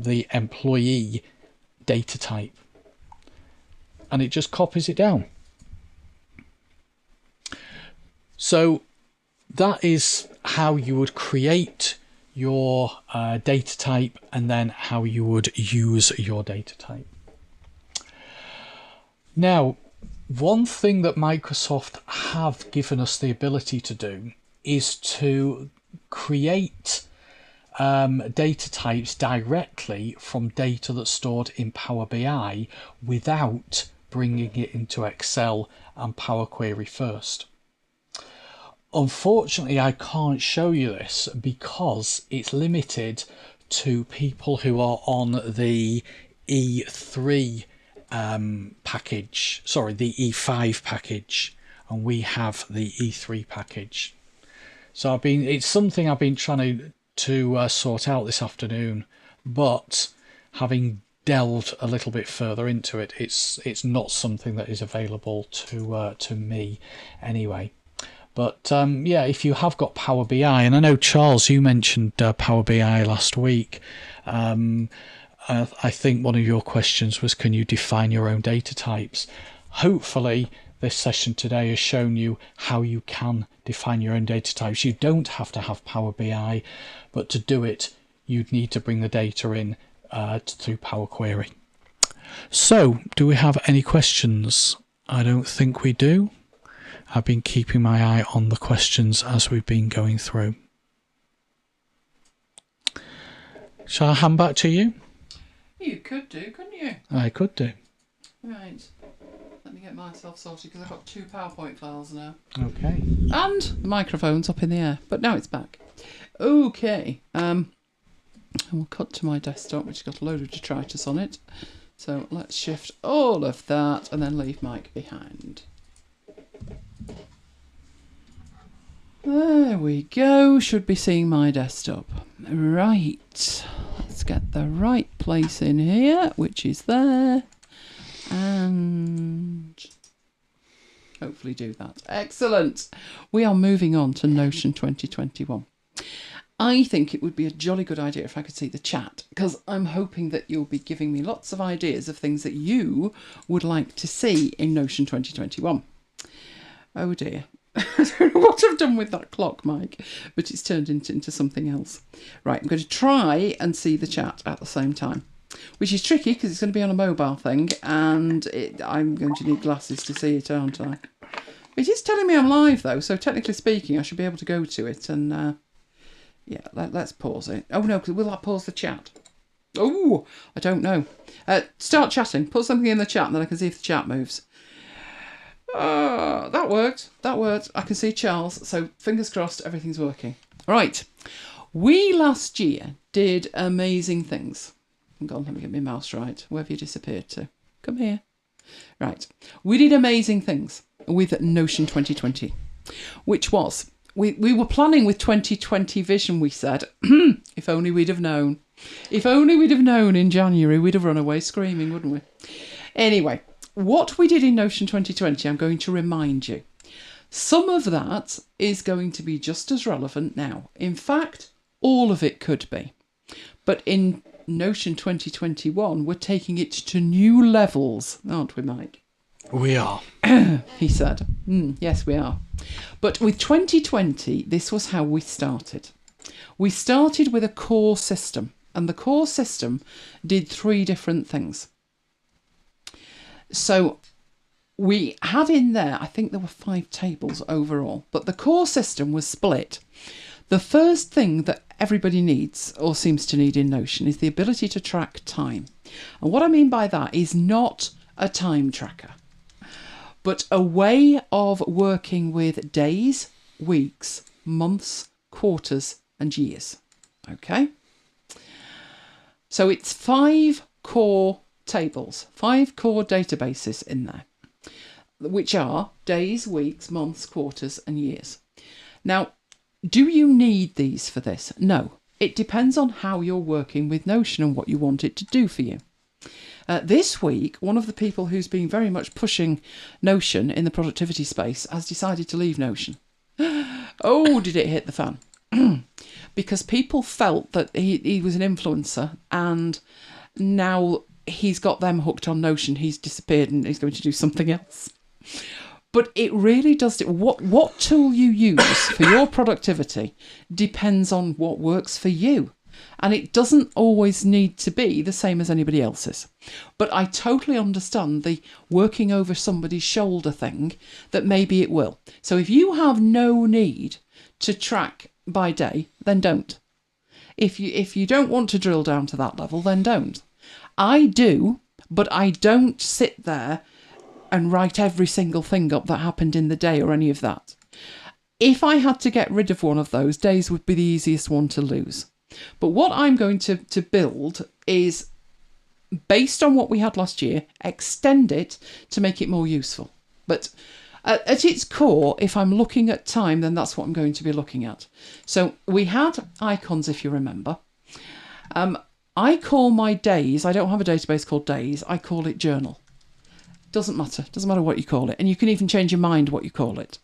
the employee data type, and it just copies it down. So that is how you would create your data type, and then how you would use your data type. Now, one thing that Microsoft have given us the ability to do is to create data types directly from data that's stored in Power BI without bringing it into Excel and Power Query first. Unfortunately, I can't show you this because it's limited to people who are on the E3 package, sorry, the E5 package, and we have the E3 package. So it's something I've been trying to sort out this afternoon, but having delved a little bit further into it, it's not something that is available to me anyway. But yeah, if you have got Power BI, and I know, Charles, you mentioned Power BI last week. I think one of your questions was, can you define your own data types? Hopefully, this session today has shown you how you can define your own data types. You don't have to have Power BI, but to do it, you'd need to bring the data in through Power Query. So, do we have any questions? I don't think we do. I've been keeping my eye on the questions as we've been going through. Shall I hand back to you? You could do, couldn't you? I could do. Right. Let me get myself sorted because I've got 2 PowerPoint files now. Okay. And the microphone's up in the air, but now it's back. Okay. And we'll cut to my desktop, which has got a load of detritus on it. So let's shift all of that and then leave Mike behind. There we go. Should be seeing my desktop. Right. Let's get the right place in here, which is there. And hopefully do that. Excellent. We are moving on to Notion 2021. I think it would be a jolly good idea if I could see the chat, because I'm hoping that you'll be giving me lots of ideas of things that you would like to see in Notion 2021. Oh dear. I don't know what I've done with that clock, Mike, but it's turned into something else. Right, I'm going to try and see the chat at the same time, which is tricky because it's going to be on a mobile thing, and I'm going to need glasses to see it, aren't I? It is telling me I'm live, though, so technically speaking, I should be able to go to it, and yeah, let's pause it. Oh, no, because will that pause the chat? Oh, I don't know. Start chatting. Put something in the chat, and then I can see if the chat moves. That worked. That worked. I can see Charles, so fingers crossed everything's working. Right. We last year did amazing things. Hang on, let me get my mouse right. Where have you disappeared to? Come here. Right. We did amazing things. with Notion 2020, which was, we were planning with 2020 vision, we said. If only we'd have known. If only we'd have known in January, we'd have run away screaming, wouldn't we? Anyway, what we did in Notion 2020, I'm going to remind you. Some of that is going to be just as relevant now. In fact, all of it could be. But in Notion 2021, we're taking it to new levels, aren't we, Mike? We are. He said. Yes, we are. But with 2020, this was how we started. We started with a core system, and the core system did 3 different things. So we had in there, I think there were 5 tables overall, but the core system was split. The first thing that everybody needs, or seems to need in Notion, is the ability to track time. And what I mean by that is not a time tracker, but a way of working with days, weeks, months, quarters, and years. Okay? So it's 5 core tables, 5 core databases in there, which are days, weeks, months, quarters, and years. Now, do you need these for this? No. It depends on how you're working with Notion and what you want it to do for you. This week, one of the people who's been very much pushing Notion in the productivity space has decided to leave Notion. Oh, did it hit the fan? Because people felt that he was an influencer, and now he's got them hooked on Notion. He's disappeared and he's going to do something else. But it really does. What tool you use for your productivity depends on what works for you. And it doesn't always need to be the same as anybody else's. But I totally understand the working over somebody's shoulder thing, that maybe it will. So if you have no need to track by day, then don't. If you don't want to drill down to that level, then don't. I do, but I don't sit there and write every single thing up that happened in the day or any of that. If I had to get rid of one of those, days would be the easiest one to lose. But what I'm going to build is, based on what we had last year, extend it to make it more useful. But at its core, if I'm looking at time, then that's what I'm going to be looking at. So we had icons, if you remember. I call my days, I don't have a database called days, I call it journal. Doesn't matter what you call it. And you can even change your mind what you call it.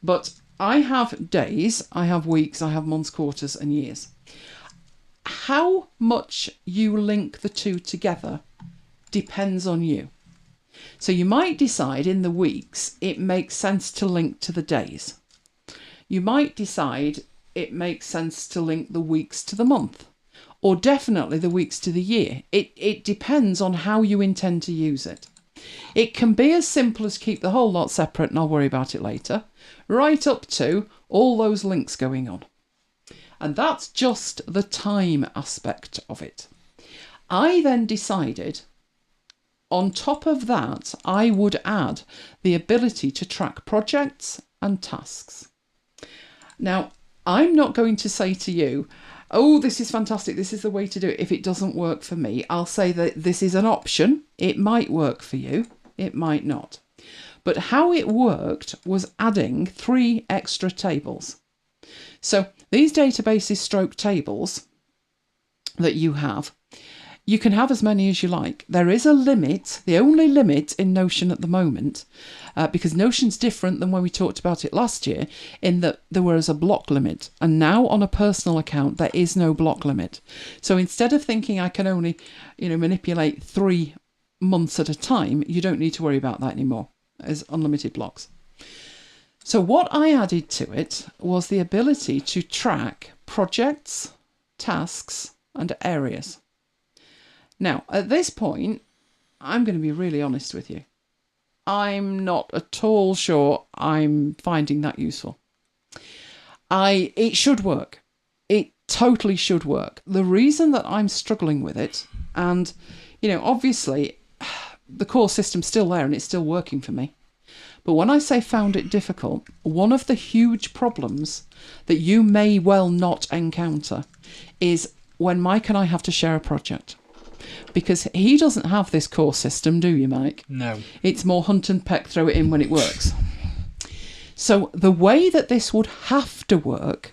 But I have days, I have weeks, I have months, quarters, and years. How much you link the two together depends on you. So you might decide in the weeks it makes sense to link to the days. You might decide it makes sense to link the weeks to the month, or definitely the weeks to the year. It depends on how you intend to use it. It can be as simple as keep the whole lot separate and I'll worry about it later, right up to all those links going on. And that's just the time aspect of it. I then decided, on top of that, I would add the ability to track projects and tasks. Now, I'm not going to say to you, oh, this is fantastic, this is the way to do it, if it doesn't work for me. I'll say that this is an option. It might work for you, it might not. But how it worked was adding 3 extra tables. So these databases stroke tables that you can have as many as you like. There is a limit, the only limit in Notion at the moment, because Notion's different than when we talked about it last year, in that there was a block limit. And now on a personal account, there is no block limit. So instead of thinking I can only, manipulate 3 months at a time, you don't need to worry about that anymore. There's unlimited blocks. So what I added to it was the ability to track projects, tasks, and areas. Now, at this point, I'm going to be really honest with you. I'm not at all sure I'm finding that useful. It should work. It totally should work. The reason that I'm struggling with it, and, obviously, the core system's still there and it's still working for me. But when I say found it difficult, one of the huge problems that you may well not encounter is when Mike and I have to share a project. Because he doesn't have this core system, do you, Mike? No. It's more hunt and peck, throw it in when it works. So the way that this would have to work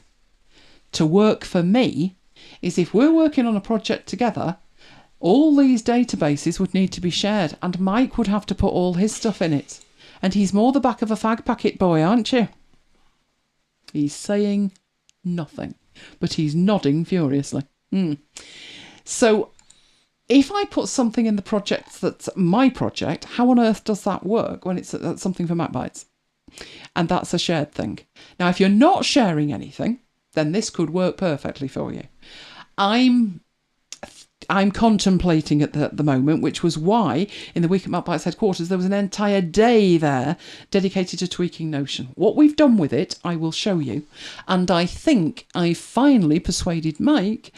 for me is if we're working on a project together, all these databases would need to be shared, and Mike would have to put all his stuff in it. And he's more the back of a fag packet boy, aren't you? He's saying nothing, but he's nodding furiously. So if I put something in the project that's my project, how on earth does that work when it's something for MacBites? And that's a shared thing. Now, if you're not sharing anything, then this could work perfectly for you. I'm contemplating at the moment, which was why in the week at MacBites headquarters there was an entire day there dedicated to tweaking Notion. What we've done with it, I will show you. And I think I finally persuaded Mike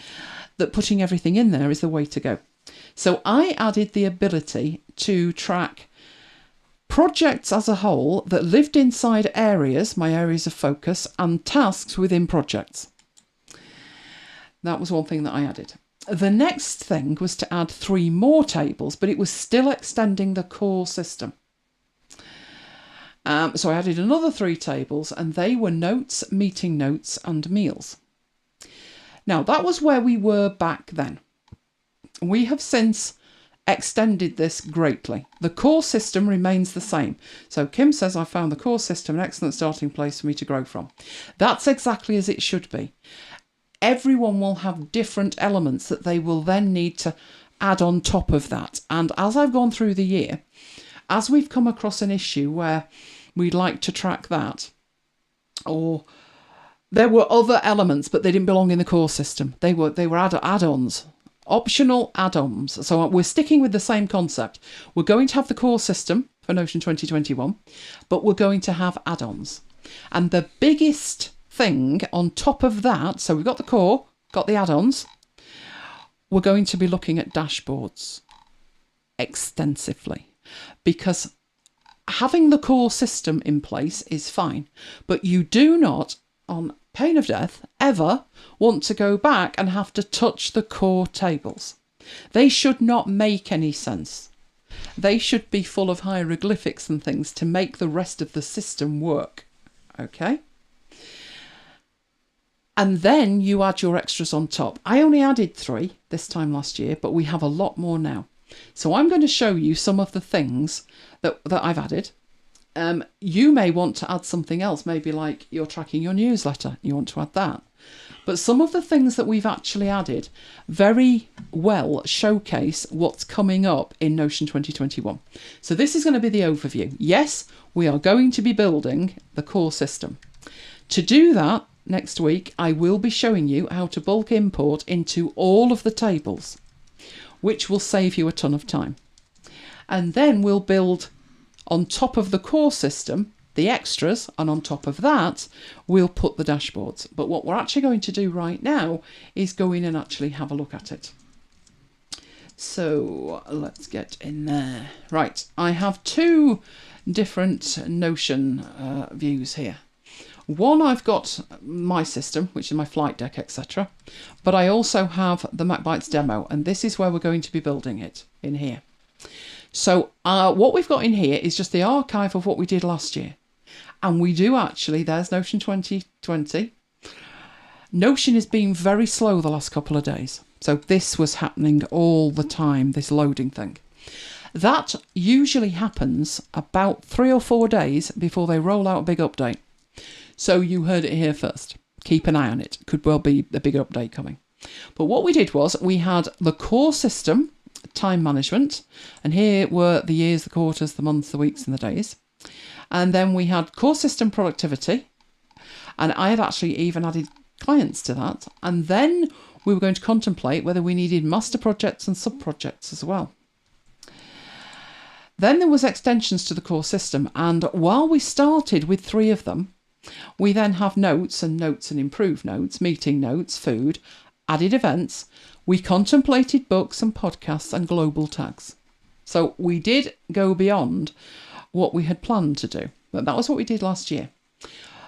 that putting everything in there is the way to go. So I added the ability to track projects as a whole that lived inside areas, my areas of focus, and tasks within projects. That was one thing that I added. The next thing was to add 3 more tables, but it was still extending the core system. So I added another 3 tables, and they were notes, meeting notes, and meals. Now, that was where we were back then. We have since extended this greatly. The core system remains the same. So Kim says, I found the core system an excellent starting place for me to grow from. That's exactly as it should be. Everyone will have different elements that they will then need to add on top of that. And as I've gone through the year, as we've come across an issue where we'd like to track that, or there were other elements, but they didn't belong in the core system. They were add-ons, optional add-ons. So we're sticking with the same concept. We're going to have the core system for Notion 2021, but we're going to have add-ons. And the biggest thing on top of that, so we've got the core, got the add-ons, we're going to be looking at dashboards extensively, because having the core system in place is fine, but you do not, on pain of death, ever want to go back and have to touch the core tables. They should not make any sense. They should be full of hieroglyphics and things to make the rest of the system work. Okay? And then you add your extras on top. I only added 3 this time last year, but we have a lot more now. So I'm going to show you some of the things that I've added. You may want to add something else, maybe like you're tracking your newsletter. You want to add that. But some of the things that we've actually added very well showcase what's coming up in Notion 2021. So this is going to be the overview. Yes, we are going to be building the core system. To do that, next week, I will be showing you how to bulk import into all of the tables, which will save you a ton of time. And then we'll build on top of the core system, the extras, and on top of that, we'll put the dashboards. But what we're actually going to do right now is go in and actually have a look at it. So let's get in there. Right, I have 2 different Notion views here. One, I've got my system, which is my flight deck, etc. But I also have the MacBites demo, and this is where we're going to be building it, in here. So what we've got in here is just the archive of what we did last year. And we do actually, there's Notion 2020. Notion has been very slow the last couple of days. So this was happening all the time, this loading thing. That usually happens about 3 or 4 days before they roll out a big update. So you heard it here first. Keep an eye on it. Could well be a big update coming. But what we did was we had the core system, time management, and here were the years, the quarters, the months, the weeks, and the days. And then we had core system productivity, and I had actually even added clients to that. And then we were going to contemplate whether we needed master projects and sub-projects as well. Then there was extensions to the core system, and while we started with 3 of them, we then have notes and improved notes, meeting notes, food, added events. We contemplated books and podcasts and global tags. So we did go beyond what we had planned to do. But that was what we did last year.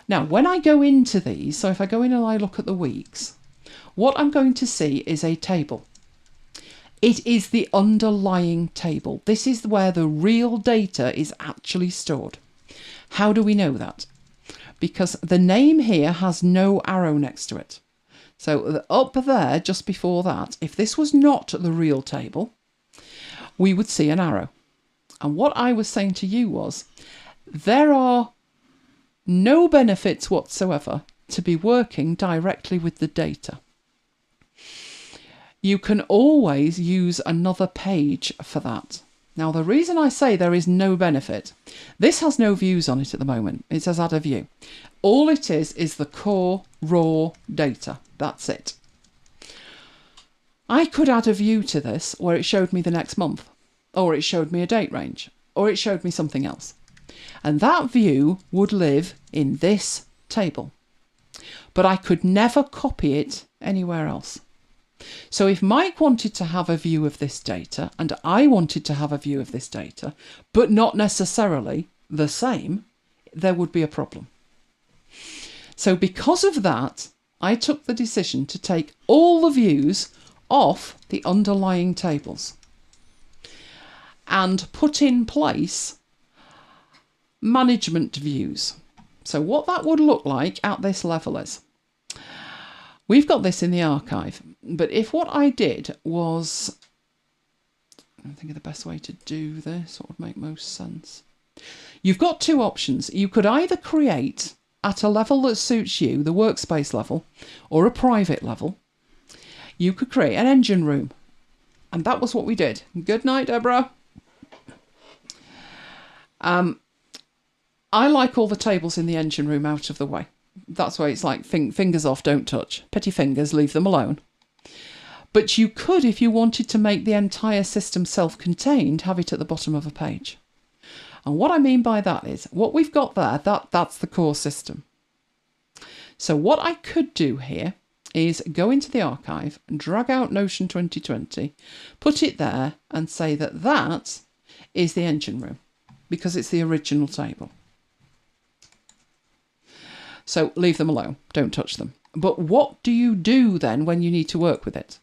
Now, when I go into these, so if I go in and I look at the weeks, what I'm going to see is a table. It is the underlying table. This is where the real data is actually stored. How do we know that? because the name here has no arrow next to it. So up there, just before that, if this was not the real table, we would see an arrow. And what I was saying to you was, there are no benefits whatsoever to be working directly with the data. You can always use another page for that. Now, the reason I say there is no benefit, this has no views on it at the moment. It says add a view. All it is the core raw data. That's it. I could add a view to this where it showed me the next month, or it showed me a date range, or it showed me something else. And that view would live in this table. But I could never copy it anywhere else. So if Mike wanted to have a view of this data and I wanted to have a view of this data, but not necessarily the same, there would be a problem. So because of that, I took the decision to take all the views off the underlying tables and put in place management views. So what that would look like at this level is, we've got this in the archive, but if what I did was, I think of the best way to do this, what would make most sense. You've got two options. You could either create at a level that suits you, the workspace level, or a private level. You could create an engine room. And that was what we did. Good night, Deborah. I like all the tables in the engine room out of the way. That's why it's like fingers off, don't touch. Petty fingers, leave them alone. But you could, if you wanted to make the entire system self-contained, have it at the bottom of a page. And what I mean by that is, what we've got there, that's the core system. So what I could do here is go into the archive, drag out Notion 2020, put it there and say that that is the engine room, because it's the original table. So leave them alone, don't touch them. But what do you do then when you need to work with it?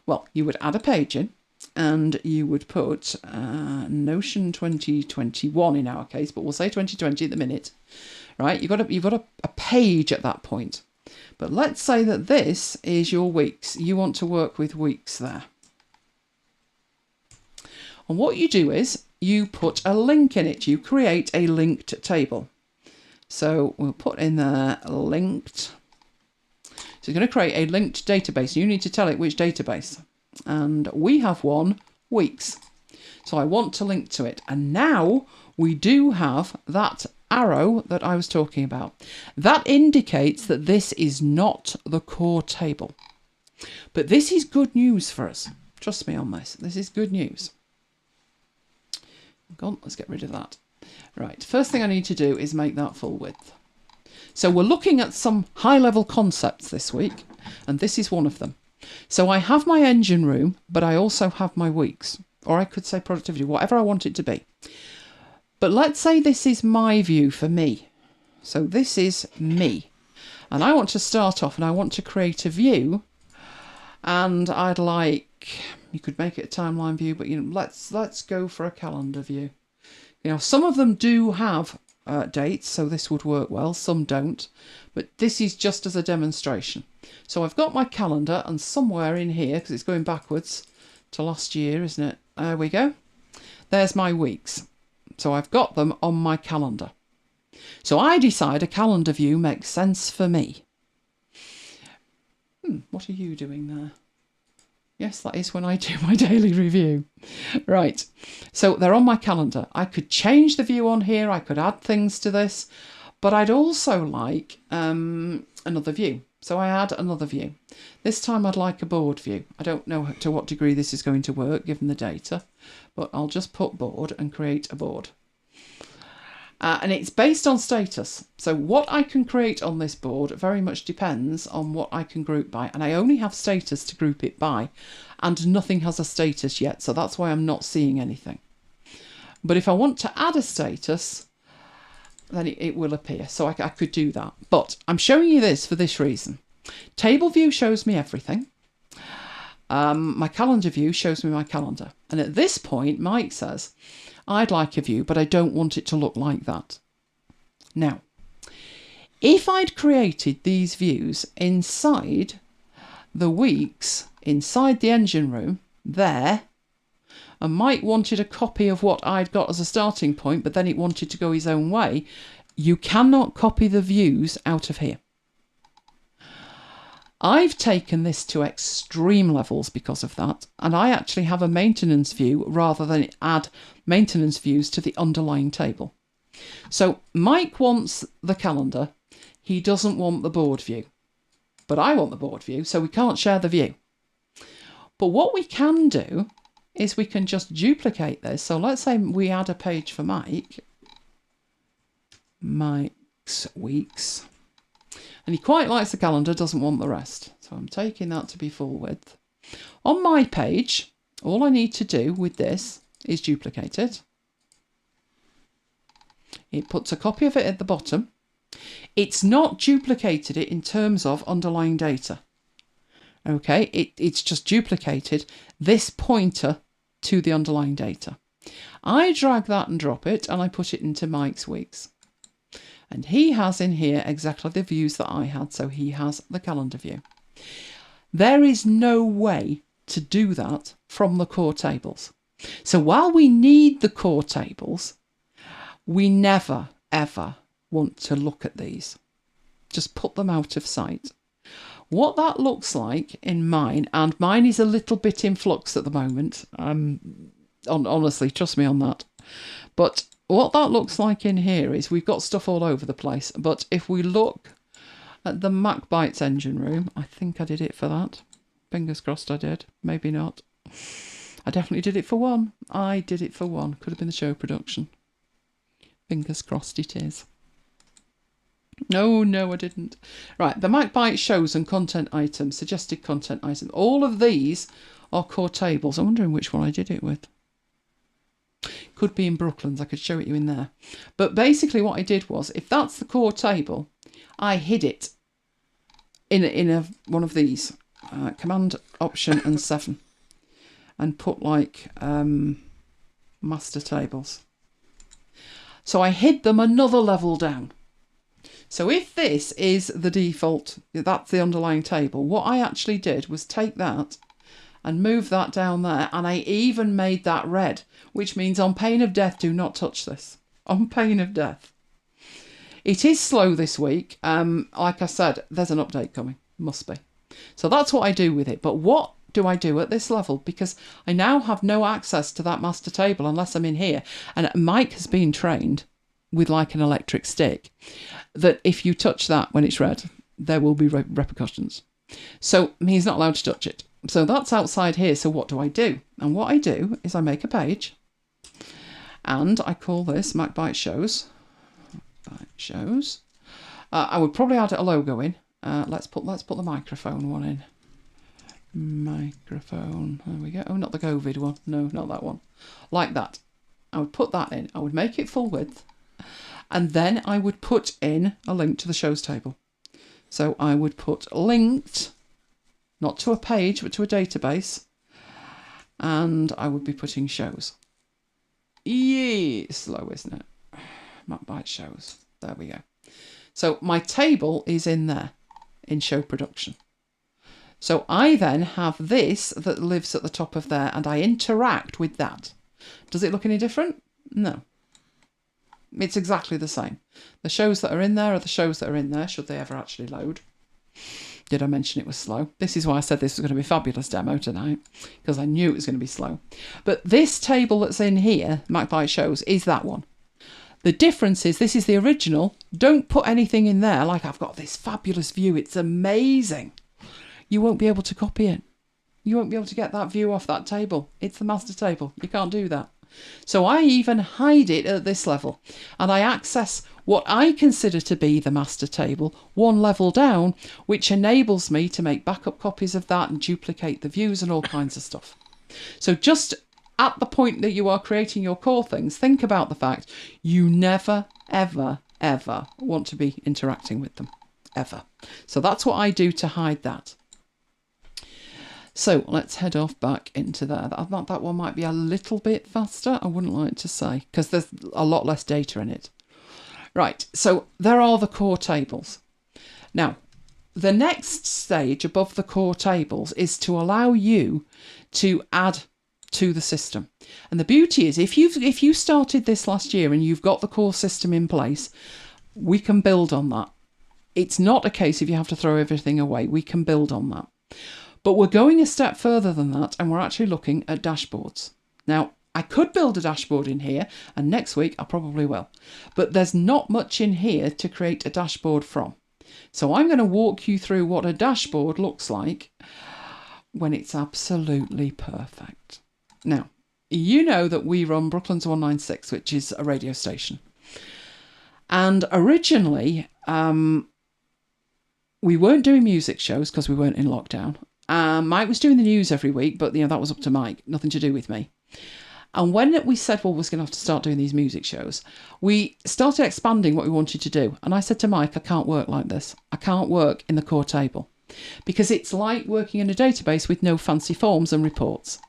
Well, you would add a page in and you would put Notion 2021 in our case, but we'll say 2020 at the minute, right? You've got a page at that point. But let's say that this is your weeks. You want to work with weeks there. And what you do is you put a link in it. You create a linked table. So we'll put in there linked. So you're going to create a linked database. You need to tell it which database. And we have one, weeks. So I want to link to it. And now we do have that arrow that I was talking about. That indicates that this is not the core table. But this is good news for us. Trust me on this. This is good news. Let's get rid of that. Right, first thing I need to do is make that full width. So we're looking at some high-level concepts this week, and this is one of them. So I have my engine room, but I also have my weeks, or I could say productivity, whatever I want it to be. But let's say this is my view for me. So this is me. And I want to start off and I want to create a view, and I'd like, you could make it a timeline view, but let's go for a calendar view. Some of them do have dates, so this would work well. Some don't, but this is just as a demonstration. So I've got my calendar, and somewhere in here, because it's going backwards to last year, isn't it? There we go. There's my weeks. So I've got them on my calendar. So I decide a calendar view makes sense for me. What are you doing there? Yes, that is when I do my daily review. Right, so they're on my calendar. I could change the view on here. I could add things to this, but I'd also like another view. So I add another view. This time I'd like a board view. I don't know to what degree this is going to work given the data, but I'll just put board and create a board. And it's based on status. So what I can create on this board very much depends on what I can group by. And I only have status to group it by. And nothing has a status yet. So that's why I'm not seeing anything. But if I want to add a status, then it will appear. So I could do that. But I'm showing you this for this reason. Table view shows me everything. My calendar view shows me my calendar. And at this point, Mike says, I'd like a view, but I don't want it to look like that. Now, If I'd created these views inside the weeks, inside the engine room, there, and Mike wanted a copy of what I'd got as a starting point, but then it wanted to go his own way, you cannot copy the views out of here. I've taken this to extreme levels because of that, and I actually have a maintenance view rather than add maintenance views to the underlying table. So Mike wants the calendar, he doesn't want the board view, but I want the board view, so we can't share the view. But what we can do is we can just duplicate this. So let's say we add a page for Mike's weeks. And he quite likes the calendar, doesn't want the rest. So I'm taking that to be full width. On my page, all I need to do with this is duplicate it. It puts a copy of it at the bottom. It's not duplicated it in terms of underlying data. Okay, it's just duplicated this pointer to the underlying data. I drag that and drop it, and I put it into Mike's weeks. And he has in here exactly the views that I had, so he has the calendar view. There is no way to do that from the core tables. So while we need the core tables, we never, ever want to look at these. Just put them out of sight. What that looks like in mine, and mine is a little bit in flux at the moment, honestly, trust me on that. But what that looks like in here is we've got stuff all over the place. But if we look at the MacBites engine room, I think I did it for that. Fingers crossed I did. Maybe not. I definitely did it for one. I did it for one. Could have been the show production. Fingers crossed it is. No, I didn't. Right, the MacBite shows and content items, suggested content items. All of these are core tables. I'm wondering which one I did it with. Could be in Brooklands. I could show it you in there. But basically what I did was, if that's the core table, I hid it in one of these. Command, Option and 7. And put like master tables. So I hid them another level down. So if this is the default, that's the underlying table, what I actually did was take that and move that down there, and I even made that red, which means on pain of death, do not touch this. On pain of death. It is slow this week. Like I said, there's an update coming. Must be. So that's what I do with it. But what do I do at this level? Because I now have no access to that master table unless I'm in here. And Mike has been trained with like an electric stick, that if you touch that when it's red, there will be repercussions. So he's not allowed to touch it. So that's outside here. So what do I do? And what I do is I make a page, and I call this MacBite Shows. MacBite Shows. I would probably add a logo in. Let's put the microphone one in. Microphone. There we go. Oh, not the COVID one. No, not that one. Like that. I would put that in. I would make it full width. And then I would put in a link to the shows table. So I would put linked, not to a page, but to a database. And I would be putting shows. Yeah, slow, isn't it? MacBite shows. There we go. So my table is in there, in show production. So I then have this that lives at the top of there, and I interact with that. Does it look any different? No. It's exactly the same. The shows that are in there are the shows that are in there, should they ever actually load. Did I mention it was slow? This is why I said this was going to be a fabulous demo tonight, because I knew it was going to be slow. But this table that's in here, MacBite Shows, is that one. The difference is this is the original. Don't put anything in there like I've got this fabulous view. It's amazing. You won't be able to copy it. You won't be able to get that view off that table. It's the master table. You can't do that. So I even hide it at this level, and I access what I consider to be the master table one level down, which enables me to make backup copies of that and duplicate the views and all kinds of stuff. So just at the point that you are creating your core things, think about the fact you never, ever, ever want to be interacting with them, ever. So that's what I do to hide that. So let's head off back into there. That one might be a little bit faster, I wouldn't like to say, because there's a lot less data in it. Right, so there are the core tables. Now, the next stage above the core tables is to allow you to add to the system. And the beauty is, if you started this last year and you've got the core system in place, we can build on that. It's not a case if you have to throw everything away. We can build on that. But we're going a step further than that, and we're actually looking at dashboards. Now, I could build a dashboard in here, and next week I probably will. But there's not much in here to create a dashboard from. So I'm going to walk you through what a dashboard looks like when it's absolutely perfect. Now, you know that we run Brooklands 196, which is a radio station. And originally, we weren't doing music shows because we weren't in lockdown. Mike was doing the news every week, but that was up to Mike, nothing to do with me. And when we said, well, we're going to have to start doing these music shows, we started expanding what we wanted to do. And I said to Mike, I can't work like this. I can't work in the core table because it's like working in a database with no fancy forms and reports.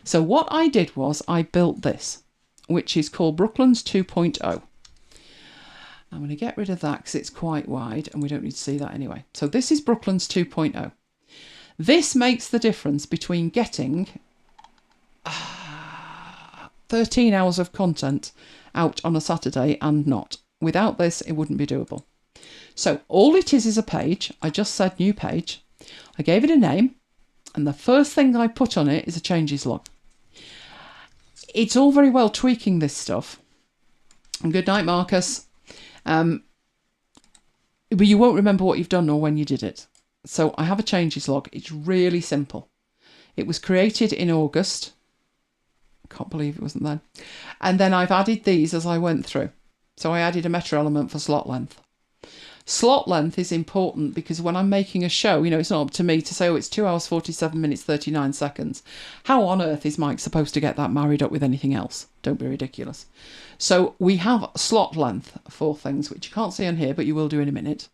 So what I did was I built this, which is called Brooklands 2.0. I'm going to get rid of that because it's quite wide and we don't need to see that anyway. So this is Brooklands 2.0. This makes the difference between getting 13 hours of content out on a Saturday and not. Without this, it wouldn't be doable. So all it is a page. I just said new page. I gave it a name. And the first thing I put on it is a changes log. It's all very well tweaking this stuff. And good night, Marcus. But you won't remember what you've done or when you did it. So I have a changes log. It's really simple. It was created in August. Can't believe it wasn't then. And then I've added these as I went through. So I added a meta element for slot length. Slot length is important because when I'm making a show, it's not up to me to say, oh, it's 2 hours, 47 minutes, 39 seconds. How on earth is Mike supposed to get that married up with anything else? Don't be ridiculous. So we have slot length for things, which you can't see on here, but you will do in a minute,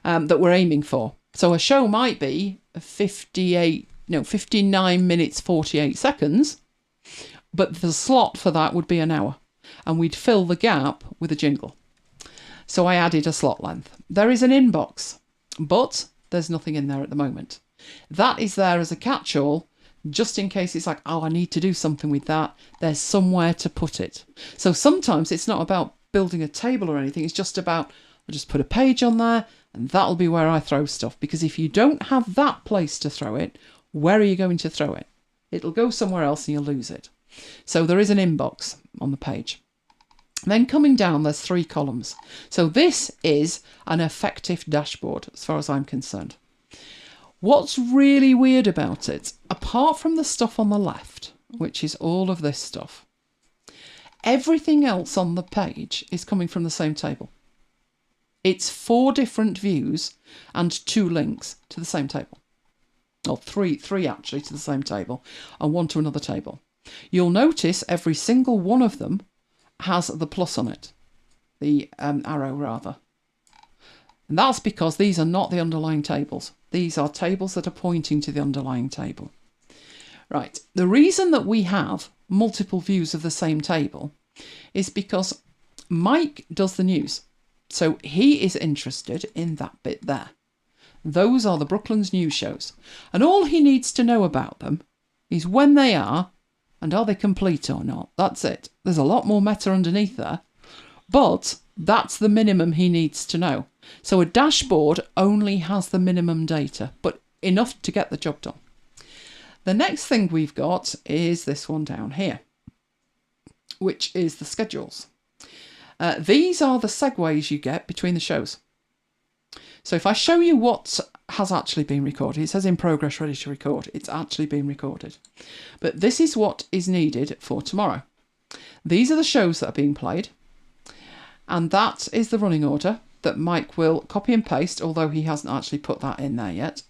that we're aiming for. So a show might be 59 minutes, 48 seconds. But the slot for that would be an hour. And we'd fill the gap with a jingle. So I added a slot length. There is an inbox, but there's nothing in there at the moment. That is there as a catch-all, just in case it's like, oh, I need to do something with that. There's somewhere to put it. So sometimes it's not about building a table or anything. It's just about, I'll just put a page on there and that'll be where I throw stuff. Because if you don't have that place to throw it, where are you going to throw it? It'll go somewhere else and you'll lose it. So there is an inbox on the page. Then coming down, there's 3 columns. So this is an effective dashboard, as far as I'm concerned. What's really weird about it, apart from the stuff on the left, which is all of this stuff, everything else on the page is coming from the same table. It's 4 different views and 2 links to the same table. Or three actually to the same table, and 1 to another table. You'll notice every single one of them has the plus on it, the arrow rather. And that's because these are not the underlying tables. These are tables that are pointing to the underlying table. Right, the reason that we have multiple views of the same table is because Mike does the news. So he is interested in that bit there. Those are the Brooklands news shows. And all he needs to know about them is when they are and they complete or not. That's it. There's a lot more meta underneath there, but that's the minimum he needs to know. So a dashboard only has the minimum data, but enough to get the job done. The next thing we've got is this one down here, which is the schedules. These are the segues you get between the shows. So if I show you what has actually been recorded, it says in progress, ready to record. It's actually been recorded. But this is what is needed for tomorrow. These are the shows that are being played. And that is the running order that Mike will copy and paste, although he hasn't actually put that in there yet.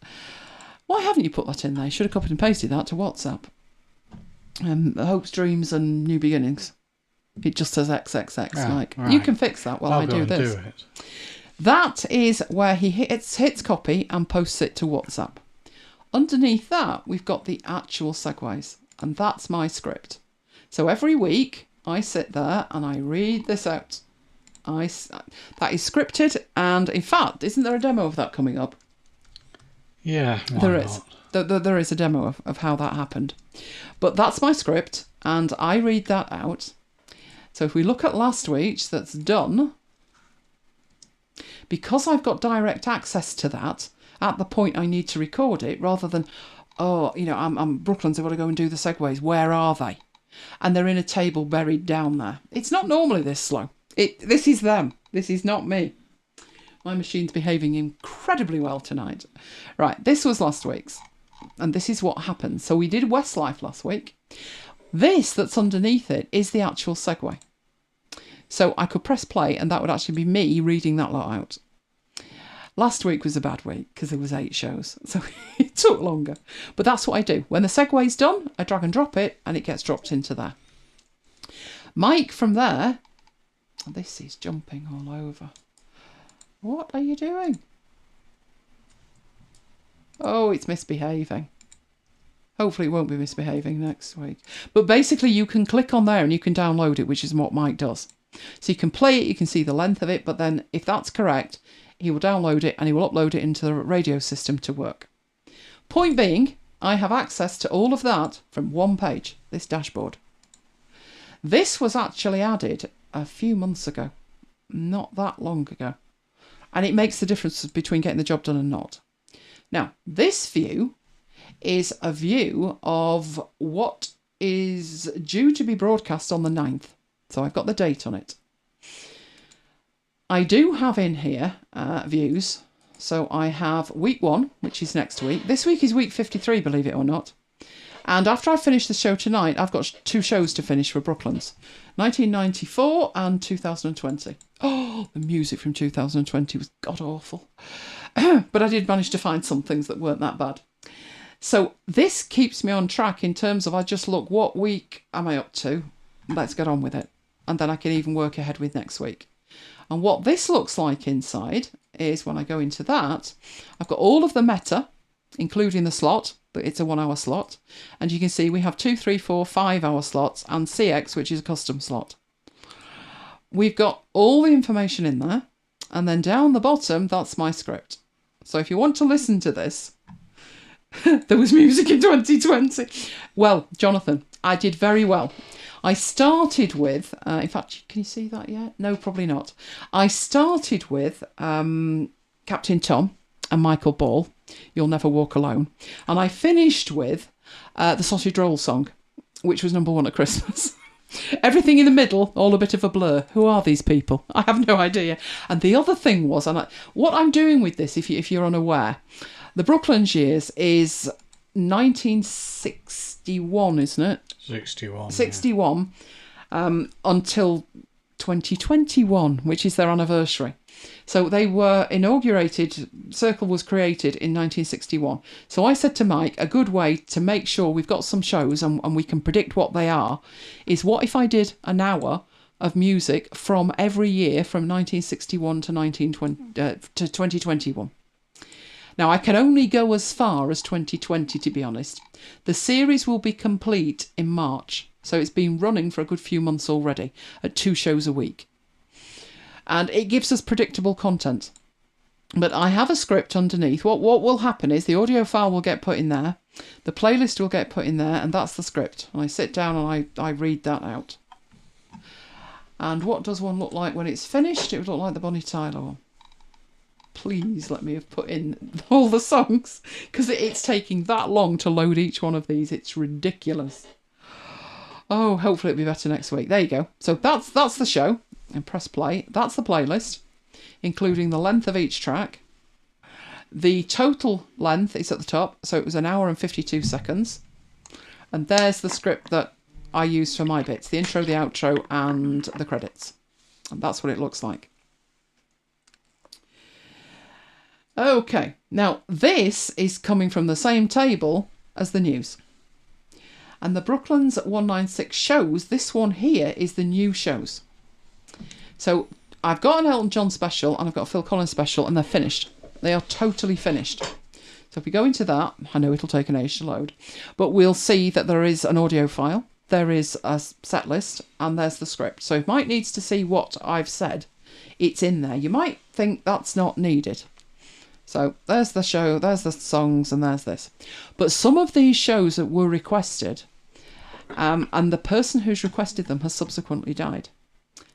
Why haven't you put that in there? You should have copied and pasted that to WhatsApp. Hopes, dreams and new beginnings. It just says XXX, Mike. Right. You can fix that while I do this. Do it. That is where he hits copy and posts it to WhatsApp. Underneath that, we've got the actual segues, and that's my script. So every week, I sit there and I read this out. That is scripted, and in fact, isn't there a demo of that coming up? Yeah, there is. There is a demo of how that happened. But that's my script, and I read that out. So if we look at last week's that's done, because I've got direct access to that at the point I need to record it, rather than, I'm Brooklands, I've got to go and do the segues. Where are they? And they're in a table buried down there. It's not normally this slow. This is them. This is not me. My machine's behaving incredibly well tonight. Right, this was last week's. And this is what happened. So we did Westlife last week. This that's underneath it is the actual segue. So I could press play and that would actually be me reading that lot out. Last week was a bad week because there was 8 shows. So it took longer. But that's what I do. When the segue's done, I drag and drop it and it gets dropped into there. Mike from there... This is jumping all over. What are you doing? Oh, it's misbehaving. Hopefully it won't be misbehaving next week. But basically you can click on there and you can download it, which is what Mike does. So you can play it, you can see the length of it, but then if that's correct, he will download it and he will upload it into the radio system to work. Point being, I have access to all of that from one page, this dashboard. This was actually added a few months ago, not that long ago. And it makes the difference between getting the job done and not. Now, this view is a view of what is due to be broadcast on the 9th. So I've got the date on it. I do have in here views. So I have week 1, which is next week. This week is week 53, believe it or not. And after I finish the show tonight, I've got 2 shows to finish for Brooklands. 1994 and 2020. Oh, the music from 2020 was god-awful. But I did manage to find some things that weren't that bad. So this keeps me on track in terms of I just look, what week am I up to? Let's get on with it. And then I can even work ahead with next week. And what this looks like inside is when I go into that, I've got all of the meta, including the slot, but it's a 1-hour slot. And you can see we have 2, 3, 4, 5-hour slots and CX, which is a custom slot. We've got all the information in there. And then down the bottom, that's my script. So if you want to listen to this, there was music in 2020. Well, Jonathan, I did very well. I started with, in fact, can you see that yet? No, probably not. I started with Captain Tom and Michael Ball, You'll Never Walk Alone. And I finished with the Sausage Roll song, which was number 1 at Christmas. Everything in the middle, all a bit of a blur. Who are these people? I have no idea. And the other thing was, what I'm doing with this, if you're unaware, the Brooklands years is 1961, isn't it? 61. 61, yeah. Until 2021, which is their anniversary. So they were inaugurated, Circle was created in 1961. So I said to Mike, a good way to make sure we've got some shows and we can predict what they are, is what if I did an hour of music from every year from 1961 to 2021. Now, I can only go as far as 2020, to be honest. The series will be complete in March. So it's been running for a good few months already at 2 shows a week. And it gives us predictable content. But I have a script underneath. What will happen is the audio file will get put in there. The playlist will get put in there. And that's the script. And I sit down and I read that out. And what does one look like when it's finished? It would look like the Bonnie Tyler one. Please let me have put in all the songs. Because it's taking that long to load each one of these. It's ridiculous. Oh, hopefully it'll be better next week. There you go. So that's the show. And press play. That's the playlist, including the length of each track. The total length is at the top, so it was 1 hour and 52 seconds. And there's the script that I used for my bits, the intro, the outro, and the credits. And that's what it looks like. Okay, now this is coming from the same table as the news. And the Brooklands 196 shows, this one here is the new shows. So I've got an Elton John special and I've got a Phil Collins special and they're finished. They are totally finished. So if we go into that, I know it'll take an age to load, but we'll see that there is an audio file, there is a set list, and there's the script. So if Mike needs to see what I've said, it's in there. You might think that's not needed. So there's the show, there's the songs, and there's this. But some of these shows that were requested, and the person who's requested them has subsequently died.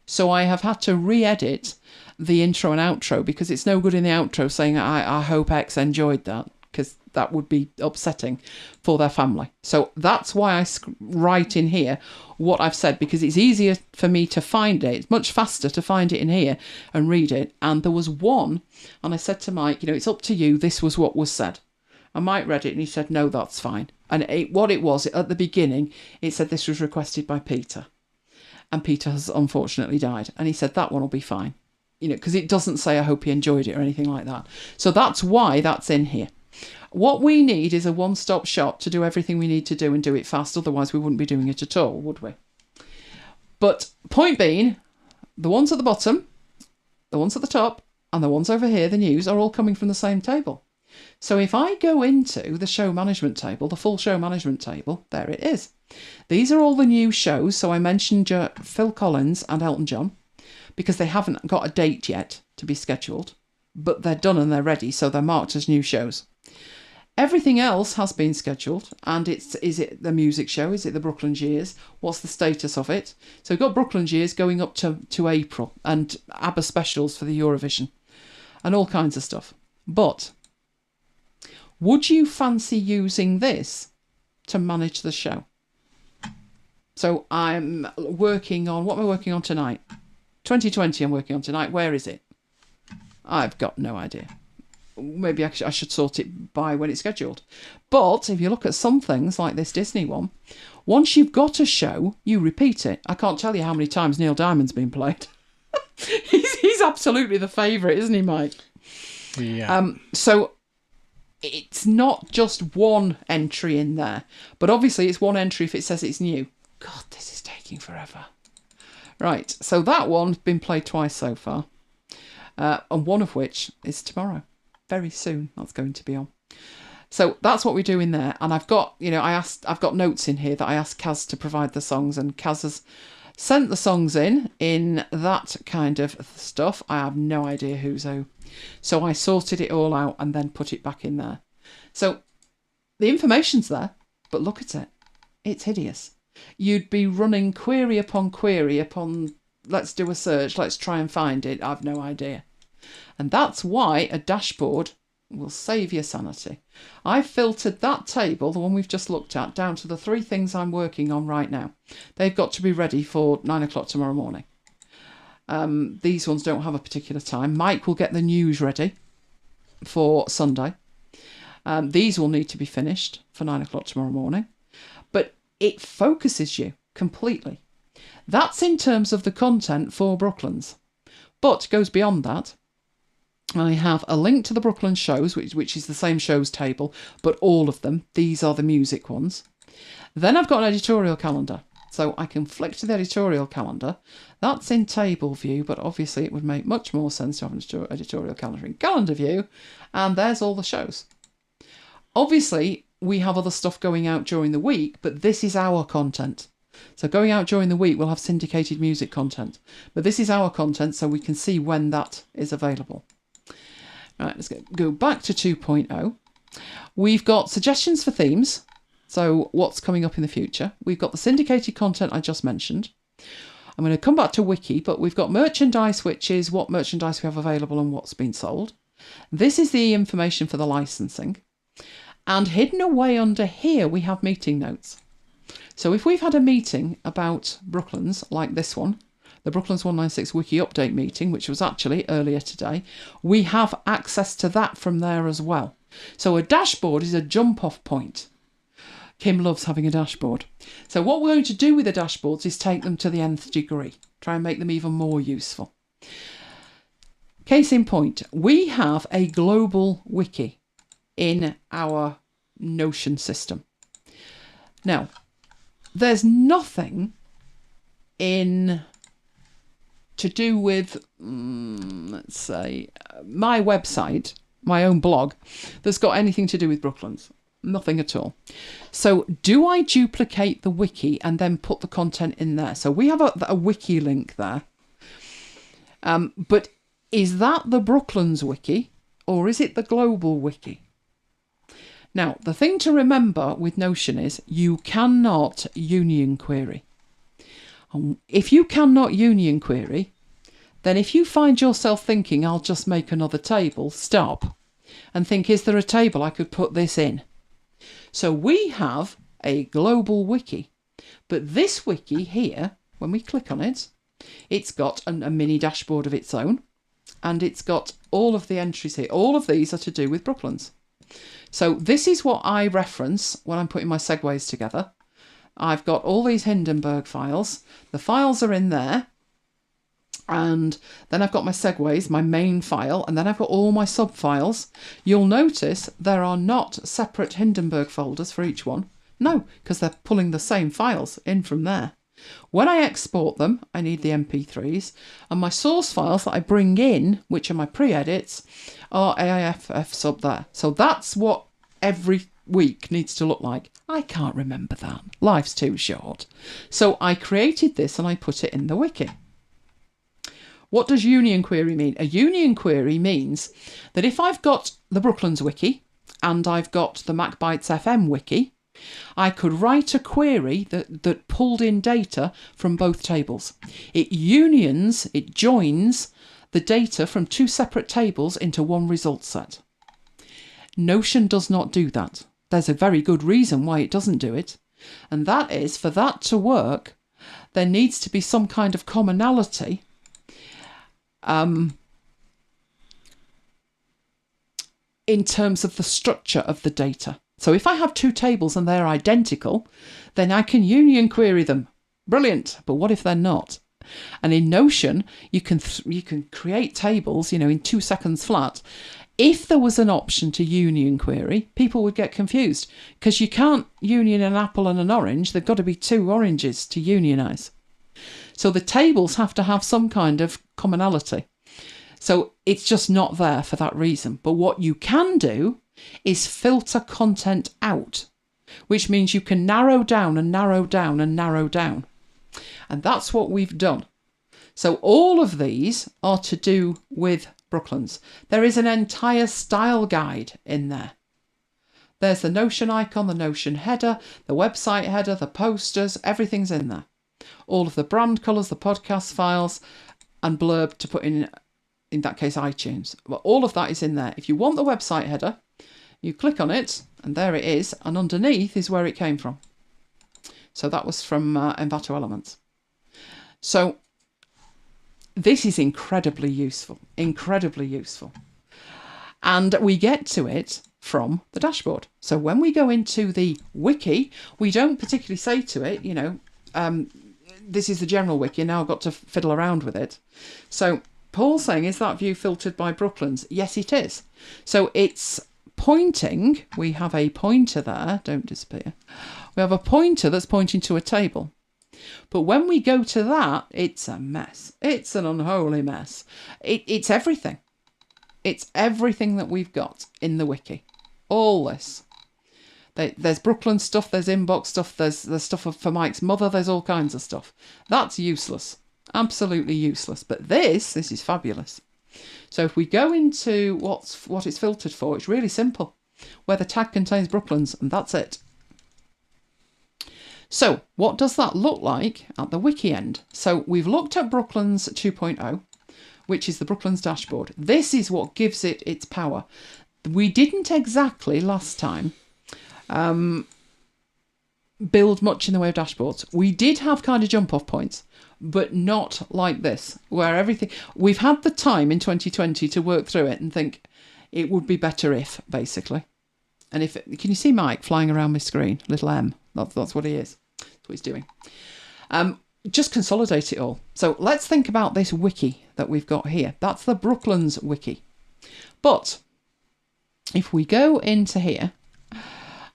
So I have had to re-edit the intro and outro, because it's no good in the outro saying, I hope X enjoyed that, because that would be upsetting for their family. So that's why I write in here what I've said, because it's easier for me to find it. It's much faster to find it in here and read it. And there was one, and I said to Mike, it's up to you. This was what was said. And Mike read it and he said, no, that's fine. And what it was, at the beginning, it said this was requested by Peter. And Peter has unfortunately died. And he said that one will be fine. Because it doesn't say I hope he enjoyed it or anything like that. So that's why that's in here. What we need is a one-stop shop to do everything we need to do and do it fast. Otherwise, we wouldn't be doing it at all, would we? But point being, the ones at the bottom, the ones at the top, and the ones over here, the news, are all coming from the same table. So if I go into the show management table, the full show management table, there it is. These are all the new shows. So I mentioned Phil Collins and Elton John, because they haven't got a date yet to be scheduled, but they're done and they're ready, so they're marked as new shows. Everything else has been scheduled, and is it the music show? Is it the Brooklyn's Years? What's the status of it? So we've got Brooklyn's Years going up to April, and ABBA specials for the Eurovision, and all kinds of stuff. But would you fancy using this to manage the show? So I'm working on, what am I working on tonight? 2020 I'm working on tonight. Where is it? I've got no idea. Maybe I should sort it by when it's scheduled. But if you look at some things like this Disney one, once you've got a show, you repeat it. I can't tell you how many times Neil Diamond's been played. he's absolutely the favourite, isn't he, Mike? Yeah. So it's not just one entry in there, but obviously it's one entry if it says it's new. God, this is taking forever. Right, so that one's been played twice so far, and one of which is tomorrow. Very soon, that's going to be on. So that's what we do in there. And I've got, I've got notes in here that I asked Kaz to provide the songs, and Kaz has sent the songs in that kind of stuff. I have no idea who's who. So I sorted it all out and then put it back in there. So the information's there, but look at it. It's hideous. You'd be running query upon, let's do a search, let's try and find it. I've no idea. And that's why a dashboard will save your sanity. I've filtered that table, the one we've just looked at, down to the 3 things I'm working on right now. They've got to be ready for 9 o'clock tomorrow morning. These ones don't have a particular time. Mike will get the news ready for Sunday. These will need to be finished for 9 o'clock tomorrow morning. But it focuses you completely. That's in terms of the content for Brooklands. But goes beyond that. I have a link to the Brooklyn shows, which is the same shows table, but all of them. These are the music ones. Then I've got an editorial calendar. So I can flick to the editorial calendar. That's in table view, but obviously it would make much more sense to have an editorial calendar in calendar view. And there's all the shows. Obviously, we have other stuff going out during the week, but this is our content. So going out during the week, we'll have syndicated music content. But this is our content, so we can see when that is available. Right, let's go back to 2.0. We've got suggestions for themes. So what's coming up in the future. We've got the syndicated content I just mentioned. I'm going to come back to Wiki, but we've got merchandise, which is what merchandise we have available and what's been sold. This is the information for the licensing. And hidden away under here, we have meeting notes. So if we've had a meeting about Brooklands, like this one, the Brooklands 196 Wiki Update meeting, which was actually earlier today, we have access to that from there as well. So a dashboard is a jump-off point. Kim loves having a dashboard. So what we're going to do with the dashboards is take them to the nth degree, try and make them even more useful. Case in point, we have a global wiki in our Notion system. Now, there's nothing in to do with, let's say, my website, my own blog, that's got anything to do with Brooklands. Nothing at all. So do I duplicate the wiki and then put the content in there? So we have a wiki link there. But is that the Brooklands wiki or is it the global wiki? Now, the thing to remember with Notion is you cannot union query. If you cannot union query, then if you find yourself thinking, I'll just make another table, stop and think, is there a table I could put this in? So we have a global wiki, but this wiki here, when we click on it, it's got a mini dashboard of its own, and it's got all of the entries here. All of these are to do with Brooklands. So this is what I reference when I'm putting my segues together. I've got all these Hindenburg files. The files are in there. And then I've got my segues, my main file, and then I've got all my sub files. You'll notice there are not separate Hindenburg folders for each one. No, because they're pulling the same files in from there. When I export them, I need the MP3s, and my source files that I bring in, which are my pre-edits, are AIFF sub there. So that's what every week needs to look like. I can't remember that. Life's too short. So I created this and I put it in the wiki. What does union query mean? A union query means that if I've got the Brooklands wiki and I've got the MacBites FM wiki, I could write a query that pulled in data from both tables. It joins the data from two separate tables into one result set. Notion does not do that. There's a very good reason why it doesn't do it, and that is, for that to work, there needs to be some kind of commonality in terms of the structure of the data. So if I have two tables and they're identical, then I can union query them. Brilliant. But what if they're not? And in Notion, you can create tables, in 2 seconds flat. If there was an option to union query, people would get confused because you can't union an apple and an orange. There've got to be two oranges to unionize. So the tables have to have some kind of commonality. So it's just not there for that reason. But what you can do is filter content out, which means you can narrow down and narrow down and narrow down. And that's what we've done. So all of these are to do with Brooklands. There is an entire style guide in there. There's the Notion icon, the Notion header, the website header, the posters, everything's in there. All of the brand colours, the podcast files, and blurb to put in that case, iTunes. But all of that is in there. If you want the website header, you click on it, and there it is, and underneath is where it came from. So that was from Envato Elements. So this is incredibly useful, And we get to it from the dashboard. So when we go into the wiki, we don't particularly say to it, this is the general wiki, now I've got to fiddle around with it. So Paul's saying, is that view filtered by Brooklands? Yes, it is. So it's pointing, we have a pointer there, don't disappear. We have a pointer that's pointing to a table. But when we go to that, it's a mess. It's an unholy mess. It's everything. It's everything that we've got in the wiki. All this. There's Brooklands stuff, there's inbox stuff, there's stuff for Mike's mother, there's all kinds of stuff. That's useless. Absolutely useless. But this is fabulous. So if we go into what it's filtered for, it's really simple. Where the tag contains Brooklands, and that's it. So what does that look like at the wiki end? So we've looked at Brooklands 2.0, which is the Brooklands dashboard. This is what gives it its power. We didn't exactly last time build much in the way of dashboards. We did have kind of jump off points, but not like this, where everything, we've had the time in 2020 to work through it and think it would be better if, basically. And if it, can you see Mike flying around my screen? Little M. That's what he is. That's what he's doing. Just consolidate it all. So let's think about this wiki that we've got here. That's the Brooklands wiki. But if we go into here,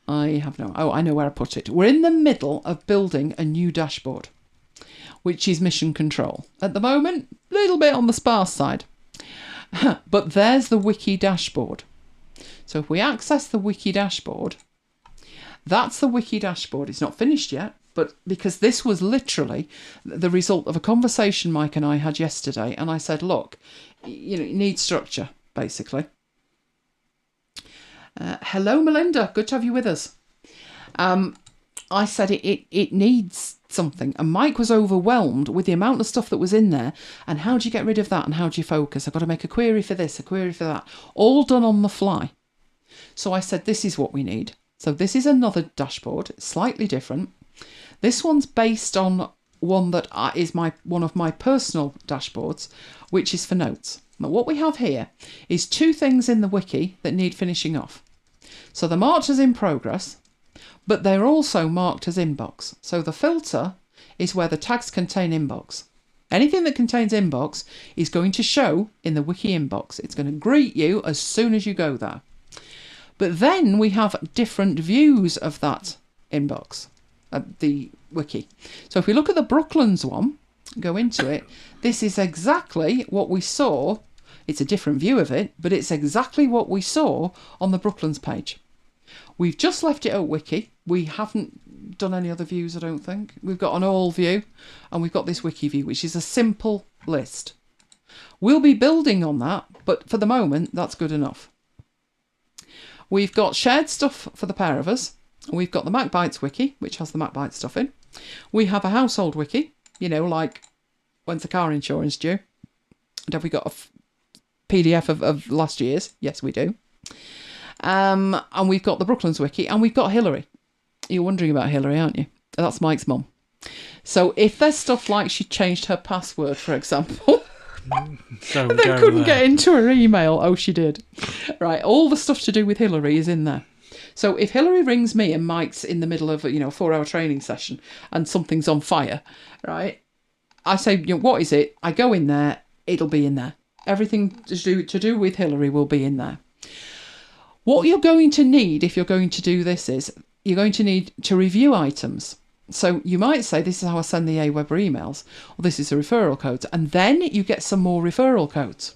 I know where I put it. We're in the middle of building a new dashboard, which is mission control. At the moment, a little bit on the sparse side. But there's the wiki dashboard. So if we access the wiki dashboard, That's the wiki dashboard. It's not finished yet, but because this was literally the result of a conversation Mike and I had yesterday, and I said, look, you need structure, basically. Hello, Melinda. Good to have you with us. I said it needs something, and Mike was overwhelmed with the amount of stuff that was in there, and how do you get rid of that, and how do you focus? I've got to make a query for this, a query for that, all done on the fly. So I said, this is what we need. So this is another dashboard, slightly different. This one's based on one that is one of my personal dashboards, which is for notes. But what we have here is two things in the wiki that need finishing off. So they're marked as in progress, but they're also marked as inbox. So the filter is where the tags contain inbox. Anything that contains inbox is going to show in the wiki inbox. It's going to greet you as soon as you go there. But then we have different views of that inbox, the wiki. So if we look at the Brooklands one, go into it, this is exactly what we saw. It's a different view of it, but it's exactly what we saw on the Brooklands page. We've just left it at wiki. We haven't done any other views, I don't think. We've got an all view, and we've got this wiki view, which is a simple list. We'll be building on that, but for the moment, that's good enough. We've got shared stuff for the pair of us. We've got the MacBites wiki, which has the MacBite stuff in. We have a household wiki, like when's the car insurance due? And have we got a PDF of last year's? Yes, we do. And we've got the Brooklands wiki, and we've got Hillary. You're wondering about Hillary, aren't you? That's Mike's mum. So if there's stuff like she changed her password, for example, and then couldn't get into her email. Oh, she did. Right, all the stuff to do with Hillary is in there. So if Hillary rings me and Mike's in the middle of a 4-hour training session and something's on fire, right, I say, what is it? I go in there, it'll be in there. Everything to do with Hillary will be in there. What you're going to need if you're going to do this is you're going to need to review items. So you might say, this is how I send the Aweber emails, or this is the referral codes, and then you get some more referral codes.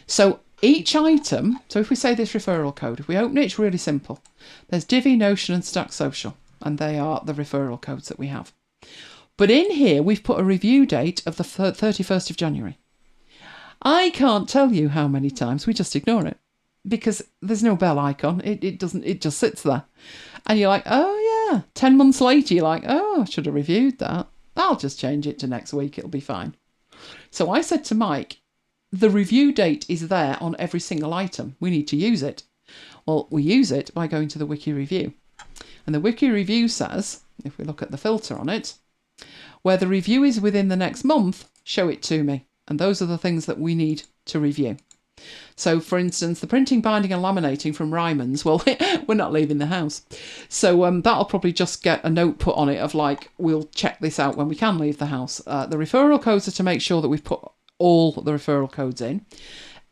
So each item, so if we say this referral code, if we open it, it's really simple. There's Divi, Notion and Stack Social, and they are the referral codes that we have. But in here, we've put a review date of the 31st of January. I can't tell you how many times we just ignore it because there's no bell icon. It just sits there. And you're like, oh yeah. 10 months later, you're like, oh, I should have reviewed that. I'll just change it to next week. It'll be fine. So I said to Mike, the review date is there on every single item. We need to use it. Well, we use it by going to the wiki review. And the wiki review says, if we look at the filter on it, where the review is within the next month, show it to me. And those are the things that we need to review. So, for instance, the printing, binding and laminating from Ryman's, well, we're not leaving the house. So that'll probably just get a note put on it of like, we'll check this out when we can leave the house. The referral codes are to make sure that we've put all the referral codes in.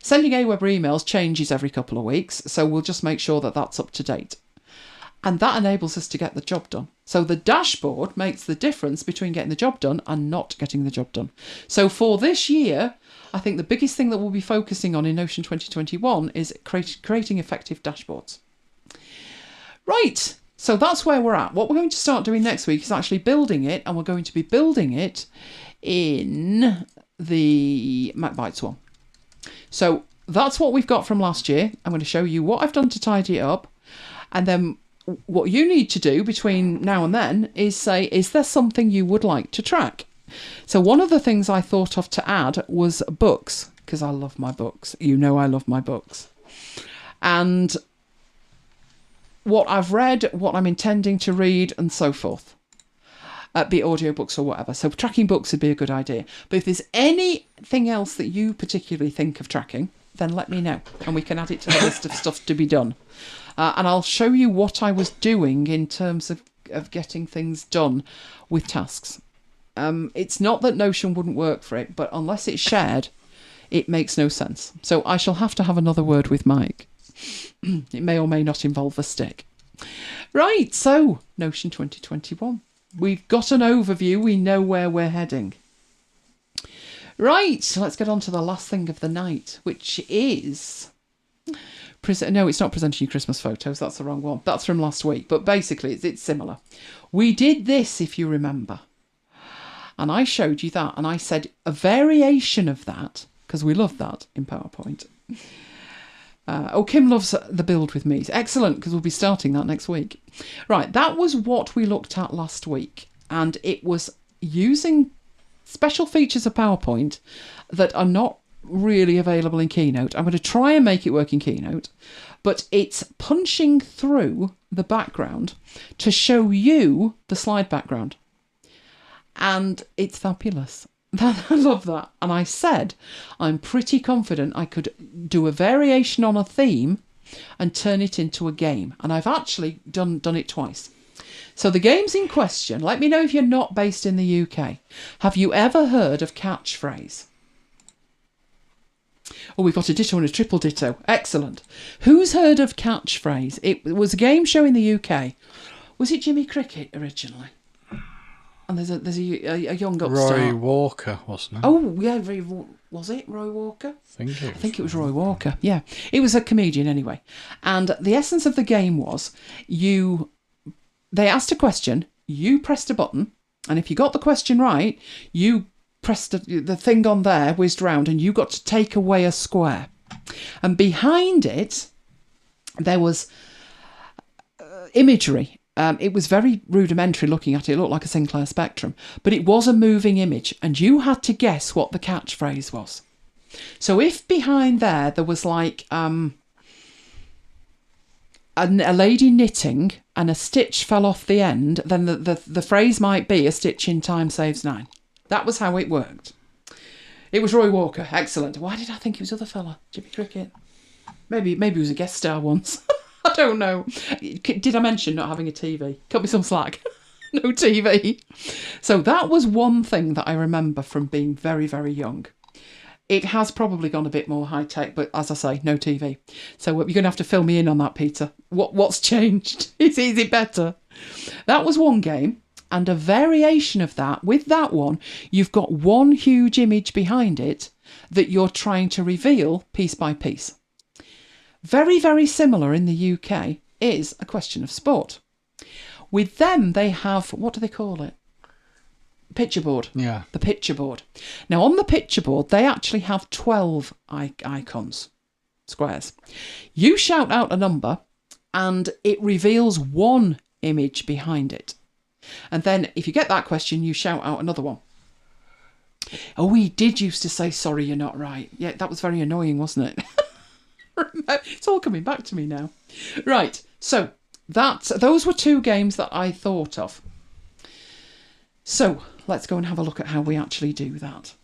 Sending Aweber emails changes every couple of weeks, so we'll just make sure that that's up to date. And that enables us to get the job done. So the dashboard makes the difference between getting the job done and not getting the job done. So for this year, I think the biggest thing that we'll be focusing on in Notion 2021 is creating effective dashboards. Right, so that's where we're at. What we're going to start doing next week is actually building it, and we're going to be building it in the MacBites one. So that's what we've got from last year. I'm going to show you what I've done to tidy it up, and then what you need to do between now and then is say, is there something you would like to track? So one of the things I thought of to add was books, because I love my books. You know I love my books. And what I've read, what I'm intending to read, and so forth. Be it audiobooks or whatever. So tracking books would be a good idea. But if there's anything else that you particularly think of tracking, then let me know, and we can add it to the list of stuff to be done. And I'll show you what I was doing in terms of getting things done with tasks. It's not that Notion wouldn't work for it, but unless it's shared, it makes no sense. So I shall have to have another word with Mike. It may or may not involve a stick. Right, so Notion 2021. We've got an overview. We know where we're heading. Right, so let's get on to the last thing of the night, which is No, it's not presenting you Christmas photos. That's the wrong one. That's from last week. But basically, it's similar. We did this, if you remember. And I showed you that. And I said a variation of that, because we love that in PowerPoint. Kim loves the build with me. It's excellent, because we'll be starting that next week. Right, that was what we looked at last week. And it was using special features of PowerPoint that are not really available in Keynote. I'm going to try and make it work in Keynote, but it's punching through the background to show you the slide background. And it's fabulous. I love that. And I said, I'm pretty confident I could do a variation on a theme and turn it into a game. And I've actually done it twice. So the games in question, let me know if you're not based in the UK. Have you ever heard of Catchphrase? Oh, we've got a ditto and a triple ditto. Excellent. Who's heard of Catchphrase? It was a game show in the UK. Was it Jimmy Cricket originally? And there's a young upstart. Roy Walker, wasn't it? Oh, yeah. Was it Roy Walker? I think it was Roy Walker. Yeah. It was a comedian anyway. And the essence of the game was they asked a question, you pressed a button, and if you got the question right, you pressed the thing on there, whizzed round, and you got to take away a square. And behind it, there was imagery. It was very rudimentary looking at it. It looked like a Sinclair Spectrum, but it was a moving image, and you had to guess what the catchphrase was. So if behind there was like a lady knitting and a stitch fell off the end, then the phrase might be "a stitch in time saves 9." That was how it worked. It was Roy Walker. Excellent. Why did I think it was other fella? Jimmy Cricket. Maybe he was a guest star once. I don't know. Did I mention not having a TV? Cut me some slack. No TV. So that was one thing that I remember from being very, very young. It has probably gone a bit more high-tech, but as I say, no TV. So you're going to have to fill me in on that, Peter. What's changed? Is it better? That was one game. And a variation of that, with that one, you've got one huge image behind it that you're trying to reveal piece by piece. Very, very similar in the UK is A Question of Sport. With them, they have, what do they call it? Picture board. Yeah. The picture board. Now, on the picture board, they actually have 12 icons, squares. You shout out a number, and it reveals one image behind it. And then if you get that question, you shout out another one. Oh, he did used to say, sorry, you're not right. Yeah, that was very annoying, wasn't it? It's all coming back to me now. Right, so those were two games that I thought of. So let's go and have a look at how we actually do that.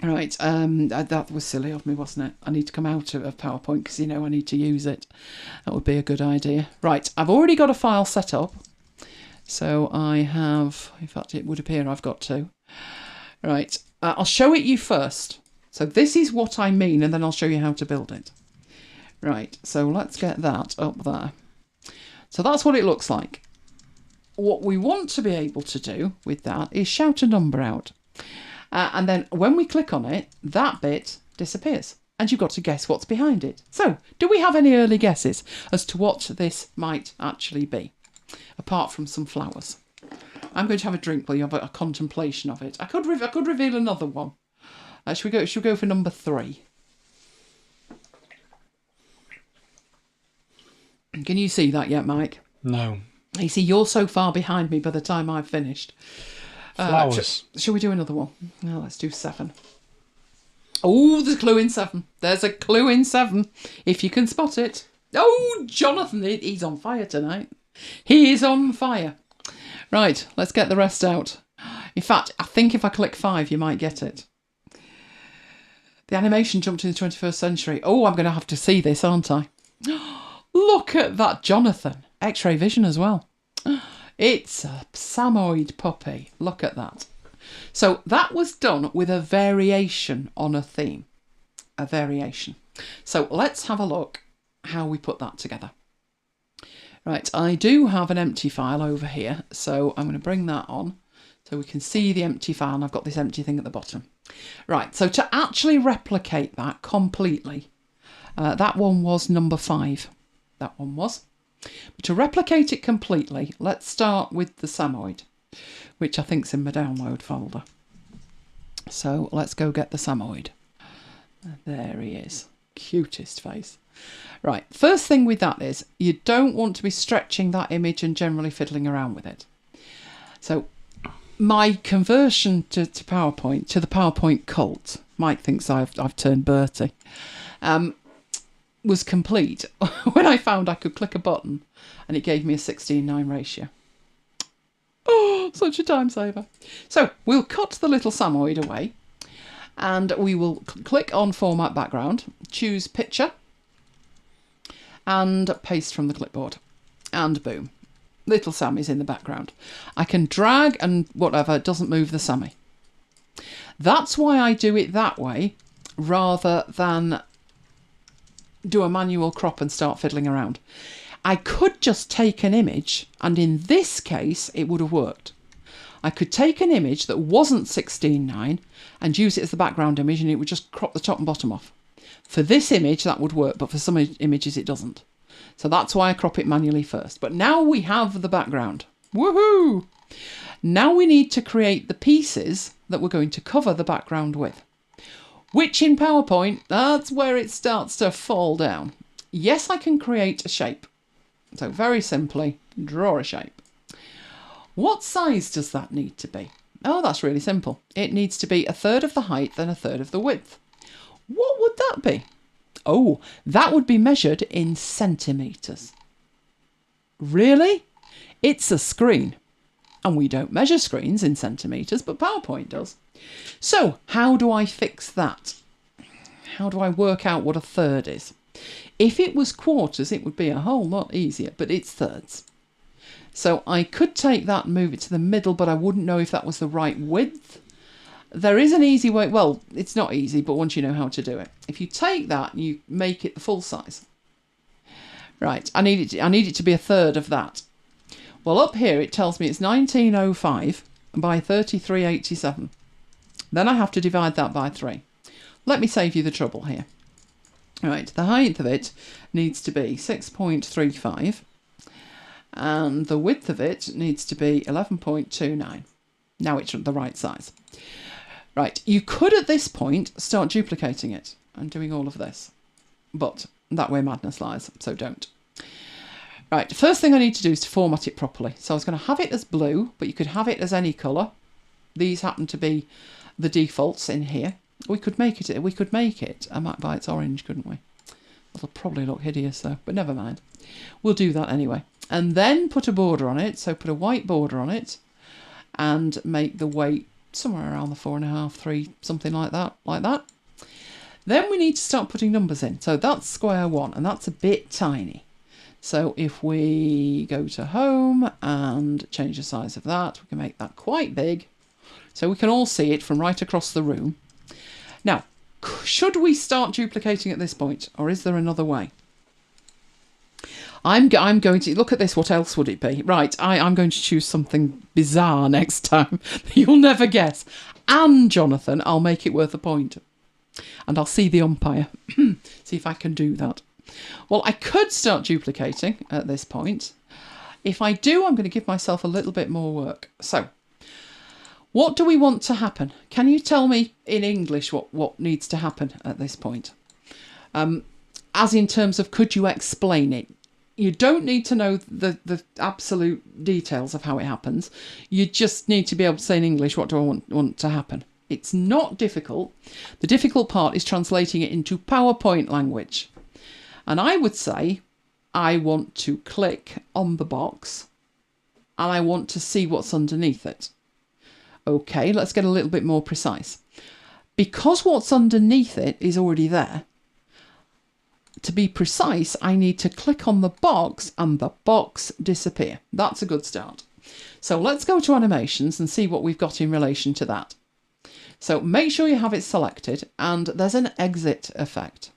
Right, that was silly of me, wasn't it? I need to come out of PowerPoint because, I need to use it. That would be a good idea. Right, I've already got a file set up. So I have, in fact, it would appear I've got two. Right, I'll show it you first. So this is what I mean, and then I'll show you how to build it. Right, so let's get that up there. So that's what it looks like. What we want to be able to do with that is shout a number out. And then when we click on it, that bit disappears. And you've got to guess what's behind it. So, do we have any early guesses as to what this might actually be? Apart from some flowers. I'm going to have a drink while you have a contemplation of it. I could reveal another one. Should we go for number 3? Can you see that yet, Mike? No. You see, you're so far behind me by the time I've finished. Flowers. Shall we do another one? No, let's do 7. Oh, there's a clue in 7. There's a clue in 7. If you can spot it. Oh, Jonathan, he's on fire tonight. He is on fire. Right, let's get the rest out. In fact, I think if I click 5, you might get it. The animation jumped in the 21st century. Oh, I'm going to have to see this, aren't I? Look at that, Jonathan. X-ray vision as well. It's a Samoyed puppy. Look at that. So that was done with a variation on a theme. A variation. So let's have a look how we put that together. Right, I do have an empty file over here, so I'm going to bring that on so we can see the empty file, and I've got this empty thing at the bottom. Right, so to actually replicate that completely, That one was number 5. That one was. But to replicate it completely, let's start with the Samoyed, which I think's in my download folder. So let's go get the Samoyed. There he is. Cutest face. Right, first thing with that is you don't want to be stretching that image and generally fiddling around with it. So my conversion to PowerPoint, to the PowerPoint cult, Mike thinks I've turned Bertie, was complete when I found I could click a button and it gave me a 16:9 ratio. Oh, such a time saver. So we'll cut the little Samoyed away and we will click on Format Background, choose Picture and paste from the clipboard. And boom, little Sammy's in the background. I can drag and whatever, it doesn't move the Sammy. That's why I do it that way rather than do a manual crop and start fiddling around. I could just take an image, and in this case it would have worked. I could take an image that wasn't 16:9 and use it as the background image, and it would just crop the top and bottom off. For this image that would work, but for some images it doesn't. So that's why I crop it manually first. But now we have the background. Woohoo! Now we need to create the pieces that we're going to cover the background with. Which in PowerPoint, that's where it starts to fall down. Yes, I can create a shape. So very simply, draw a shape. What size does that need to be? Oh, that's really simple. It needs to be 1/3 of the height and 1/3 of the width. What would that be? Oh, that would be measured in centimetres. Really? It's a screen. And we don't measure screens in centimetres, but PowerPoint does. So how do I fix that? How do I work out what 1/3 is? If it was quarters, it would be a whole lot easier, but it's thirds. So I could take that and move it to the middle, but I wouldn't know if that was the right width. There is an easy way. Well, it's not easy, but once you know how to do it. If you take that and you make it the full size. Right, I need it to be 1/3 of that. Well, up here it tells me it's 1905 by 3387. Then I have to divide that by 3. Let me save you the trouble here. Right, the height of it needs to be 6.35 and the width of it needs to be 11.29. Now it's the right size. Right, you could at this point start duplicating it and doing all of this, but that way madness lies, so don't. Right, first thing I need to do is to format it properly. So I was going to have it as blue, but you could have it as any colour. These happen to be the defaults in here. We could make it a MacBites orange, couldn't we? That'll probably look hideous though, but never mind. We'll do that anyway. And then put a border on it, so put a white border on it and make the weight somewhere around the 4.5, 3, something like that, Then we need to start putting numbers in. So that's square 1 and that's a bit tiny. So if we go to home and change the size of that, we can make that quite big so we can all see it from right across the room. Now, should we start duplicating at this point, or is there another way? I'm going to look at this. What else would it be? Right, I'm going to choose something bizarre next time. You'll never guess. And Jonathan, I'll make it worth a point. And I'll see the umpire. See if I can do that. Well, I could start duplicating at this point. If I do, I'm going to give myself a little bit more work. So, what do we want to happen? Can you tell me in English what needs to happen at this point? As in terms of, could you explain it? You don't need to know the absolute details of how it happens. You just need to be able to say in English, what do I want to happen? It's not difficult. The difficult part is translating it into PowerPoint language. And I would say, I want to click on the box and I want to see what's underneath it. Okay, let's get a little bit more precise. Because what's underneath it is already there, to be precise, I need to click on the box and the box disappear. That's a good start. So let's go to animations and see what we've got in relation to that. So make sure you have it selected and there's an exit effect.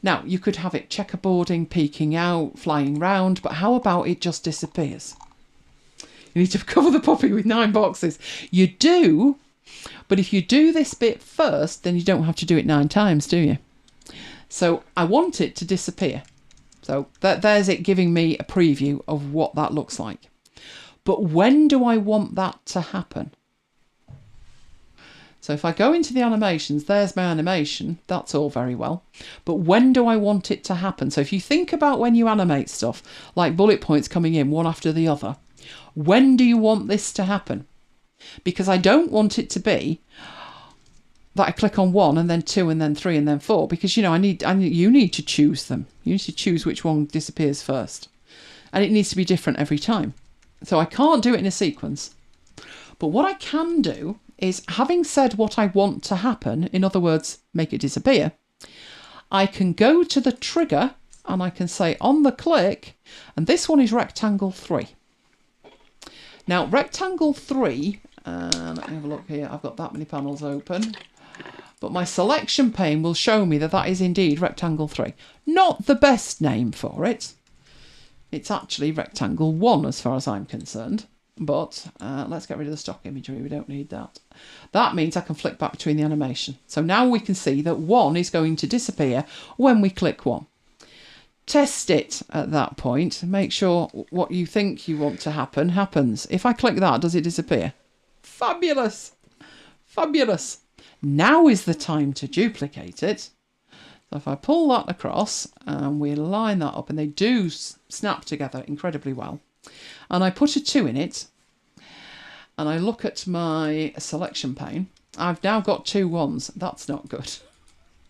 Now, you could have it checkerboarding, peeking out, flying round, but how about it just disappears? You need to cover the puppy with 9 boxes. You do, but if you do this bit first, then you don't have to do it 9 times, do you? So I want it to disappear. So there's it giving me a preview of what that looks like. But when do I want that to happen? So if I go into the animations, there's my animation. That's all very well. But when do I want it to happen? So if you think about when you animate stuff, like bullet points coming in one after the other, when do you want this to happen? Because I don't want it to be that I click on 1 and then 2 and then 3 and then 4, because, you know, you need to choose them. You need to choose which one disappears first. And it needs to be different every time. So I can't do it in a sequence. But what I can do is, having said what I want to happen, in other words, make it disappear, I can go to the trigger and I can say on the click, and this one is rectangle 3. Now, rectangle 3, let me have a look here. I've got that many panels open. But my selection pane will show me that that is indeed rectangle 3. Not the best name for it. It's actually rectangle 1 as far as I'm concerned. But let's get rid of the stock imagery. We don't need that. That means I can flick back between the animation. So now we can see that 1 is going to disappear when we click 1. Test it at that point. Make sure what you think you want to happen happens. If I click that, does it disappear? Fabulous! Fabulous! Now is the time to duplicate it. So if I pull that across and we line that up, and they do snap together incredibly well, and I put a 2 in it, and I look at my selection pane, I've now got 2 1s. That's not good.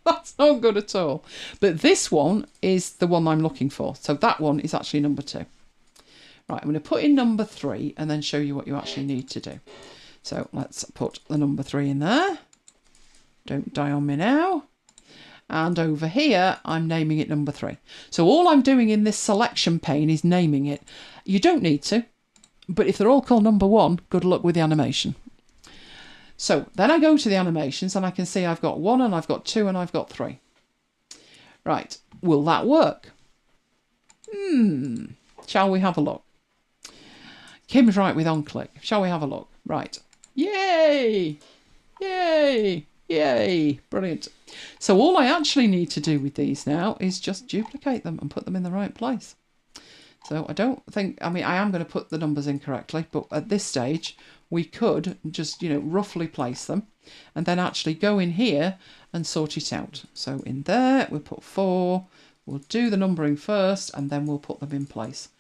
That's not good at all. But this one is the one I'm looking for. So that one is actually number 2. Right, I'm going to put in number 3 and then show you what you actually need to do. So let's put the number 3 in there. Don't die on me now. And over here, I'm naming it number 3. So all I'm doing in this selection pane is naming it. You don't need to, but if they're all called number 1, good luck with the animation. So then I go to the animations and I can see I've got 1 and I've got 2 and I've got 3. Right, will that work? Shall we have a look? Kim's right with on click. Shall we have a look? Right. Yay! Yay! Yay! Brilliant. So all I actually need to do with these now is just duplicate them and put them in the right place. So I don't think, I mean, I am going to put the numbers in correctly, but at this stage, we could just, you know, roughly place them and then actually go in here and sort it out. So in there, we'll put 4, we'll do the numbering first, and then we'll put them in place.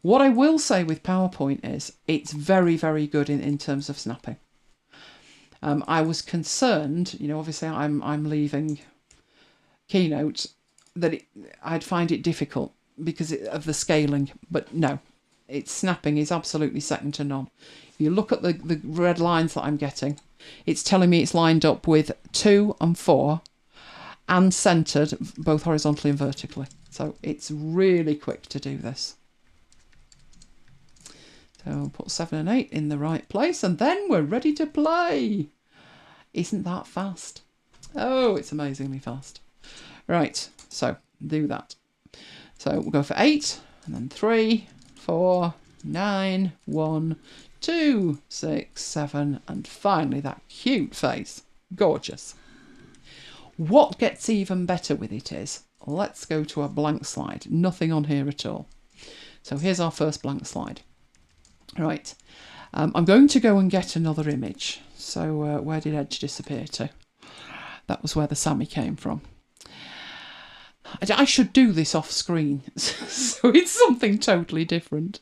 What I will say with PowerPoint is it's very, very good in terms of snapping. I was concerned, you know, obviously I'm leaving Keynote, that I'd find it difficult because of the scaling, but no, its snapping is absolutely second to none. If you look at the red lines that I'm getting, it's telling me it's lined up with 2 and 4 and centered both horizontally and vertically. So it's really quick to do this. So I'll put 7 and 8 in the right place, and then we're ready to play. Isn't that fast? Oh, it's amazingly fast. Right, so do that. So we'll go for 8, and then 3, 4, 9, 1, 2, 6, 7, and finally that cute face. Gorgeous. What gets even better with it is, let's go to a blank slide. Nothing on here at all. So here's our first blank slide. Right, I'm going to go and get another image. So where did Edge disappear to? That was where the Sammy came from. I should do this off screen, so it's something totally different.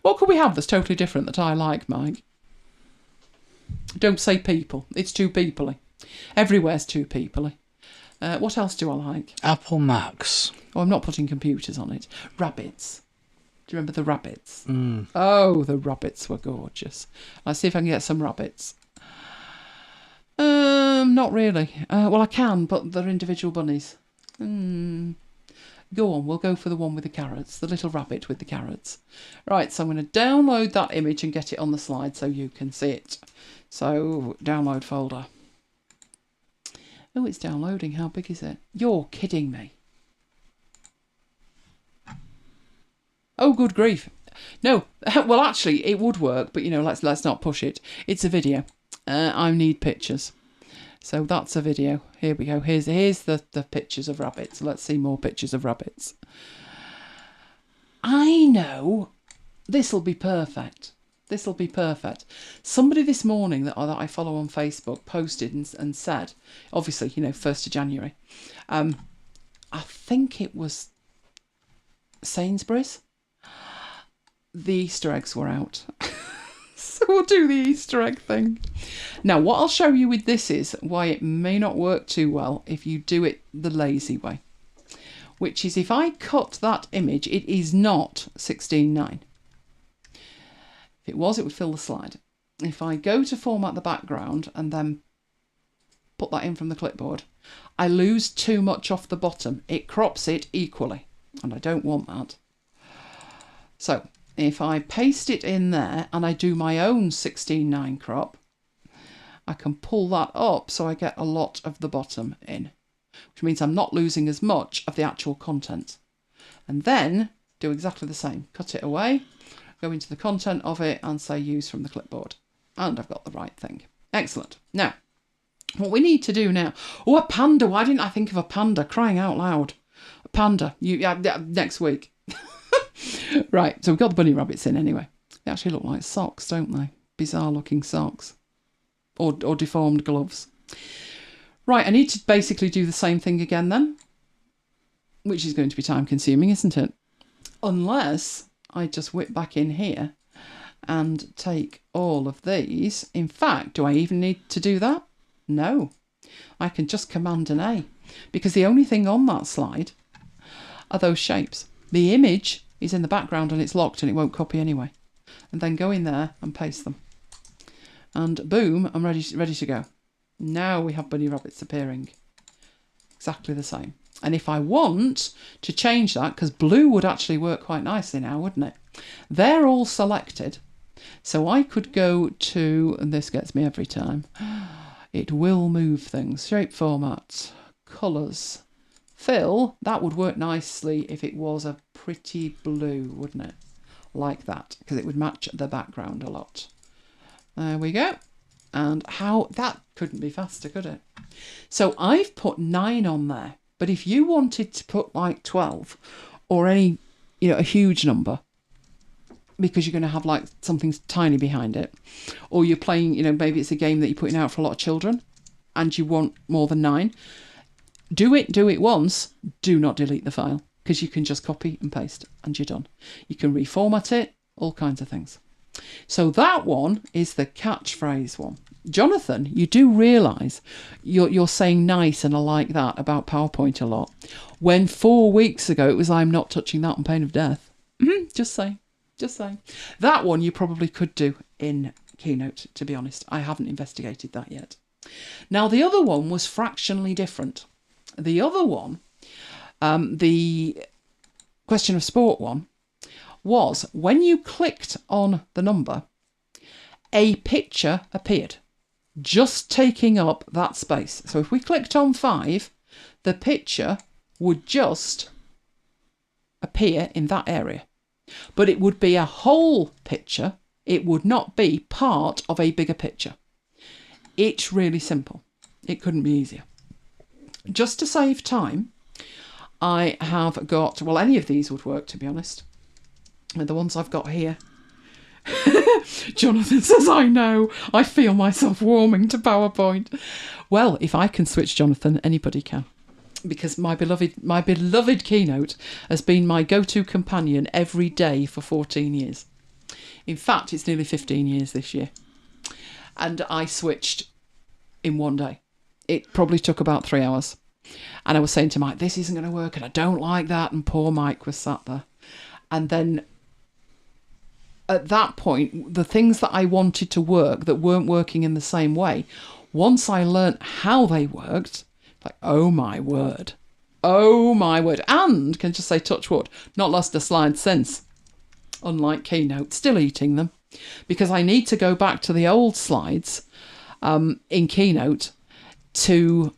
What could we have that's totally different that I like, Mike? Don't say people. It's too peoply. Everywhere's too peoply. What else do I like? Apple Macs. Oh, I'm not putting computers on it. Rabbits. Do you remember the rabbits? Oh, the rabbits were gorgeous. Let's see if I can get some rabbits. Not really. Well, I can, but they're individual bunnies. Go on, we'll go for the one with the carrots, the little rabbit with the carrots. Right, so I'm going to download that image and get it on the slide so you can see it. So, download folder. Oh, it's downloading. How big is it? You're kidding me. Oh, good grief. No, well, actually, it would work, but, you know, let's not push it. It's a video. I need pictures. So that's a video. Here we go. Here's the pictures of rabbits. Let's see more pictures of rabbits. I know this will be perfect. This will be perfect. Somebody this morning that I follow on Facebook posted and said, obviously, 1st of January. I think it was Sainsbury's. The Easter eggs were out. So we'll do the Easter egg thing. Now, what I'll show you with this is why it may not work too well if you do it the lazy way. Which is if I cut that image, it is not 16:9. If it was, it would fill the slide. If I go to format the background and then put that in from the clipboard, I lose too much off the bottom. It crops it equally, and I don't want that. So if I paste it in there and I do my own 16:9 crop, I can pull that up so I get a lot of the bottom in, which means I'm not losing as much of the actual content. And then do exactly the same. Cut it away, go into the content of it and say use from the clipboard. And I've got the right thing. Excellent. Now, what we need to do now... Oh, a panda. Why didn't I think of a panda? Crying out loud. A panda. Next week. Right, so we've got the bunny rabbits in anyway. They actually look like socks, don't they? Bizarre looking socks. Or deformed gloves. Right, I need to basically do the same thing again then. Which is going to be time consuming, isn't it? Unless I just whip back in here and take all of these. In fact, do I even need to do that? No. I can just Command and A. Because the only thing on that slide are those shapes. The image is in the background and it's locked and it won't copy anyway. And then go in there and paste them. And boom, I'm ready to go. Now we have bunny rabbits appearing. Exactly the same. And if I want to change that, because blue would actually work quite nicely now, wouldn't it? They're all selected. So I could go to, and this gets me every time, it will move things. Shape format, colours, fill. That would work nicely if it was a pretty blue, wouldn't it? Like that, because it would match the background a lot. There we go. And how that couldn't be faster, could it? So I've put 9 on there. But if you wanted to put like 12 or any, a huge number, because you're going to have like something tiny behind it, or you're playing, maybe it's a game that you're putting out for a lot of children and you want more than 9, do it once. Do not delete the file, because you can just copy and paste and you're done. You can reformat it, all kinds of things. So that one is the catchphrase one. Jonathan, you do realise you're saying nice and I like that about PowerPoint a lot. When 4 weeks ago it was I'm not touching that on pain of death. Just saying. That one you probably could do in Keynote, to be honest. I haven't investigated that yet. Now the other one was fractionally different. The other one, the question of sport one, was when you clicked on the number, a picture appeared, just taking up that space. So if we clicked on 5, the picture would just appear in that area. But it would be a whole picture. It would not be part of a bigger picture. It's really simple. It couldn't be easier. Just to save time, I have got, well, any of these would work, to be honest. The ones I've got here. Jonathan says, I know. I feel myself warming to PowerPoint. Well, if I can switch, Jonathan, anybody can. Because my beloved Keynote has been my go-to companion every day for 14 years. In fact, it's nearly 15 years this year. And I switched in one day. It probably took about 3 hours. And I was saying to Mike, this isn't going to work and I don't like that. And poor Mike was sat there. And then at that point, the things that I wanted to work that weren't working in the same way, once I learnt how they worked, like, oh my word. And can just say touch wood, not lost a slide since. Unlike Keynote, still eating them, because I need to go back to the old slides in Keynote to,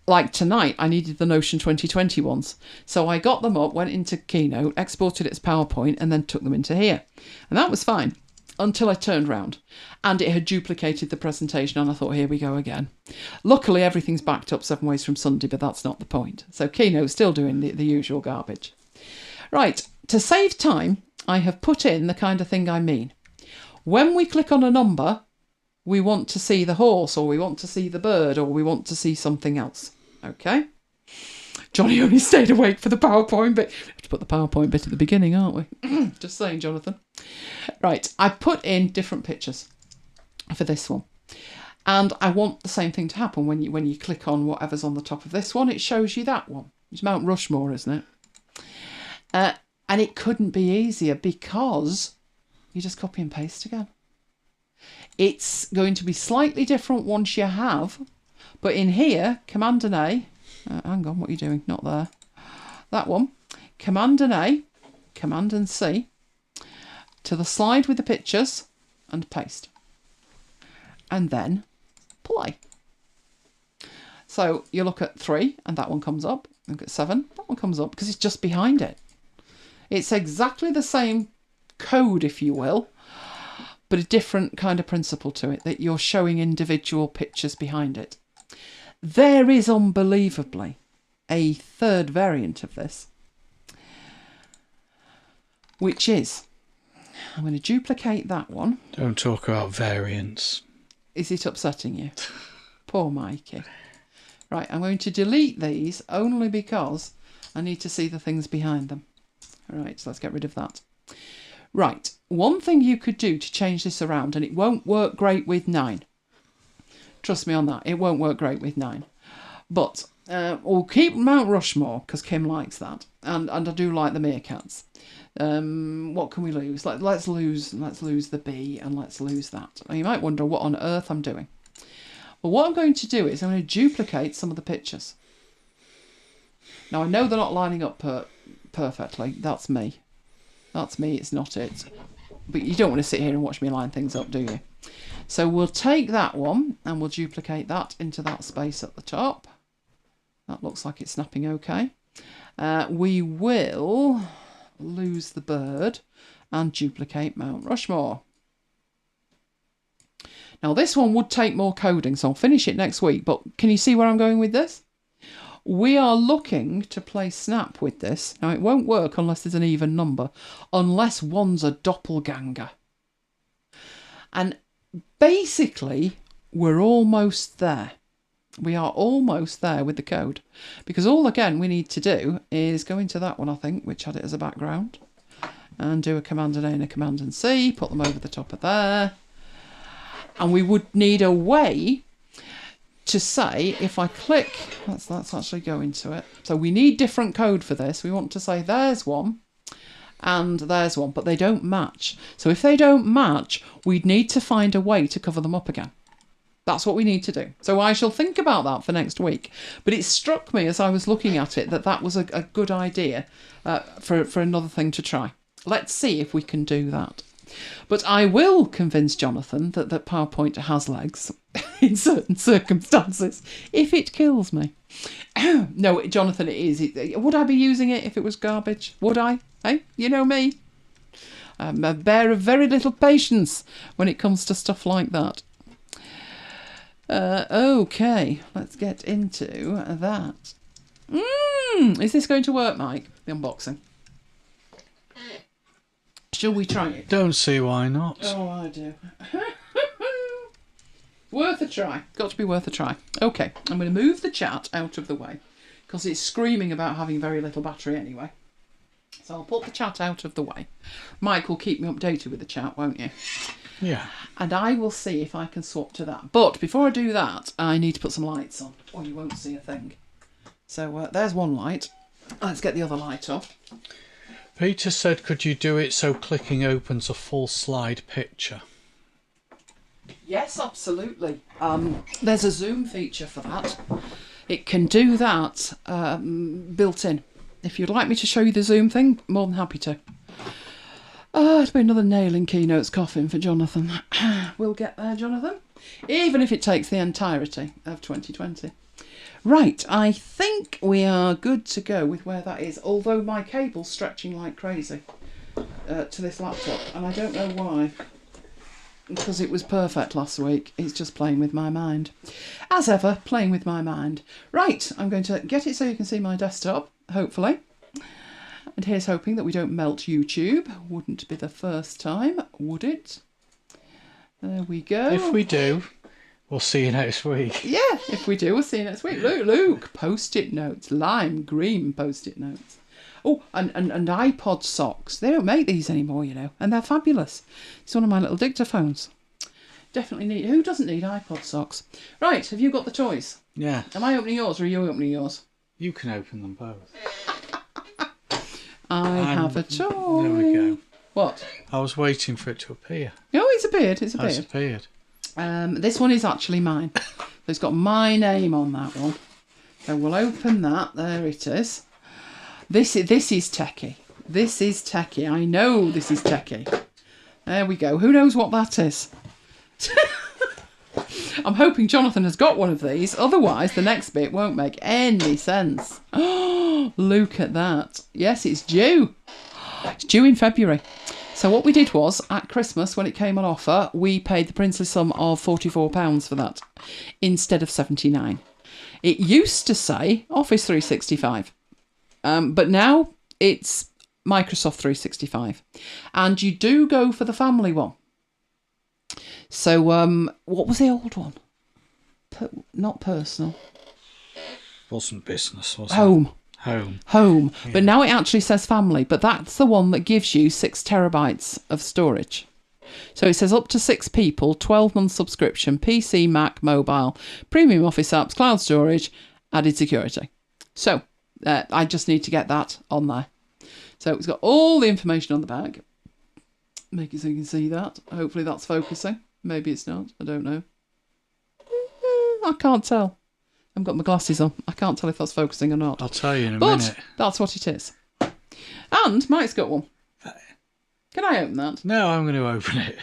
like tonight, I needed the Notion 2020 ones. So I got them up, went into Keynote, exported it as PowerPoint, and then took them into here. And that was fine. until I turned round and it had duplicated the presentation, and I thought, here we go again. Luckily, everything's backed up 7 ways from Sunday, but that's not the point. So Keynote's still doing the usual garbage. Right, to save time, I have put in the kind of thing I mean. When we click on a number, we want to see the horse, or we want to see the bird, or we want to see something else. Okay? Johnny only stayed awake for the PowerPoint bit. We have to put the PowerPoint bit at the beginning, aren't we? Just saying, Jonathan. Right, I put in different pictures for this one. And I want the same thing to happen when you click on whatever's on the top of this one. It shows you that one. It's Mount Rushmore, isn't it? And it couldn't be easier because you just copy and paste again. It's going to be slightly different once you have, but in here, Command and A, hang on, what are you doing? Not there. That one. Command and A, Command and C, to the slide with the pictures, and paste. And then play. So you look at 3, and that one comes up. Look at 7, that one comes up, because it's just behind it. It's exactly the same code, if you will, but a different kind of principle to it, that you're showing individual pictures behind it. There is unbelievably a third variant of this, which is, I'm going to duplicate that one. Don't talk about variants. Is it upsetting you? Poor Mikey. Right, I'm going to delete these only because I need to see the things behind them. All right, so let's get rid of that. Right, one thing you could do to change this around, and it won't work great with 9. Trust me on that, it won't work great with 9. But we'll keep Mount Rushmore, because Kim likes that. And I do like the meerkats. What can we lose? Let's lose the bee, and let's lose that. Now, you might wonder what on earth I'm doing. Well, what I'm going to do is I'm going to duplicate some of the pictures. Now, I know they're not lining up perfectly. That's me. That's me, it's not it. But you don't want to sit here and watch me line things up, do you? So we'll take that one and we'll duplicate that into that space at the top. That looks like it's snapping okay. We will lose the bird and duplicate Mount Rushmore. Now this one would take more coding, so I'll finish it next week, but can you see where I'm going with this? We are looking to play snap with this. Now, it won't work unless there's an even number, unless one's a doppelganger. And basically, we're almost there. We are almost there with the code. Because all, again, we need to do is go into that one, I think, which had it as a background, and do a Command and A and a Command and C, put them over the top of there. And we would need a way to say, if I click, let's actually go into it. So we need different code for this. We want to say there's one and there's one, but they don't match. So if they don't match, we'd need to find a way to cover them up again. That's what we need to do. So I shall think about that for next week. But it struck me as I was looking at it that was a good idea for another thing to try. Let's see if we can do that. But I will convince Jonathan that PowerPoint has legs in certain circumstances, if it kills me. No, Jonathan, it is. Would I be using it if it was garbage? Would I? Hey, you know me. I'm a bear of very little patience when it comes to stuff like that. Okay, let's get into that. Is this going to work, Mike? The unboxing. Shall we try it? Don't see why not. Oh, I do. Worth a try. Got to be worth a try. Okay, I'm going to move the chat out of the way because it's screaming about having very little battery anyway. So I'll put the chat out of the way. Mike will keep me updated with the chat, won't you? Yeah. And I will see if I can swap to that. But before I do that, I need to put some lights on or you won't see a thing. So there's one light. Let's get the other light off. Peter said, could you do it so clicking opens a full slide picture? Yes, absolutely. There's a zoom feature for that. It can do that built in. If you'd like me to show you the zoom thing, more than happy to. It'll be another nail in Keynote's coffin for Jonathan. We'll get there, Jonathan. Even if it takes the entirety of 2020. Right, I think we are good to go with where that is, although my cable's stretching like crazy to this laptop, and I don't know why. because it was perfect last week. It's just playing with my mind. As ever, playing with my mind. Right, I'm going to get it so you can see my desktop, hopefully. And here's hoping that we don't melt YouTube. Wouldn't be the first time, would it? There we go. If we do, we'll see you next week. Yeah, if we do, we'll see you next week. Look, post-it notes, lime green post-it notes. Oh, and iPod socks. They don't make these anymore, you know, and they're fabulous. It's one of my little dictaphones. Definitely need. Who doesn't need iPod socks? Right, have you got the toys? Yeah. Am I opening yours or are you opening yours? You can open them both. I have a toy. There we go. What? I was waiting for it to appear. Oh, it's appeared. It's appeared. It's appeared. This one is actually mine. It's got my name on that one. So we'll open that. There it is. This is techie. This is techie. I know this is techie. There we go. Who knows what that is? I'm hoping Jonathan has got one of these. Otherwise, the next bit won't make any sense. Oh, look at that. Yes, it's due. It's due in February. So what we did was, at Christmas, when it came on offer, we paid the princely sum of £44 for that, instead of £79. It used to say Office 365, but now it's Microsoft 365. And you do go for the family one. So what was the old one? Not personal. Wasn't business, was it? Home. Yeah. But now it actually says family, but that's the one that gives you 6 terabytes of storage. So it says up to 6 people, 12-month subscription, PC, Mac, mobile, premium Office apps, cloud storage, added security. So I just need to get that on there. So it's got all the information on the back. Make it so you can see that. Hopefully that's focusing. Maybe it's not. I don't know. I can't tell. I've got my glasses on. I can't tell if that's focusing or not. I'll tell you in a but minute. That's what it is. And Mike's got one. Can I open that? No, I'm going to open it.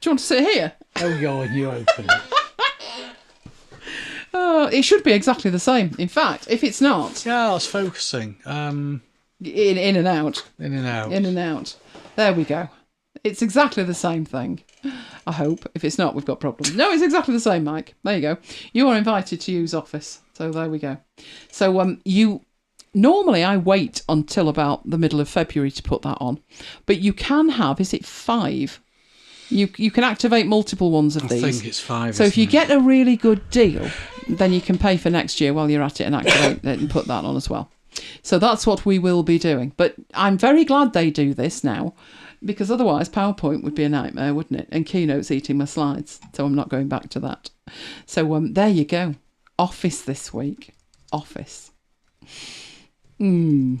Do you want to sit here? Oh, God, you open it. It should be exactly the same. In fact, if it's not... Yeah, it's focusing. In and out. In and out. In and out. There we go. It's exactly the same thing. I hope. If it's not, we've got problems. No, it's exactly the same, Mike. There you go. You are invited to use Office. So there we go. So normally I wait until about the middle of February to put that on. But you can have, is it 5? You can activate multiple ones of these. I think it's 5. So if you get a really good deal, then you can pay for next year while you're at it and activate it and put that on as well. So that's what we will be doing. But I'm very glad they do this now, because otherwise PowerPoint would be a nightmare, wouldn't it? And Keynote's eating my slides, so I'm not going back to that. So there you go. Office this week. Office. You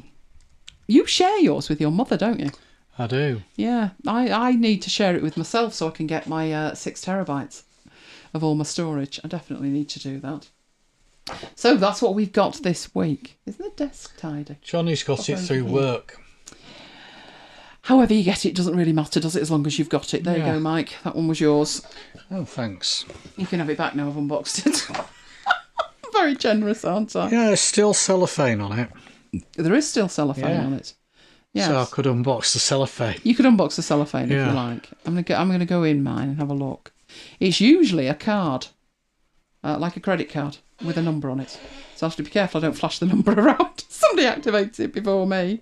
share yours with your mother, don't you? I do. Yeah, I need to share it with myself so I can get my 6 terabytes of all my storage. I definitely need to do that. So that's what we've got this week. Isn't the desk tidy? Johnny's got it through work. However you get it doesn't really matter, does it, as long as you've got it. There you go, Mike. That one was yours. Oh, thanks. You can have it back now. I've unboxed it. I'm very generous, aren't I? Yeah, there's still cellophane on it. There is still cellophane on it. Yes. So I could unbox the cellophane. You could unbox the cellophane if you like. I'm gonna go in mine and have a look. It's usually a card, like a credit card with a number on it. So I have to be careful I don't flash the number around. Somebody activates it before me.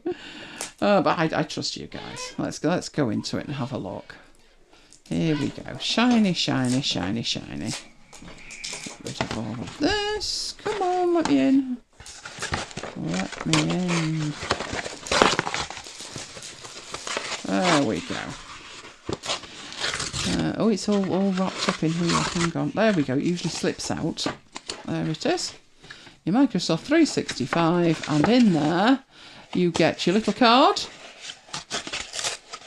But I trust you guys. Let's go into it and have a look. Here we go. Shiny, shiny, shiny, shiny. Get rid of all of this. Come on, let me in. Let me in. There we go. Oh, it's all wrapped up in here. Hang on. There we go. It usually slips out. There it is. Your Microsoft 365. And in there, you get your little card.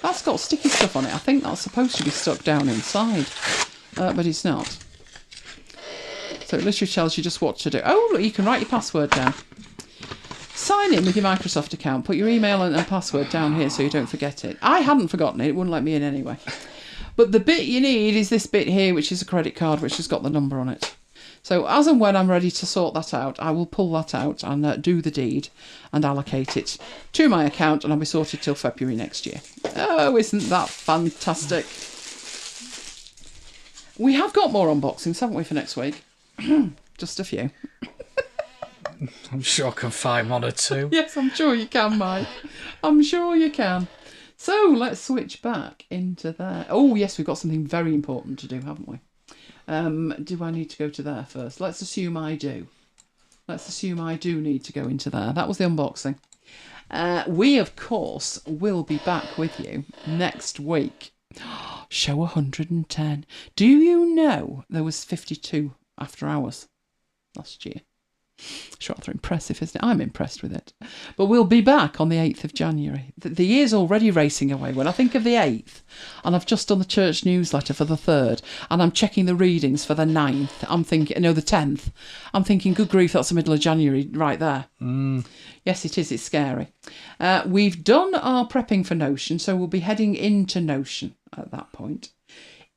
That's got sticky stuff on it. I think that's supposed to be stuck down inside. But it's not. So it literally tells you just what to do. Oh, look, you can write your password down. Sign in with your Microsoft account. Put your email and password down here so you don't forget it. I hadn't forgotten it. It wouldn't let me in anyway. But the bit you need is this bit here, which is a credit card, which has got the number on it. So as and when I'm ready to sort that out, I will pull that out and do the deed and allocate it to my account, and I'll be sorted till February next year. Oh, isn't that fantastic? We have got more unboxings, haven't we, for next week? Just a few. I'm sure I can find one or two. Yes, I'm sure you can, Mike. I'm sure you can. So let's switch back into there. Oh, yes, we've got something very important to do, haven't we? Do I need to go to there first? Let's assume I do. Let's assume I do need to go into there. That was the unboxing. We, of course, will be back with you next week. Show 110. Do you know there was 52 after hours last year? It's rather impressive, isn't it? I'm impressed with it. But we'll be back on the 8th of January. The year's already racing away. When I think of the 8th, and I've just done the church newsletter for the 3rd, and I'm checking the readings for the 9th, I'm thinking, no, the 10th. I'm thinking, good grief, that's the middle of January right there. Yes, it is. It's scary. We've done our prepping for Notion, so we'll be heading into Notion at that point.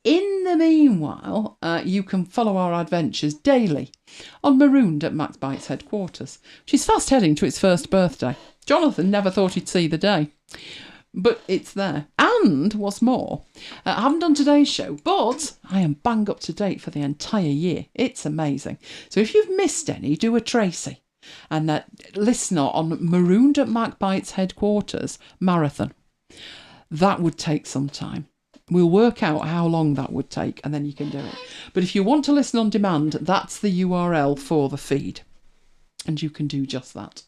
In the meanwhile, you can follow our adventures daily on Marooned at MacBites headquarters, which is fast heading to its first birthday. Jonathan never thought he'd see the day, but it's there. And what's more, I haven't done today's show, but I am bang up to date for the entire year. It's amazing. So if you've missed any, do a Tracy and listen on Marooned at MacBites headquarters marathon. That would take some time. We'll work out how long that would take and then you can do it. But if you want to listen on demand, that's the URL for the feed. And you can do just that.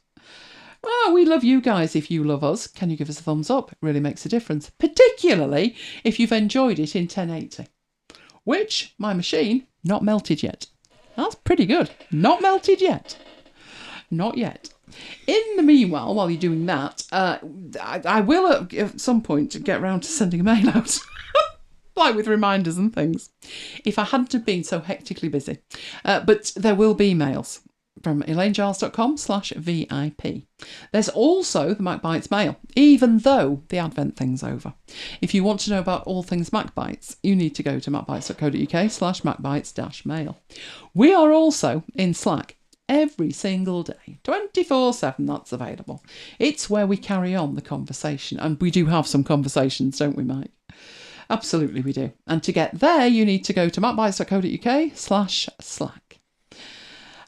Well, we love you guys if you love us. Can you give us a thumbs up? It really makes a difference. Particularly if you've enjoyed it in 1080. Which, my machine, not melted yet. That's pretty good. Not melted yet. Not yet. In the meanwhile, while you're doing that, I will at some point get round to sending a mail out. Like with reminders and things. If I hadn't have been so hectically busy. But there will be mails from elainegiles.com/VIP. There's also the MacBites mail, even though the Advent thing's over. If you want to know about all things MacBites, you need to go to macbites.co.uk/MacBites-mail. We are also in Slack. Every single day, 24/7, that's available. It's where we carry on the conversation. And we do have some conversations, don't we, Mike? Absolutely we do. And to get there, you need to go to macbites.co.uk/Slack.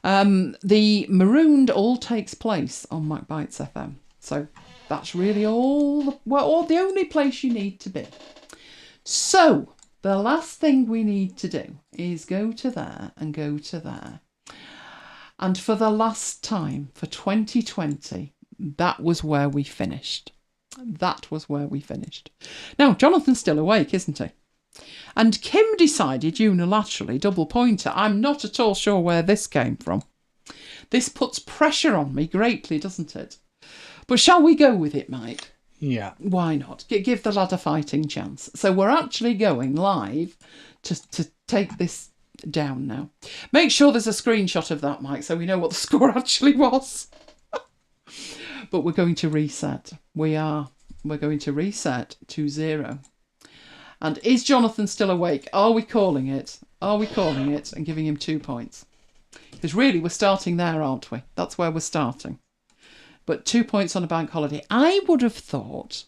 The Marooned all takes place on MacBites FM. So that's really the only place you need to be. So the last thing we need to do is go to there and go to there. And for the last time, for 2020, that was where we finished. That was where we finished. Now, Jonathan's still awake, isn't he? And Kim decided unilaterally, double pointer. I'm not at all sure where this came from. This puts pressure on me greatly, doesn't it? But shall we go with it, Mike? Yeah. Why not? Give the lad a fighting chance. So we're actually going live to take this down now. Make sure there's a screenshot of that, Mike, so we know what the score actually was. But we're going to reset. We're going to reset to 0. And is Jonathan still awake? Are we calling it? Are we calling it and giving him 2 points? Because really we're starting there, aren't we? That's where we're starting. But 2 points on a bank holiday. I would have thought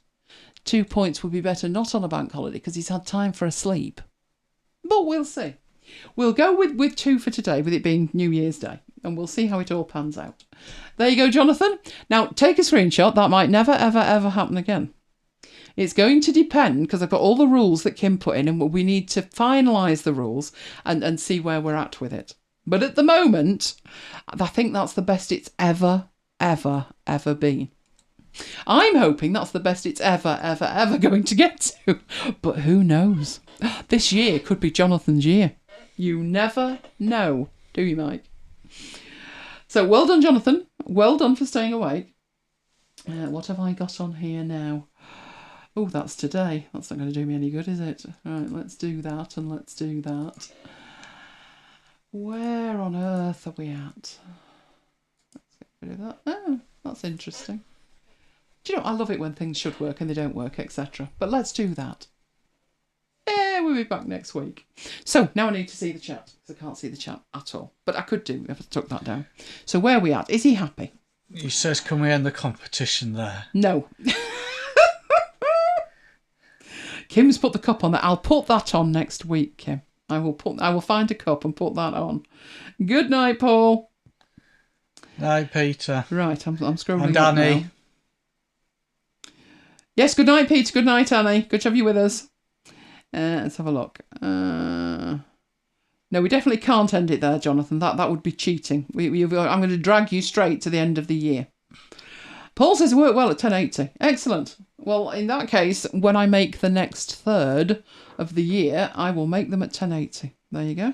2 points would be better not on a bank holiday because he's had time for a sleep. But we'll see. We'll go with 2 for today, with it being New Year's Day, and we'll see how it all pans out. There you go, Jonathan. Now, take a screenshot. That might never, ever, ever happen again. It's going to depend, because I've got all the rules that Kim put in, and we need to finalise the rules and see where we're at with it. But at the moment, I think that's the best it's ever, ever, ever been. I'm hoping that's the best it's ever, ever, ever going to get to. But who knows? This year could be Jonathan's year. You never know, do you, Mike? So well done, Jonathan. Well done for staying awake. What have I got on here now? Oh, that's today. That's not going to do me any good, is it? Right, let's do that and let's do that. Where on earth are we at? Let's get rid of that. Oh, that's interesting. Do you know, I love it when things should work and they don't work, etc. But let's do that. We'll be back next week. So now I need to see the chat because I can't see the chat at all. But I could do if I took that down. So where are we at? Is he happy? He says, can we end the competition there? No. Kim's put the cup on that. I'll put that on next week, Kim. I will find a cup and put that on. Good night, Paul. Night, Peter. Right, I'm scrolling. And Danny. Yes, good night, Peter. Good night, Annie. Good to have you with us. Let's have a look. No, we definitely can't end it there, Jonathan. That would be cheating. I'm going to drag you straight to the end of the year. Paul says it worked well at 1080. Excellent. Well, in that case, when I make the next third of the year, I will make them at 1080. There you go.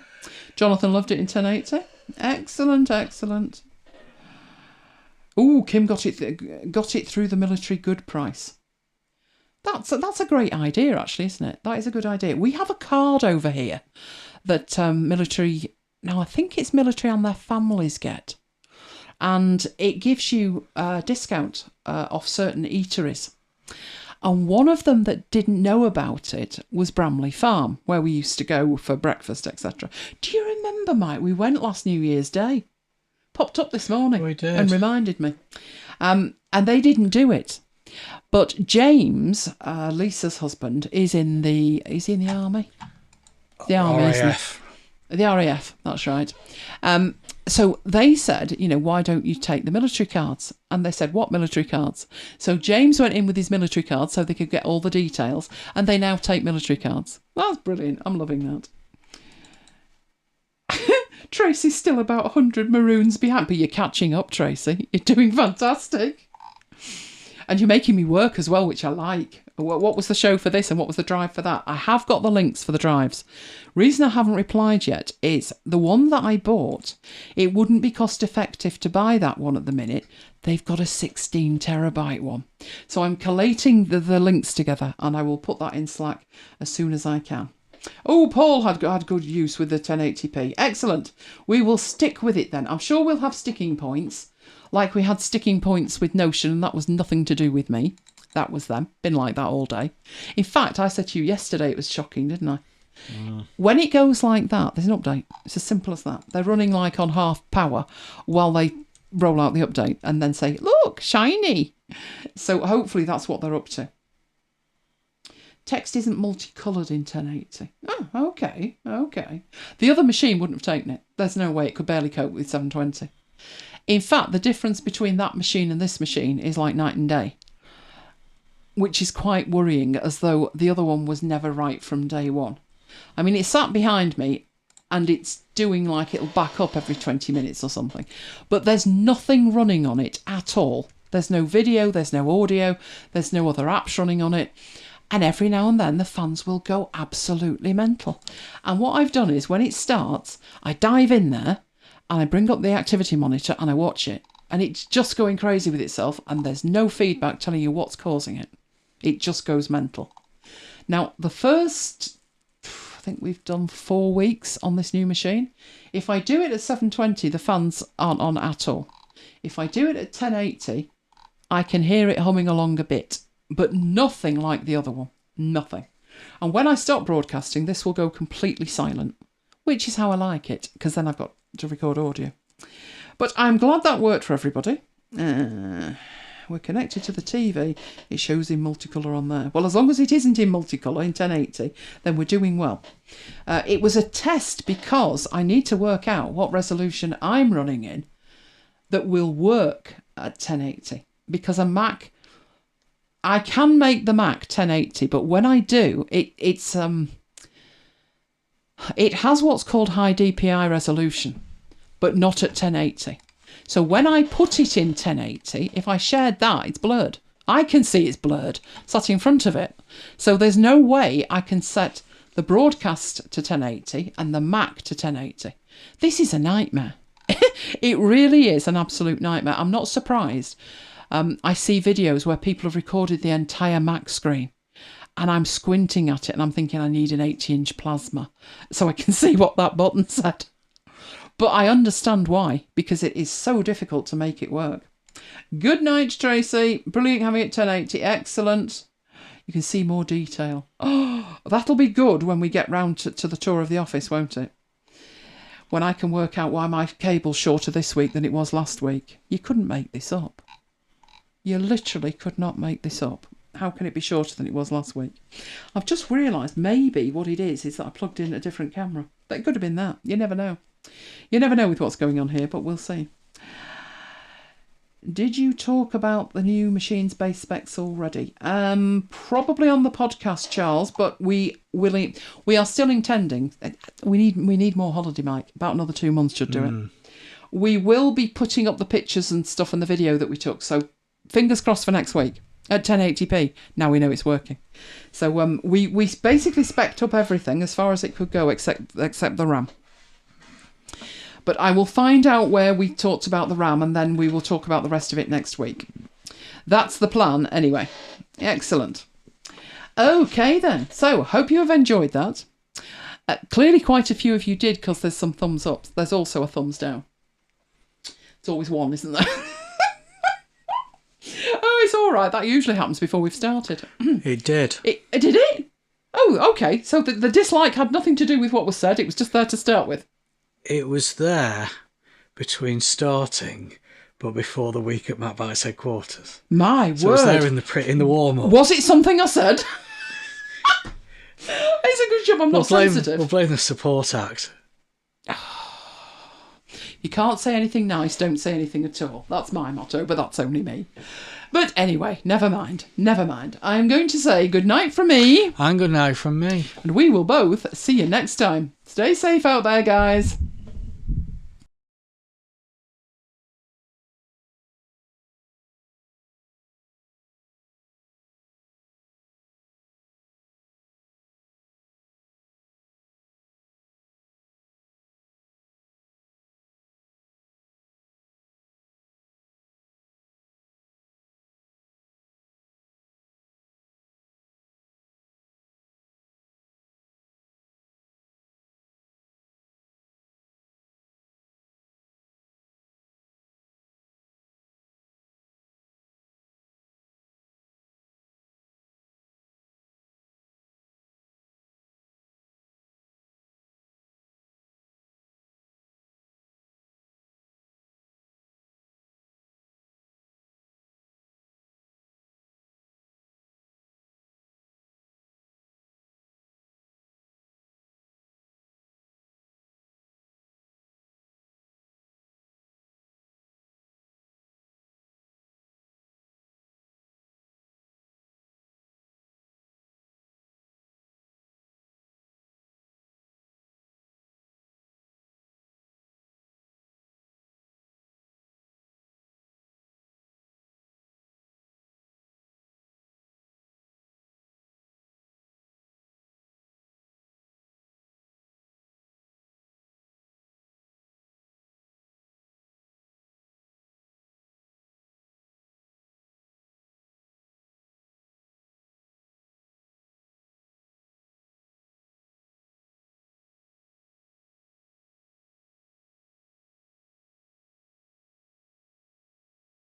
Jonathan loved it in 1080. Excellent, excellent. Ooh, Kim got it through the military good price. That's a great idea, actually, isn't it? That is a good idea. We have a card over here that military... Now, I think it's military and their families get. And it gives you a discount off certain eateries. And one of them that didn't know about it was Bramley Farm, where we used to go for breakfast, etc. Do you remember, Mike? We went last New Year's Day. Popped up this morning. We did. And reminded me. And they didn't do it. But James, Lisa's husband, is in the army. The army, RAF. isn't it? The RAF, that's right. So they said, why don't you take the military cards? And they said, what military cards? So James went in with his military cards so they could get all the details, and they now take military cards. That's brilliant. I'm loving that. Tracy's still about 100 maroons behind, but you're catching up, Tracy. You're doing fantastic. And you're making me work as well, which I like. What was the show for this and what was the drive for that? I have got the links for the drives. Reason I haven't replied yet is the one that I bought, it wouldn't be cost effective to buy that one at the minute. They've got a 16 terabyte one. So I'm collating the links together and I will put that in Slack as soon as I can. Oh, Paul had good use with the 1080p. Excellent. We will stick with it then. I'm sure we'll have sticking points. Like we had sticking points with Notion, and that was nothing to do with me. That was them. Been like that all day. In fact, I said to you yesterday it was shocking, didn't I? When it goes like that, there's an update. It's as simple as that. They're running like on half power while they roll out the update and then say, look, shiny. So hopefully that's what they're up to. Text isn't multicoloured in 1080. Oh, okay. The other machine wouldn't have taken it. There's no way it could barely cope with 720. In fact, the difference between that machine and this machine is like night and day, which is quite worrying, as though the other one was never right from day one. I mean, it sat behind me and it's doing like it'll back up every 20 minutes or something, but there's nothing running on it at all. There's no video, there's no audio, there's no other apps running on it. And every now and then the fans will go absolutely mental. And what I've done is when it starts, I dive in there, and I bring up the activity monitor and I watch it. And it's just going crazy with itself and there's no feedback telling you what's causing it. It just goes mental. Now, the first, I think we've done 4 weeks on this new machine. If I do it at 720, the fans aren't on at all. If I do it at 1080, I can hear it humming along a bit, but nothing like the other one. Nothing. And when I stop broadcasting, this will go completely silent, which is how I like it, because then I've got to record audio. But I'm glad that worked for everybody. We're connected to the TV. It shows in multicolour on there. Well, as long as it isn't in multicolour in 1080, then we're doing well. It was a test because I need to work out what resolution I'm running in that will work at 1080. Because a Mac, I can make the Mac 1080, but when I do, it has what's called high DPI resolution, but not at 1080. So when I put it in 1080, if I shared that, it's blurred. I can see it's blurred, sat in front of it. So there's no way I can set the broadcast to 1080 and the Mac to 1080. This is a nightmare. It really is an absolute nightmare. I'm not surprised. I see videos where people have recorded the entire Mac screen. And I'm squinting at it and I'm thinking I need an 80-inch plasma so I can see what that button said. But I understand why, because it is so difficult to make it work. Good night, Tracy. Brilliant having it 1080. Excellent. You can see more detail. Oh, that'll be good when we get round to the tour of the office, won't it? When I can work out why my cable's shorter this week than it was last week. You couldn't make this up. You literally could not make this up. how can it be shorter than it was last week? I've just realised maybe what it is that I plugged in a different camera. That could have been that. You never know. You never know with what's going on here, but we'll see. Did you talk about the new machines base specs already? Probably on the podcast, Charles, but we are still intending. We need more holiday, Mike. About another 2 months should do it. We will be putting up the pictures and stuff and the video that we took. So fingers crossed for next week at 1080p. Now we know it's working. So we basically spec'd up everything as far as it could go except the RAM. But I will find out where we talked about the RAM and then we will talk about the rest of it next week. That's the plan anyway. Excellent. Okay then. So hope you have enjoyed that. Clearly quite a few of you did because there's some thumbs up. There's also a thumbs down. It's always one, isn't there? Oh, it's all right. That usually happens before we've started. It did. Did it? Oh, okay. So the dislike had nothing to do with what was said. It was just there to start with. It was there between starting, but before the week at MacBites headquarters. My So word. it was there in the warm-up. Was it something I said? It's a good job I'm not sensitive. We'll blame the support act. You can't say anything nice, don't say anything at all. That's my motto, but that's only me. But anyway, never mind. Never mind. I'm going to say good night from me. And good night from me. And we will both see you next time. Stay safe out there, guys.